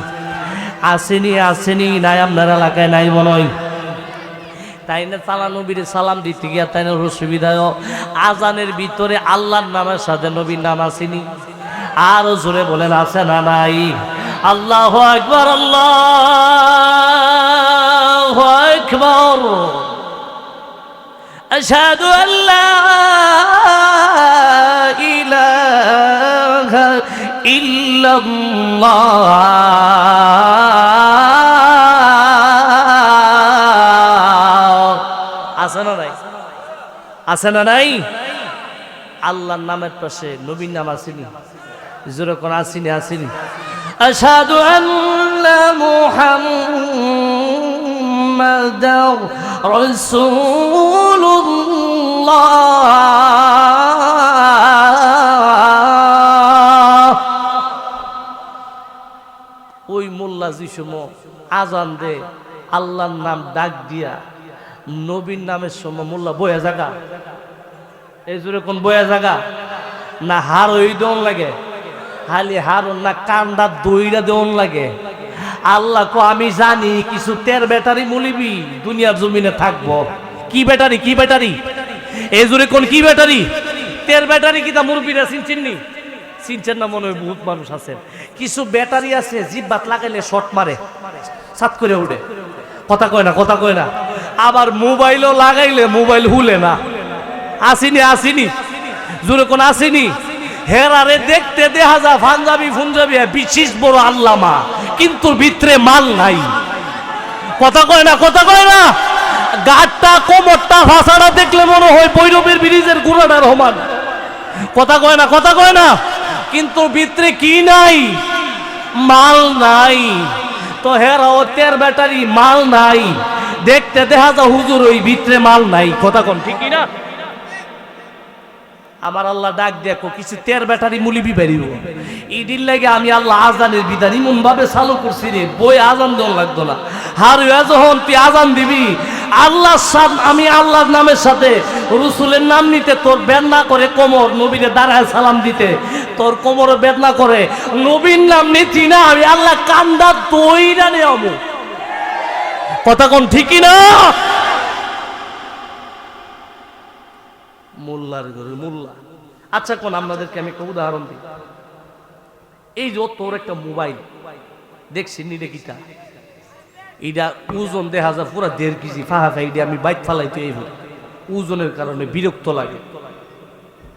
আসেনি আসেনি নাই আপনার এলাকায় নাই মনে হয়। তাই না তালা নবীর সালাম দিতে গিয়া তাই না অসুবিধায় আজানের ভিতরে আল্লাহর নামের সাথে নবীর নাম আসেনি। আরো জোরে বলেন আছে না নাই? আল্লাহু আকবার, আল্লাহু আকবার। আশহাদু আল্লা ইলাহা ইল্লাল্লাহ। আছে না নাই? আছে না নাই? আল্লাহর নামের পাশে নবীর নাম আসেনি? জোরে কোন আসেনি? আসেনি। আশহাদু আন্না মুহাম্মাদার রাসূলুল্লাহ। ওই মোল্লা যিশুম আজান দে আল্লাহর নাম ডাক দিয়া নবীর নামের সময় মোল্লা বয়া জাগা। এই জোরে কোন বয়া জাগা না? হার ওই দন লাগে, হালি হারুন না কান্দা দইরা দেওয়ান লাগে। আল্লাহ কো আমি জানি কিছু তের ব্যাটারি মুলিবি দুনিয়ার জমিনে থাকবো। কি ব্যাটারি? কি ব্যাটারি? এই জোরে কোন কি ব্যাটারি? তের ব্যাটারি কি তা মুরব্বীরা চিনছেননি? চিনছেন না মনে হয়? বহুত মানুষ আছে। কিছু ব্যাটারি আছে জিব্বাত লাগাইলে শর্ট মারে, সাত করে উঠে, কথা কয় না, কথা কয় না। আবার মোবাইলও লাগাইলে মোবাইল হুলে না। আসিনি? আসিনি? জোরে কোন আসিনি? হেরারে দেখতে দেখা যা পাঞ্জাবি ফুঞ্জাবি বিশেষ বড় আল্লামা, কিন্তু ভিতরে মাল নাই। কথা কয় না, কথা কয় না। গাটটা কোমরটা ভাষাটা দেখলে মনে হয় বৈরবের ব্রিজের গুড়াটার সমান। কথা কয় না, কথা কয় না। কিন্তু ভিতরে কি নাই? মাল নাই। তো হেরাও তের ব্যাটারি মাল নাই, দেখতে দেখা যা হুজুর ওই ভিতরে মাল নাই। কথা কোন ঠিক না? আমার আল্লাহ ডাক দেখো কিছু তের ব্যাটারি মুলিবি বেরিব। ইডির লাগে আমি আল্লাহ আজানের বিধান ইমন ভাবে চালু করছি রে, বই আজান দেওয়া লাগতো না। হার যখন তুই আজান দিবি আল্লাহর সাথে, আমি আল্লাহর নামের সাথে রসুলের নাম নিতে তোর বেদনা করে কোমর, নবীরে দাঁড়ায় সালাম দিতে তোর কোমর বেদনা করে। নবীর নাম নিতি না, আমি আল্লাহ কান্দা দইরা নেব। কথা কোন ঠিকই না? মোল্লার ঘরে মোল্লা। আচ্ছা কোন আপনাদেরকে আমি একটা উদাহরণ দিই। এই যে তোর একটা মোবাইল দেখছি নিরেকিটা, এইটা ওজন দেখা যায় পুরা 1.5 কেজি ফাহা ফাইডে আমি বাইক ফালাইতে এই ওজনের কারণে বিরক্ত লাগে।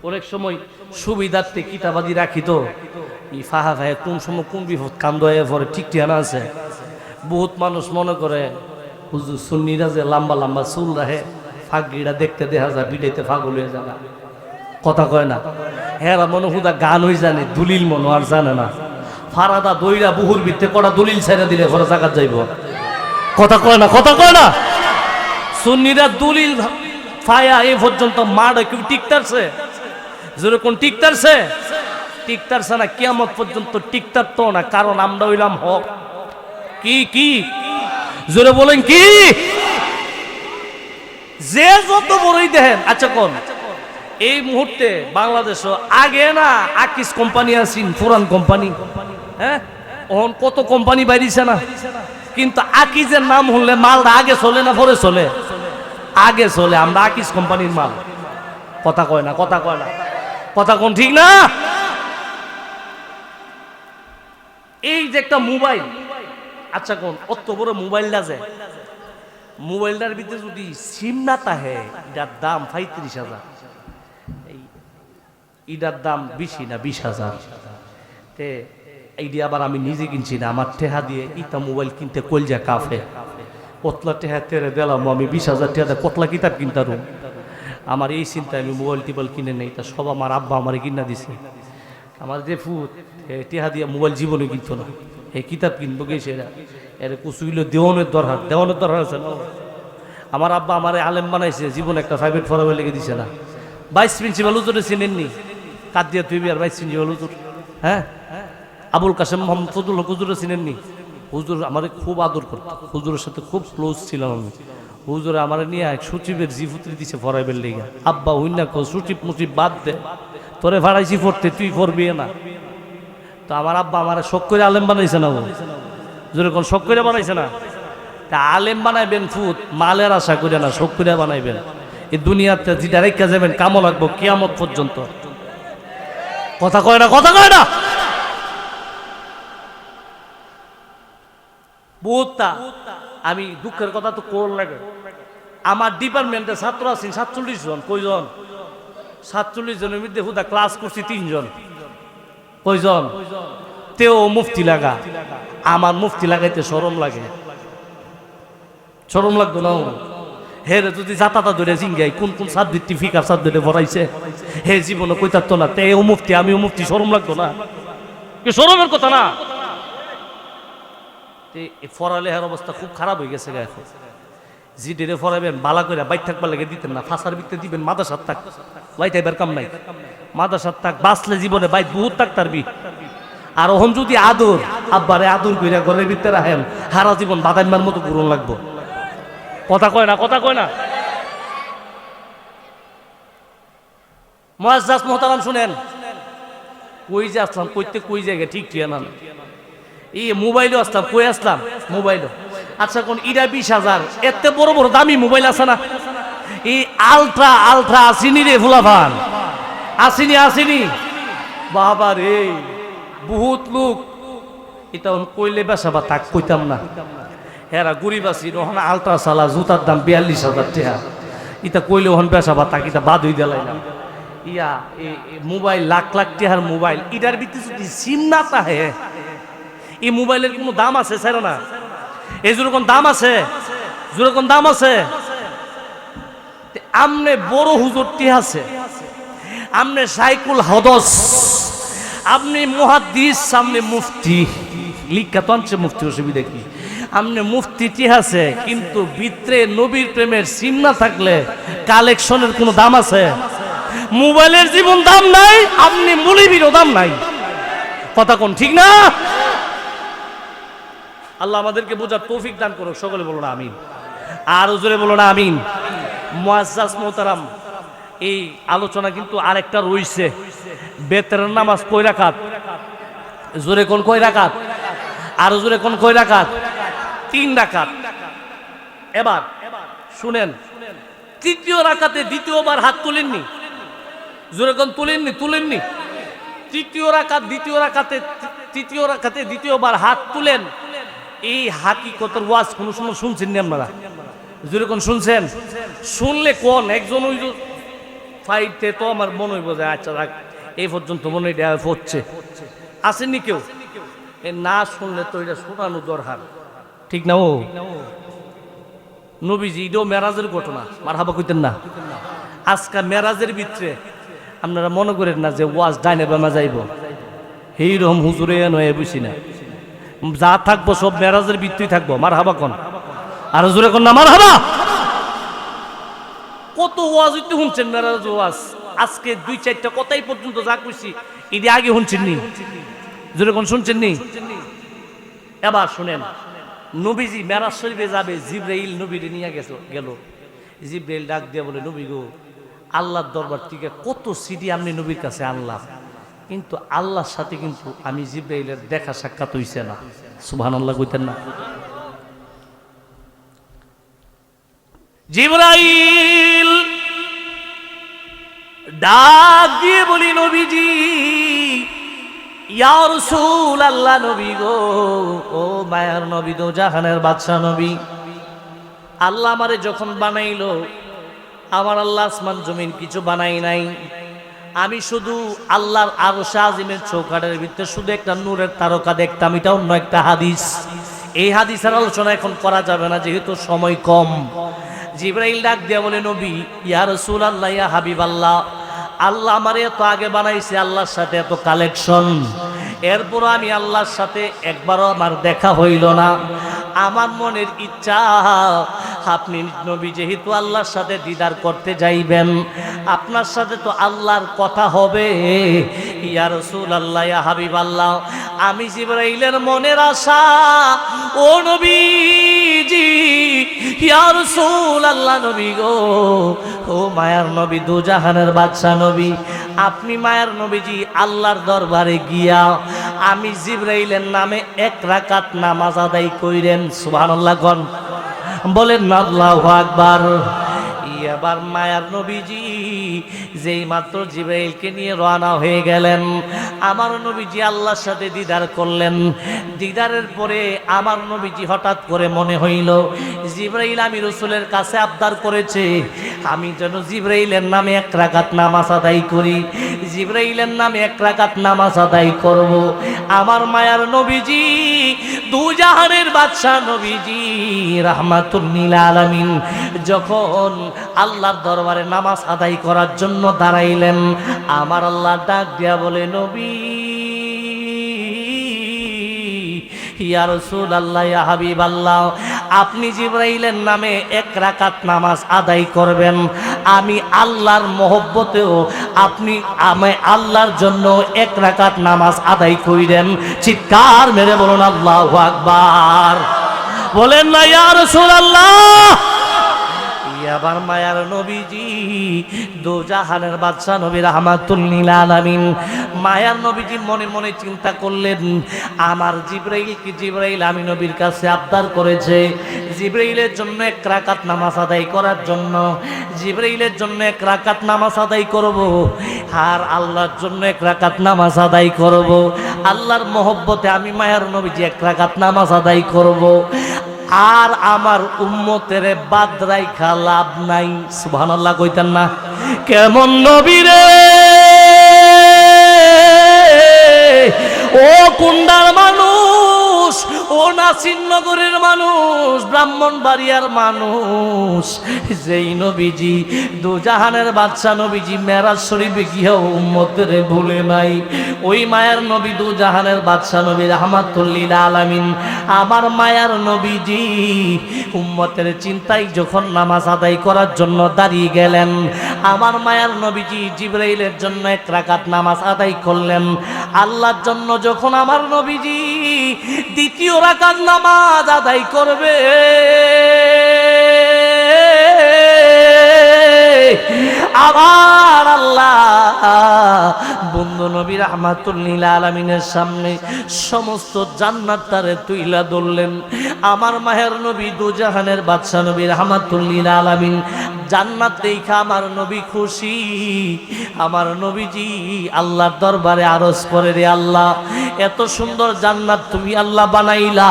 অনেক সময় সুবিধার্থে কিতাবাদি রাখি তো এই ফাহা ফাহে কোন সময় কোন বিপদ কান্দ হয়ে পরে ঠিক ঠিকানা আছে। বহুত মানুষ মনে করে হুজুর সুন্নিরা যে লম্বা লম্বা চুল রাখে ফাঁকিটা দেখতে দেখা যায় বিটাইতে ফাগল হয়ে যাবে। কথা কয় না? হ্যাঁ মনে হুদা গান হয়ে জানে, দলিল মনে আর জানে না। ফারাদা দইরা বুহুর ভিত্তে কটা দলিল ছেড়ে দিলে ঘরে জায়গা যাইব। কথা কয় না, কথা কয় না। সুন্নিরা দলিল ফায়া এই পর্যন্ত মাড়ে কেউ টিকতারছে? যেরকম টিকতারছে, টিকতারছে না কিয়ামত পর্যন্ত টিকতার তো না। কারণ আমরা হইলাম হক। কি কি জোরে বলেন কি? যে যত বড়ই দেখেন। আচ্ছা কোন এই মুহূর্তে বাংলাদেশ আগে না আকিস কোম্পানি আছেন, পুরান কোম্পানি, হ্যাঁ ওহন কত কোম্পানি বাইরিছে না, কিন্তু আকিজের নাম হলে মালটা আগে চলে না পরে চলে? আগে চলে। আমরা আকিজ কোম্পানির মাল। কথা কয় না, কথা কয় না, কথা কোন ঠিক না? এই যে একটা মোবাইল, আচ্ছা কোন অত বড় মোবাইলটা যে, মোবাইলটার ভিতরে যদি সিম না তাহে, এটার দাম 35,000, এটার দাম বেশি না 20,000। তে এইটা আবার আমি নিজে কিনছি না, আমার টেহা দিয়ে ইটা মোবাইল কিনতে কলজা কাফে, কতলা টেহা তেরে দিলাম আমি 20,000 টাকা কতলা কিতাব কিনতাম। আমার এই চিন্তায় আমি মোবাইল টিবাইল কিনে নেই, তা সব আমার আব্বা আমার কিনা দিছে। আমার যে ফুট টেহা দিয়ে মোবাইল জীবনে কিনতো না, এই কিতাব কিনবো গেছে এর কুচুইল দেওয়ানের দরকার, দেওয়ানের দরকার আছে না। আমার আব্বা আমার আলেম বানাইছে, জীবন একটা প্রাইভেট ফরাবে লেগে দিছে না। ভাইস প্রিন্সিপাল হুজুরে চিনেননি? কাদ দিয়া তুই আর ভাইস প্রিন্সিপাল হুজুর, হ্যাঁ আবুল কাসেম মোহাম্মদ ফজলুল হক হুজুরে চিনেননি? হুজুর আমার খুব আদর করত, হুজুরের সাথে খুব ক্লোজ ছিলাম আমি। হুজুরে আমার নিয়ে এক সচিবের জিফুত্রি দিছে ফরাইবের লেগা। আব্বা হইনা কো সচিব মুচিব বাদ দে, তোরে ভাড়াইছি পড়তে, তুই পড়বি না। তো আমার আব্বা আমার শখ করে আলেম বানাইছে না, ও জোরে কোন শখ করে বানাইছে না। তা আলেম বানাইবেন ফুট মালের আশা করে না, শখ করে বানাইবেন। এই দুনিয়াতে যেটা রেখা যাবেন কামও লাগবো কিয়ামত পর্যন্ত। কথা কয় না, কথা কয় না। বহুতটা আমি দুঃখের কথা তো কোর লাগে, আমার ডিপার্টমেন্টে ছাত্র আছেন 47 জন। কয়জন? 47 জনের মধ্যে হুদা ক্লাস করছি 3 জন। কয়জন? তেও মুফতি লাগা। আমার মুফতি লাগাইতে শরম লাগে, শরম লাগতো না? হে যদি জাতাতা ধরে জিঙ্গাই কোন কোন সাবজেক্ট ফিকার সাবজেক্টে পড়াইছে, হে জীবনে কইতারতো না তেও মুফতি আমিও মুফতি, শরম লাগতো না? কি শরমের কথা না? পড়ালেখার অবস্থা খুব খারাপ হয়ে গেছে এখন। জিডেরে পড়াবেন বালা করে বাইর থাকবার লেগে দিতেন না, ফাঁসার ভিতরে দিবেন মাদ্রাসার থাক, লাইটাইবার কাম নাই। মাদ্রাসার থাক বাঁচলে জীবনে বাইর বহুত থাক তারবি। আর ওহন যদি আদর আব্বারে আদর কইরা ঘরের ভিতরে রাখেন, হারা জীবন বাদাইমার মতো ঘুরন লাগবো। কথা কয় না, কথা কয় না। মুআজ্জাজ মুহতারাম শুনেন, কই যে আসলাম, কইতে কই জায়গা ঠিক ঠিক না। এই মোবাইলও আসলাম, কই আসলাম? মোবাইলও। আচ্ছা কোন ইরা 20,000, এত বড় বড় দামি মোবাইল আছে না? এই আলট্রা আলট্রা আসিনি রে ফুলাফান, আসিনি আসিনি বাবা রে, বহুত লোক এটা কইলে বেসা বা তাক কইতাম না। হেরা গরিব আছি, ওখানে আলট্রা সালা জুতার দাম 42,000 টাকা, এটা কইলে ওখানে বেসা বা তাক এটা বাদ হয়ে দিলাইলাম। ইয়া মোবাইল লাখ লাখ টাকার মোবাইল, এটার ভিতরে যদি সিম না তাহে, এই মোবাইলের কোনো দাম আছে স্যার না? এই যেরকম দাম আছে, যেরকম দাম আছে। আমনে বড় হুজুরটি আছে, আমনে সাইকুল হদস, আপনি মুহাদ্দিস, সামনে মুফতি লিখা তো আনছে, মুফতি অসুবিধা কি? আমনে মুফতিটি আছে, কিন্তু ভিতরে নবীর প্রেমের সিম না থাকলে কালেকশনের কোনো দাম আছে? মোবাইলের জীবন দাম নাই, আপনি মুলিবিরও দাম নাই। কথা কোন ঠিক না? আল্লাহ আমাদেরকে বোঝার তৌফিক দান করুক, সকলে বলো না আমিন। আর জোরে বলো না আমিন। মুআজ্জাজ মুহতারাম, এই আলোচনা কিন্তু আরেকটা রইছে। বেতের নামাজ কয় রাকাত? জোরে কোন কয় রাকাত? আর জোরে কোন কয় রাকাত? 3 রাকাত। এবার শুনেন, তৃতীয় রাকাতে দ্বিতীয়বার হাত তুলেননি? জোরে কোন তুলেননি? তুলেননি? তৃতীয় রাকাত তৃতীয় রাকাতে দ্বিতীয়বার হাত তুলেন। এই হাকিকতের ওয়াজ কোন সময় শুনছেন নি আপনারা? জোরে কোন শুনছেন? শুনলে কোন একজন ওই ফাইতে তো আমার মনে হইব যে আচ্ছা রাখ, এই পর্যন্ত মনে হয় হচ্ছে। আসেননি কেউ? না শুনলে তো এটা শোনানো দরকার, ঠিক না? ও নবীজি এটাও মেরাজের ঘটনা, মারহাবা কইতেন না? আজকাল মেরাজের ভিতরে আপনারা মনে করেন না যে ওয়াজ ডাইনে বামা যাইব, এইরকম হুজুরে নয় বুঝি না। যা থাকবো সব মেরাজের ভিত্তিই থাকবো। মারহাবা কোন? আর হুজুরে কোন না মারহাবা? কত ওয়াজ হইতে শুনছেন মেরাজ ওয়াজ, আজকে 2-4টা কথাই পর্যন্ত যা কইছি এটি আগে শুনছেন নি? জোরে কোন শুনছেন নি? এবার শুনেন, নবীজি মেরাজ শরীফে যাবে, জিবরাইল নবীরে নিয়ে গেল। জিবরাইল ডাক দিয়ে বলে, নবী গো, আল্লাহর দরবার থেকে কত সিডি আপনি নবীর কাছে আনলাম, কিন্তু আল্লাহর সাথে কিন্তু আমি জিব্রাইলের দেখা সাক্ষাৎ হইছে না। সুবহানাল্লাহ কইতেন না? জিবরাইল ডাক দিয়ে বলি, নবীজি, ইয়া রাসূলুল্লাহ, নবী গো, ও মায়ার নবী, দো জাহানের বাদশা নবী, আল্লাহ আমারে যখন বানাইলো, আমার আল্লাহ আসমান জমিন কিছু বানাই নাই, আমি শুধু আল্লাহর আরশে আজিমের চৌকাঠের ভিতরে শুধু একটা নূরের তারকা দেখতাম। এটা অন্য একটা হাদিস, এই হাদিসের আলোচনা এখন করা যাবে না যেহেতু সময় কম। জিবরাইল ডাক দিয়া বলে, নবী, ইয়া রাসূলুল্লাহ, ইয়া হাবিবাল্লাহ, আল্লাহ আমারে এত আগে বানাইছে, আল্লাহর সাথে এত কালেকশন, এরপর আমি আল্লাহর সাথে একবারও আমার দেখা হইল না। আমার মনের ইচ্ছা, আপনি নবী যেহেতু আল্লাহর সাথে দিদার করতে যাইবেন, আপনার সাথে তো আল্লাহর কথা হবে। ইয়া রাসূলুল্লাহ, ইয়া হাবিবাল্লাহ, আমি জিবরাইলের মনের আশা, ও নবীজি, ইয়া রাসূলুল্লাহ, নবী গো, ও মায়ার নবী, দু জাহানের বাদশা নবী, আপনি মায়ার নবীজি আল্লাহর দরবারে গিয়া আমি জিবরাইলের নামে 1 রাকাত নামাজ আদায় কইরেন। সুবহানাল্লাহ গণ বলেন না আল্লাহু আকবার। এবার মায়ার নবীজি যেই মাত্র জিবরাইলকে নিয়ে রওনা হয়ে গেলেন, আমার নবীজি আল্লাহর সাথে দিদার করলেন। দিদারের পরে আমার নবীজি হঠাৎ করে মনে হইল, জিবরাইল আমি রাসূলের কাছে আবদার করেছে আমি যেন জিবরাইলের নামে 1 রাকাত নামাজ আদায় করি, জিবরাইলের নামে 1 রাকাত নামাজ আদায় করব। আমার মায়ার নবীজি, দু জাহানের বাদশা নবীজি রাহমাতুল লিল আলামিন যখন আল্লাহর দরবারে নামাজ আদায় করার জন্য দাঁড়াইলেন, আমার আল্লাহ ডাক দিয়া বলে, নবী, ইয়া রাসূলুল্লাহ, ইয়া হাবিবাল্লাহ, আপনি জিবরাইলের নামে 1 রাকাত নামাজ আদায় করবেন। আমি আল্লাহর মহব্বতেও আপনি আমি আল্লাহর জন্য 1 রাকাত নামাজ আদায় কইরেন। চিৎকার মেরে বলুন আল্লাহু আকবার। বলেন না ইয়া রাসূলুল্লাহ। আবার মায়ার নবীজি, দু জাহানের বাদশা নবী রাহমাতুল লিল আলামিন, মায়ার নবীজি মনে মনে চিন্তা করলেন, আমার জিবরাইল আমি নবীর কাছে আবদার করেছে জিবরাইলের জন্য 1 রাকাত নামাজ আদায় করার জন্য, জিবরাইলের জন্য 1 রাকাত নামাজ আদায় করব, আর আল্লাহর জন্য 1 রাকাত নামাজ আদায় করব। আল্লাহর মহব্বতে আমি মায়ার নবীজি 1 রাকাত নামাজ আদায় করব, আর আমার উম্মতের বাদ রাইখা লাভ নাই। সুবহানাল্লাহ কইতেন না? কেমন নবী রে, ও কুন্ডার মানুষ, ও নাসিরনগরের মানুষ, ব্রাহ্মণবাড়িয়ার মানুষ, যেই নবীজি দু জাহানের বাদশা নবীজি মেরাজ শরীফে গিয়ে উম্মতের ভুলে নাই, ওই মায়ার নবী দু জাহানের বাদশা নবী রাহমাতুল লিল আলামিন, আমার মায়ার নবীজি উম্মতের চিন্তায় যখন নামাজ আদায় করার জন্য দাঁড়িয়ে গেলেন, আমার মায়ার নবীজি জিবরাইলের জন্য 1 রাকাত নামাজ আদায় করলেন। আল্লাহর জন্য যখন আমার নবীজি 2য় রাকাত নামাজ আদায় করবে, আবার আল্লাহ বন্ধু নবী রাহমাতুল লিল আলামিনের সামনে সমস্ত জান্নাত তারে তুইলা ধরলেন। আমার মায়ের নবী দু জাহানের বাদশা নবী রাহমাতুল লিল আলামিন জান্নাত দেখা আমার নবী খুশি। আমার নবীজি আল্লাহর দরবারে আরজ করে, রে আল্লাহ, এত সুন্দর জান্নাত তুমি আল্লাহ বানাইলা,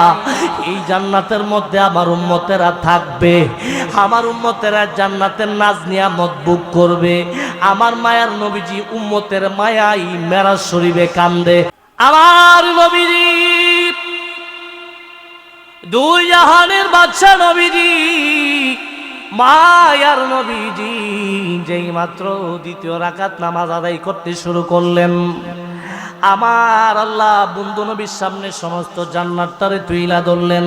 এই জান্নাতের মধ্যে আমার উম্মতেরা থাকবে, আমার উম্মতেরা জান্নাতের নাজ নিয়ামত ভোগ করবে। আমার মায়ার নবীজি উম্মতের মায়াই মেরাজ শরীফে কান্দে। আমার নবীজি দুই জাহানের বাদশা নবীজি মায়ার নবীজি যেই মাত্র 2য় রাকাত নামাজ আদায় করতে শুরু করলেন, আমার আল্লাহ বন্ধু নবীর সামনে সমস্ত জান্নাত তারে তুইলা ধরলেন।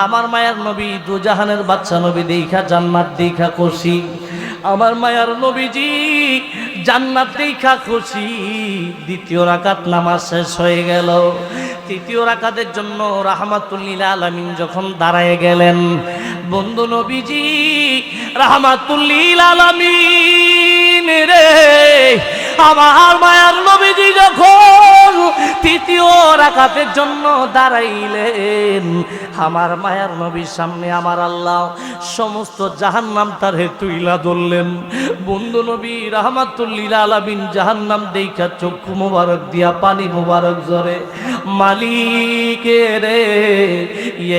আমার মায়ার নবী দু জাহানের বাদশা নবী দেখা জান্নাত দেখা খুশি। আমার মায়ার নবীজি জান্নাত দেখা খুশি। 2য় রাকাত নামাজ শেষ হয়ে গেল। 3য় রাকাতের জন্য রাহমাতুল লিল আলামিন যখন দাঁড়ায় গেলেন, বন্ধু নবীজি রাহমাতুল লিল আলামিন রে, আমার মায়ার নবীজি যখন রাকাতের জন্য দাঁড়াইলেন। আমার মায়ার নবীর সামনে আমার আল্লাহ সমস্ত জাহান্নাম তারে তুইলা ধরলেন। বন্ধু নবী রাহমাতুল লিল আলামিন জাহান্নাম দেইখা চক্ষু মোবারক দিয়া পানি মোবারক ঝরে, মালিক রে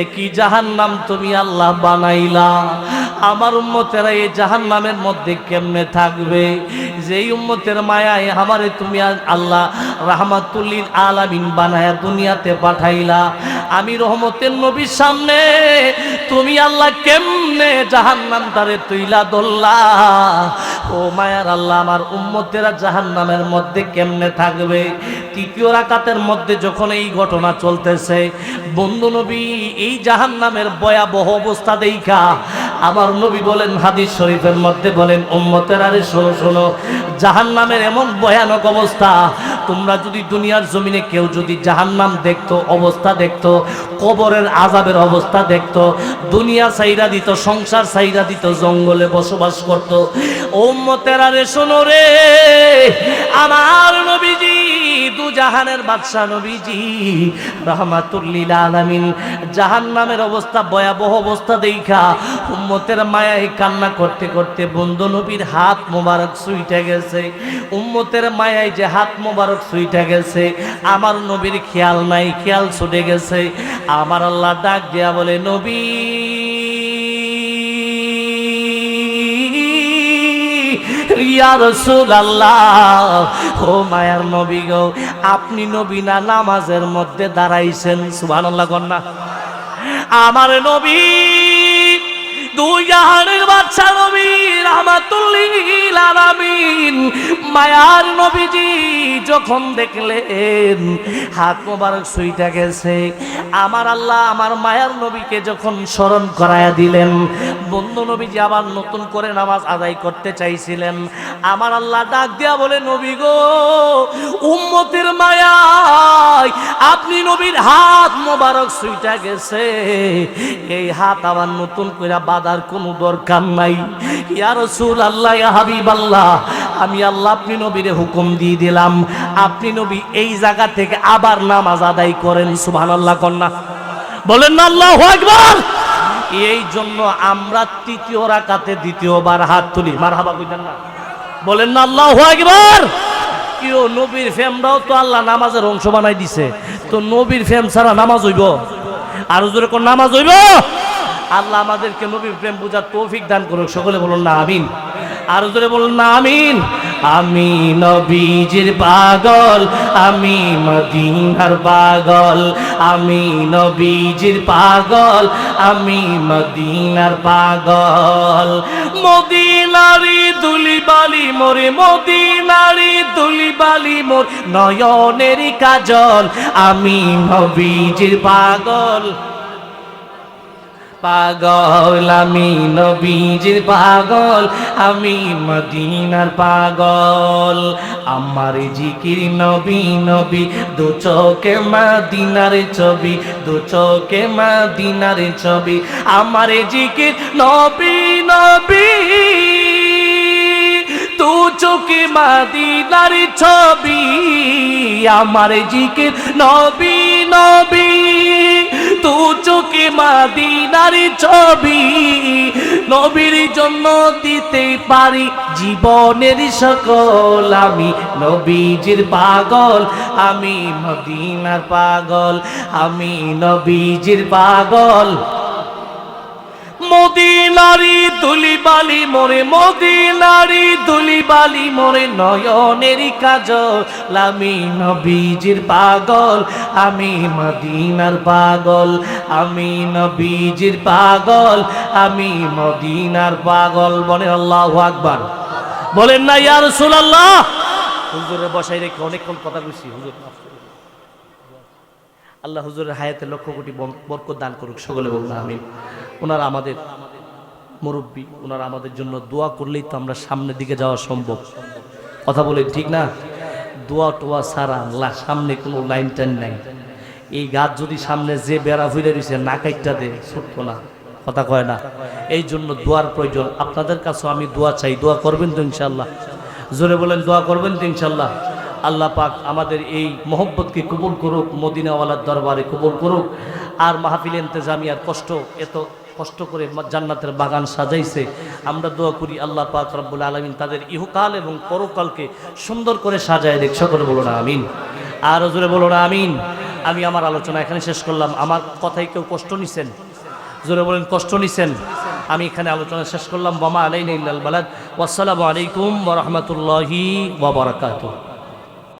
এ কি জাহান্নাম তুমি আল্লাহ বানাইলা, আমার উম্মতেরা এই জাহান্নামের মধ্যে কেমনে থাকবে? যেই উম্মতের মায়ায় আমারে তুমি আল্লাহ রাহমাতুল লিল আলামিন বানায়া দুনিয়াতে পাঠাইলা, আমি রহমতের নবীর সামনে তুমি আল্লাহ কেমনে জাহান্নাম তারে তুইলা ধরলা? ও মায়ার আল্লাহ, আমার উম্মতেরা জাহান্নামের মধ্যে কেমনে থাকবে? তৃতীয় রাকাতের মধ্যে যখন এই ঘটনা চলতেছে, বন্ধু নবী এই জাহান্নামের ভয়াবহ অবস্থা দেইখা আমার নবী বলেন, হাদিস শরীফের মধ্যে বলেন, উম্মতেরা রে শোনো শোনো, জাহান্নামের এমন ভয়ানক অবস্থা, তোমরা যদি দুনিয়ার জমিনে কেউ যদি জাহান্নাম দেখতো, অবস্থা দেখতো, কবরের আযাবের অবস্থা দেখতো, দুনিয়া ছাইরা দিত, সংসার ছাইরা দিত, জঙ্গলে বসবাস করত। উম্মতেরা রে শোনো রে, আমার নবীজি দু জাহানের বাদশা নবীজি রাহমাতুল লিল আলামিন জাহান্নামের অবস্থা, ভয়াবহ অবস্থা দেইখা উম্মতের মায়ায় কান্না করতে করতে বন্ধু নবীর হাত মোবারক ছুঁইটা গেছে। উম্মতের মায়ায় যে হাত মোবারক ছুঁইটা গেছে, আমার নবীর খেয়াল নাই, খেয়াল ছুটে গেছে। আমার আল্লাহ ডাক দিয়া বলে, নবী ইয়া রাসূলুল্লাহ, ও মায়ার নবী গো, আপনি নবী না নামাজের মধ্যে দাঁড়াইছেন? সুবহানাল্লাহ কন্যা। আমার নবী দুই জাহানের বাদশা নবী রাহমাতুল লিল আলামিন মায়ার নবীজি যখন দেখলেন হাত মোবারক ছুঁইটা গেছে, আমার আল্লাহ আমার মায়ার নবীকে যখন স্মরণ করায়া দিলেন, বন্ধু নবীজি আবার নতুন করে নামাজ আদায় করতে চাইছিলেন। আমার আল্লাহ ডাক দিয়া বলে, নবী গো, উম্মতের মায়ায় আপনি নবীর হাত মোবারক ছুঁইটা গেছে, এই হাত আবার নতুন করে বাঁধার কোনো দরকার নাই। ইয়া রাসূলুল্লাহ, ইয়া হাবিবাল্লাহ, আমি আল্লাহ আপনি নবীরে হুকুম দিয়ে দিলাম, আপনি নবী এই জায়গা থেকে আবার নামাজ আদায় করেন। সুবহানাল্লাহ কন্যা বলেন না আল্লাহু আকবার। এই জন্য আমরা তৃতীয় রাকাতে দ্বিতীয়বার হাত তুলি, মারহাবা কইতেন না, বলেন না আল্লাহু আকবার। কেউ নবীর ফেমরাও তো আল্লাহ নামাজের অংশ বানাই দিছে, তো নবীর ফেম ছাড়া নামাজ হইব? আর জোরে কোন নামাজ হইব? আল্লাহ আমাদেরকে নবীর প্রেম বুঝার তৌফিক দান করুক, সকলে বলুন না আমিন। আর জোরে বলুন না আমিন। আমি নবীজির পাগল, আমি মদিনার পাগল, আমি নবীজির পাগল, আমি মদিনার পাগল। মদিনারি দুলি বালি মোরে, মদিনারি দুলি বালি মোর নয়নের কাজল, আমি নবীজির পাগল পাগল, আমি নবীজির পাগল, আমি মদিনার পাগল। আমার জিকির নবী নবী, দু চোখে মদিনার ছবি, দু চোখে মদিনার ছবি। আমার জিকির নবী নবী, দু চোখে মদিনার ছবি। আমার জিকির নবী নবী, তু চোখে মদিনার ছবি। নবীর জন্য দিতে পারি জীবনের সকল, আমি নবীজির পাগল, আমি মদিনার পাগল, আমি নবীজির পাগল। মদিনারি দুলি বালি মোরে, মদিনারি দুলি বালি মোরে নয়নের কাজল, আমি নবীজির পাগল, আমি মদিনার পাগল, আমি নবীজির পাগল, আমি মদিনার পাগল। বলেন আল্লাহু আকবার, বলেন না ইয়া রাসূলুল্লাহ। হুজুরে বসাই রেখে অনেকক্ষণ কথা কইছি, হুজুর আল্লাহ হুজুরের হায়াতে লক্ষ কোটি বরকত দান করুক, সকলে বলুন আমিন। ওনারা আমাদের মুরব্বী, ওনারা আমাদের জন্য দোয়া করলেই তো আমরা সামনের দিকে যাওয়া সম্ভব। কথা বলে ঠিক না? দোয়া টোয়া ছাড়া আল্লাহ সামনে কোনো লাইন টাইন নাই। এই গাছ যদি সামনে যে বেড়া ফিরে দিছে না কাইটটা দে, ছোট্ট না, কথা কয় না। এই জন্য দোয়ার প্রয়োজন। আপনাদের কাছেও আমি দোয়া চাই, দোয়া করবেন তো ইনশাল্লাহ? জোরে বলেন, দোয়া করবেন তো ইনশাল্লাহ? আল্লাহ পাক আমাদের এই মহব্বতকে কবুল করুক, মদিনাওয়ালার দরবারে কবুল করুক। আর মাহফিল ইন্তেজামিয়ার কষ্ট, এত কষ্ট করে জান্নাতের বাগান সাজাইছে, আমরা দোয়া করি আল্লাহ পাক রব্বুল আলামিন তাদের ইহকাল এবং পরকালকে সুন্দর করে সাজায় দেখ। সকলে বলো না আমিন, আর জোরে বলো না আমিন। আমি আমার আলোচনা এখানে শেষ করলাম। আমার কথায় কেউ কষ্ট নিছেন? জোরে বলেন, কষ্ট নিছেন? আমি এখানে আলোচনা শেষ করলাম। ওয়া মা আলাইনা ইল্লাল বালাগ। ওয়াসসালামু আলাইকুম ওয়া রাহমাতুল্লাহি ওয়া বারাকাতুহু।